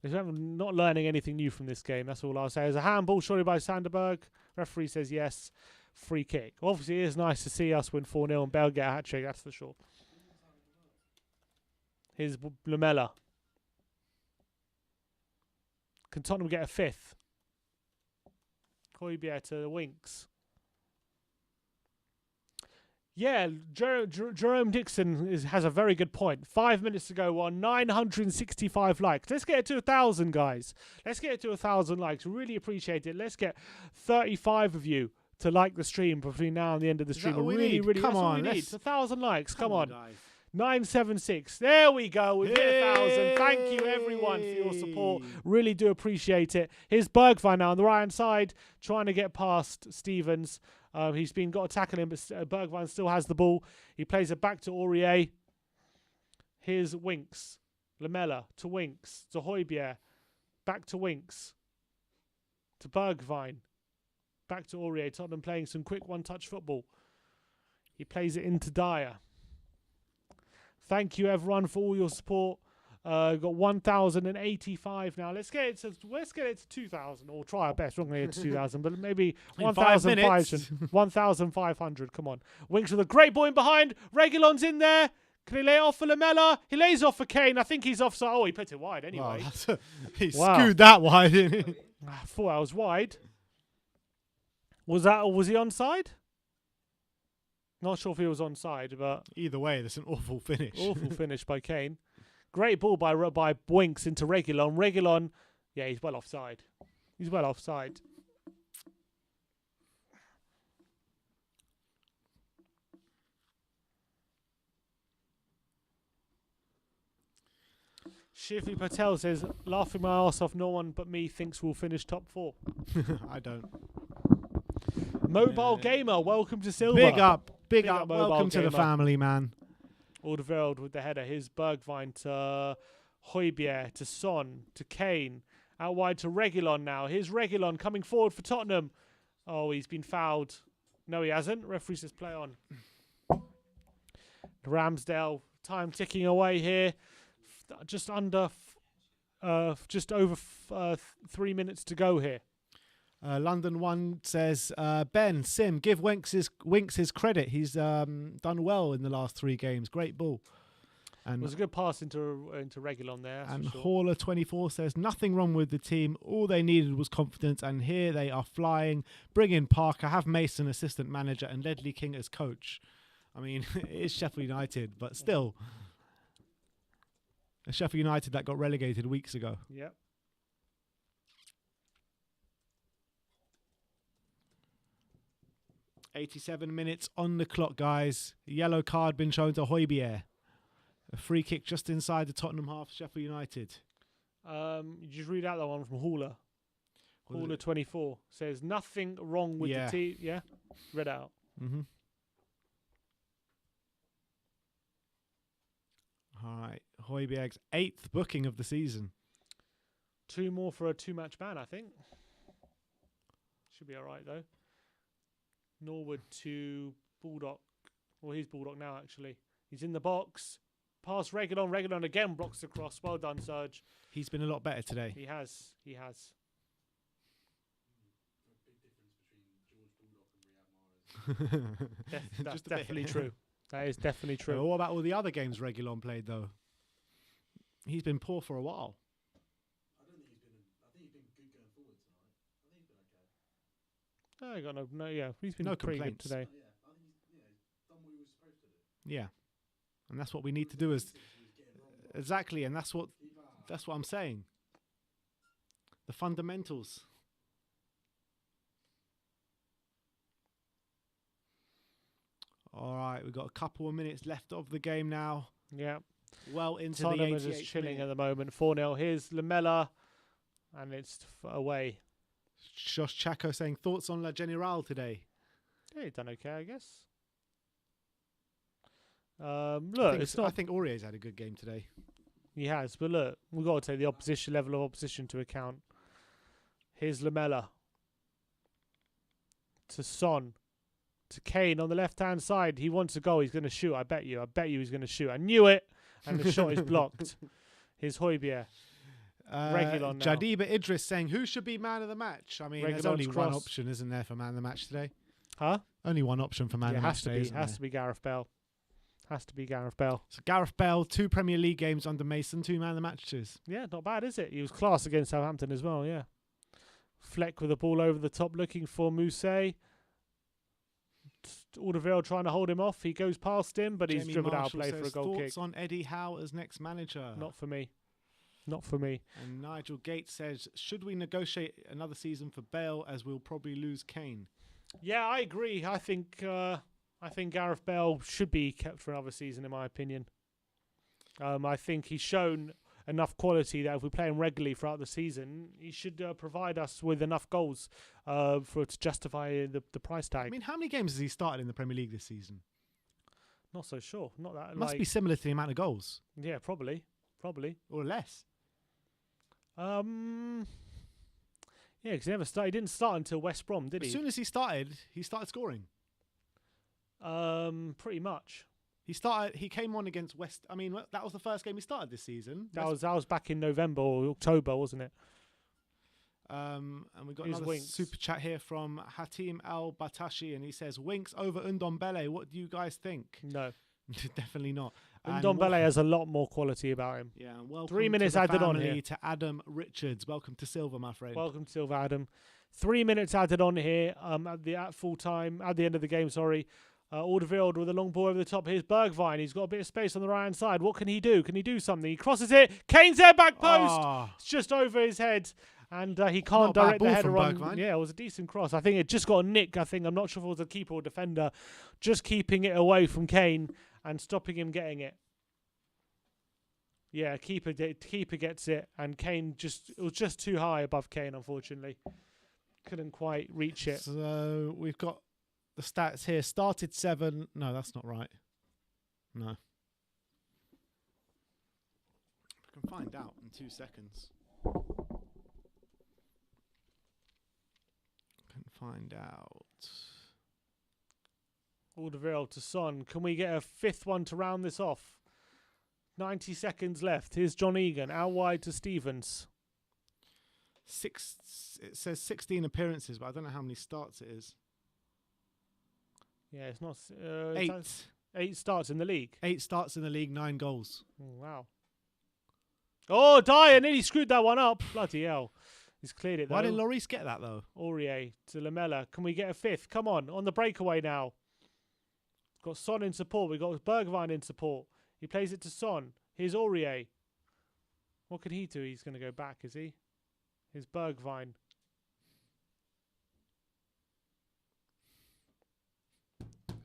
Not learning anything new from this game. That's all I'll say. There's a handball surely by Sanderberg. Referee says yes. Free kick. Obviously, it is nice to see us win 4-0 and Bale get a hat-trick. That's for sure. Here's Lamella. Can Tottenham get a fifth? Højbjerg to the Winks. Yeah, Jerome Dixon has a very good point. 5 minutes to go on 965 likes. Let's get it to 1,000, guys. Let's get it to 1,000 likes. Really appreciate it. Let's get 35 of you to like the stream between now and the end of the stream. Really, come on. It's 1,000 likes. Come on. Guys. 976. There we go. We've hit 1,000. Thank you, everyone, for your support. Really do appreciate it. Here's Bergwijn now on the right-hand side, trying to get past Stevens. He's got to tackle him, but Bergwijn still has the ball. He plays it back to Aurier. Here's Winks. Lamella to Winks. To Højbjerg. Back to Winks. To Bergwijn. Back to Aurier. Tottenham playing some quick one-touch football. He plays it into Dyer. Thank you, everyone, for all your support. Got 1,085 now. Let's get it to 2,000, or try our best. We're not going to get to 2,000, but maybe 1,500. Come on. Winks with a great ball in behind. Reguilon's in there. Can he lay it off for Lamella? He lays off for Kane. I think he's offside. Oh, he put it wide anyway. Wow, he skewed that wide, didn't he? I thought I was wide. Was he onside? Not sure if he was onside, but either way, that's an awful finish. Awful finish by Kane. Great ball by Winks into Reguilon. Reguilon, yeah, he's well offside. He's well offside. Shivi Patel says, laughing my ass off, no one but me thinks we'll finish top 4. I don't. Mobile Gamer, welcome to Silver. Big up. Welcome to the family, man. Alderweireld with the header. Here's Bergwijn to Højbjerg, to Son, to Kane. Out wide to Reguilon now. Here's Reguilon coming forward for Tottenham. Oh, he's been fouled. No, he hasn't. Referee says play on. Ramsdale, time ticking away here. Just over 3 minutes to go here. London One says, Ben, Sim, give Winks his credit. He's done well in the last 3 games. Great ball. And it was a good pass into Reguilon there. And Hauler 24 says, nothing wrong with the team. All they needed was confidence, and here they are flying. Bring in Parker, have Mason assistant manager, and Ledley King as coach. I mean, it is Sheffield United, but still. A Sheffield United that got relegated weeks ago. Yep. "87 minutes on the clock, guys. A yellow card been shown to Højbjerg. A free kick just inside the Tottenham half, Sheffield United. You just read out that one from Hauler. Hauler 24 says, nothing wrong with the team. Yeah? Read out. Mm-hmm. All right. Højbjerg's 8th booking of the season. 2 more for a 2-match ban, I think. Should be all right, though. Norwood to Bulldog. Well, he's Bulldog now, actually. He's in the box. Pass Reguilon. Reguilon again blocks the cross. Well done, Serge. He's been a lot better today. He has. That's definitely true. That is definitely true. What about all the other games Reguilon played, though? He's been poor for a while. I don't No, he got yeah, he's been No pretty complaints. good today. I think he's done what he was supposed to do. Yeah, and that's what we need to do. Exactly, and that's what I'm saying. The fundamentals. All right, we've got a couple of minutes left of the game now. Yeah. Well into Tottenham the is just 88th chilling minute. at the moment. 4-0. Here's Lamella, and it's away. Josh Chaco saying thoughts on La General today. Yeah, he done okay, I guess. Look, it's not. I think Aurier's had a good game today. He has, but look, we've got to take the opposition level of opposition to account. Here's Lamella to Son to Kane on the left-hand side. He wants a goal. He's going to shoot. I bet you he's going to shoot. I knew it, and the shot is blocked. Here's Højbjerg. Reguilon now. Jadiba Idris saying who should be man of the match. I mean, there's only one option, isn't there, for man of the match today? Huh? Only one option for man of the match today. Has to be Gareth Bale. Has to be Gareth Bale. So Gareth Bale, 2 Premier League games under Mason, 2 man of the matches. Yeah, not bad, is it? He was class against Southampton as well, yeah. Fleck with the ball over the top looking for Mousset. Alderweireld trying to hold him off. He goes past him, but he's dribbled out of play for a goal kick. Thoughts on Eddie Howe as next manager? Not for me. Not for me. And Nigel Gates says, should we negotiate another season for Bale as we'll probably lose Kane? Yeah, I agree. I think Gareth Bale should be kept for another season, in my opinion. I think he's shown enough quality that if we play him regularly throughout the season, he should provide us with enough goals for it to justify the price tag. I mean, how many games has he started in the Premier League this season? Not so sure. Not that. It must be similar to the amount of goals. Yeah, probably, or less. Yeah, because he never started. He didn't start until West Brom, did he? As soon as he started scoring. Pretty much. He came on against West. I mean, that was the first game he started this season. That was back in November or October, wasn't it? And we got another super chat here from Hatim Al Batashi, and he says, "Winks over Ndombele. What do you guys think?" No, definitely not. Ndombele has a lot more quality about him. Yeah, and welcome 3 minutes added on here to Adam Richards. Welcome to Silver, my friend. Welcome to Silver, Adam. 3 minutes added on here. At full time, at the end of the game. Sorry. Alderweireld with a long ball over the top. Here's Bergwijn. He's got a bit of space on the right hand side. What can he do? Can he do something? He crosses it. Kane's there, back post. It's just over his head. And he can't direct the header on. Bergwijn. Yeah, it was a decent cross. I think it just got a nick. I'm not sure if it was a keeper or defender, just keeping it away from Kane and stopping him getting it. Yeah, keeper gets it, and Kane it was just too high above Kane, unfortunately. Couldn't quite reach it. So we've got the stats here. Started 7. No, that's not right. No. I can find out in 2 seconds. Find out. Alderweireld to Son. Can we get a 5th one to round this off? 90 seconds left. Here's John Egan. Out wide to Stevens. It says 16 appearances, but I don't know how many starts it is. Yeah, it's not... 8. 8 starts in the league. 8 starts in the league, 9 goals. Oh, wow. Oh, Dyer nearly screwed that one up. Bloody hell. He's cleared it, though. Why didn't Lloris get that, though? Aurier to Lamella. Can we get a 5th? Come on the breakaway now. Got Son in support. We've got Bergwijn in support. He plays it to Son. Here's Aurier. What can he do? He's going to go back, is he? Here's Bergwijn.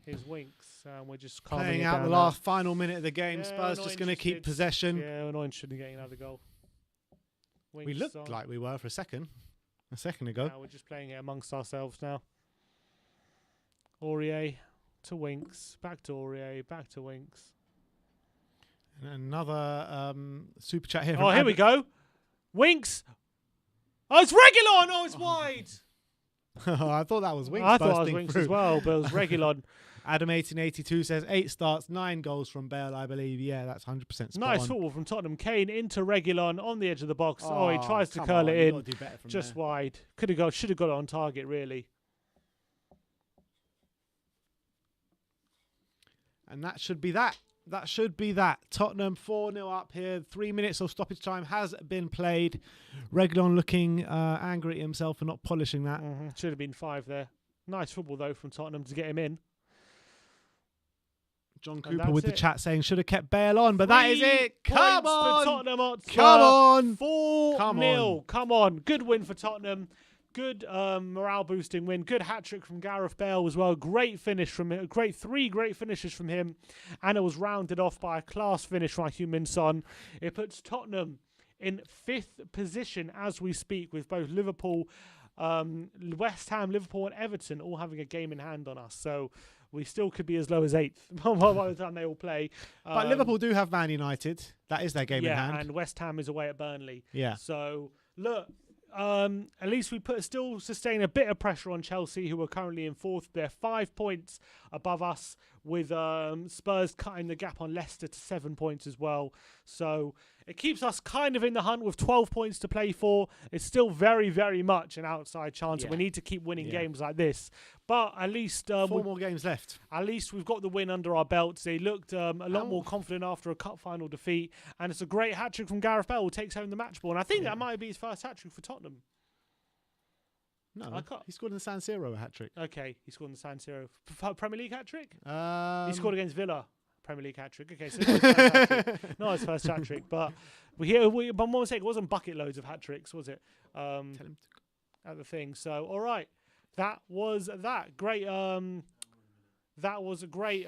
Here's Winks. We're just playing out the last final minute of the game. Yeah, Spurs just going to keep possession. Yeah, we're not interested in getting another goal. Winks we looked like we were for a second ago. Now we're just playing it amongst ourselves now. Aurier to Winks, back to Aurier, back to Winks. And another super chat here. Oh, here we go. Winks. Oh, it's Reguilon. Oh, it's wide. I thought that was Winks. I thought it was Winks as well, but it was Reguilon. Adam1882 says 8 starts, 9 goals from Bale, I believe. Yeah, that's 100% spot Nice on. football from Tottenham. Kane into Reguilon on the edge of the box. Oh, he tries to curl it in. Just wide. Should have got it on target, really. And that should be that. That should be that. Tottenham 4-0 up here. 3 minutes of stoppage time has been played. Reguilon looking angry at himself for not polishing that. Should have been 5 there. Nice football, though, from Tottenham to get him in. John Cooper with the chat saying should have kept Bale on, but that is it. Come on. For Tottenham Hotspur. Come on. 4-0. Come on. Good win for Tottenham. Good morale boosting win. Good hat trick from Gareth Bale as well. Great finish from him. Three great finishes from him, and it was rounded off by a class finish from Heung-min Son. It puts Tottenham in 5th position as we speak, with both Liverpool, West Ham, Liverpool, and Everton all having a game in hand on us. So we still could be as low as 8th by the time they all play. But Liverpool do have Man United. That is their game in hand. Yeah, and West Ham is away at Burnley. Yeah. So look. At least we still sustain a bit of pressure on Chelsea, who are currently in 4th. They're 5 points above us, with Spurs cutting the gap on Leicester to 7 points as well. So it keeps us kind of in the hunt with 12 points to play for. It's still very, very much an outside chance. Yeah. We need to keep winning games like this. But at least 4 more games left. At least we've got the win under our belts. They looked a lot more confident after a cup final defeat, and it's a great hat trick from Gareth Bale, who takes home the match ball. And I think that might be his first hat trick for Tottenham. No, he scored in the San Siro a hat trick. Okay, he scored in the San Siro Premier League hat trick. He scored against Villa. Premier League hat trick. Okay, so not his first hat trick, but but more sake, it wasn't bucket loads of hat tricks, was it? At the thing. So all right, that was that great. That was a great,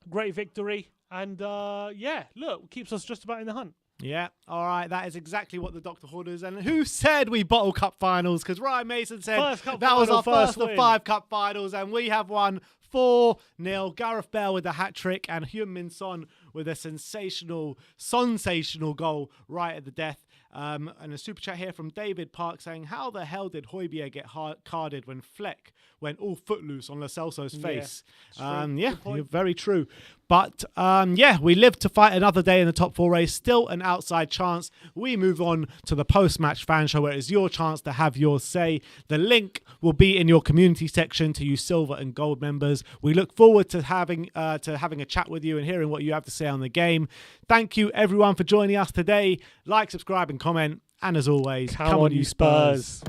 great victory, and look, keeps us just about in the hunt. Yeah, all right, that is exactly what the doctor orders. And who said we bottle cup finals? Because Ryan Mason said that was our first of 5 cup finals, and we have won 4-0. Gareth Bale with the hat trick, and Heung-min Son with a sensational goal right at the death. And a super chat here from David Park saying, how the hell did Højbjerg get carded when Fleck went all footloose on Lo Celso's face? You're very true. But we live to fight another day in the top 4 race. Still an outside chance. We move on to the post-match fan show, where it's your chance to have your say. The link will be in your community section to you silver and gold members. We look forward to having a chat with you and hearing what you have to say on the game. Thank you everyone for joining us today. Like, subscribe and comment. And as always, come on you Spurs.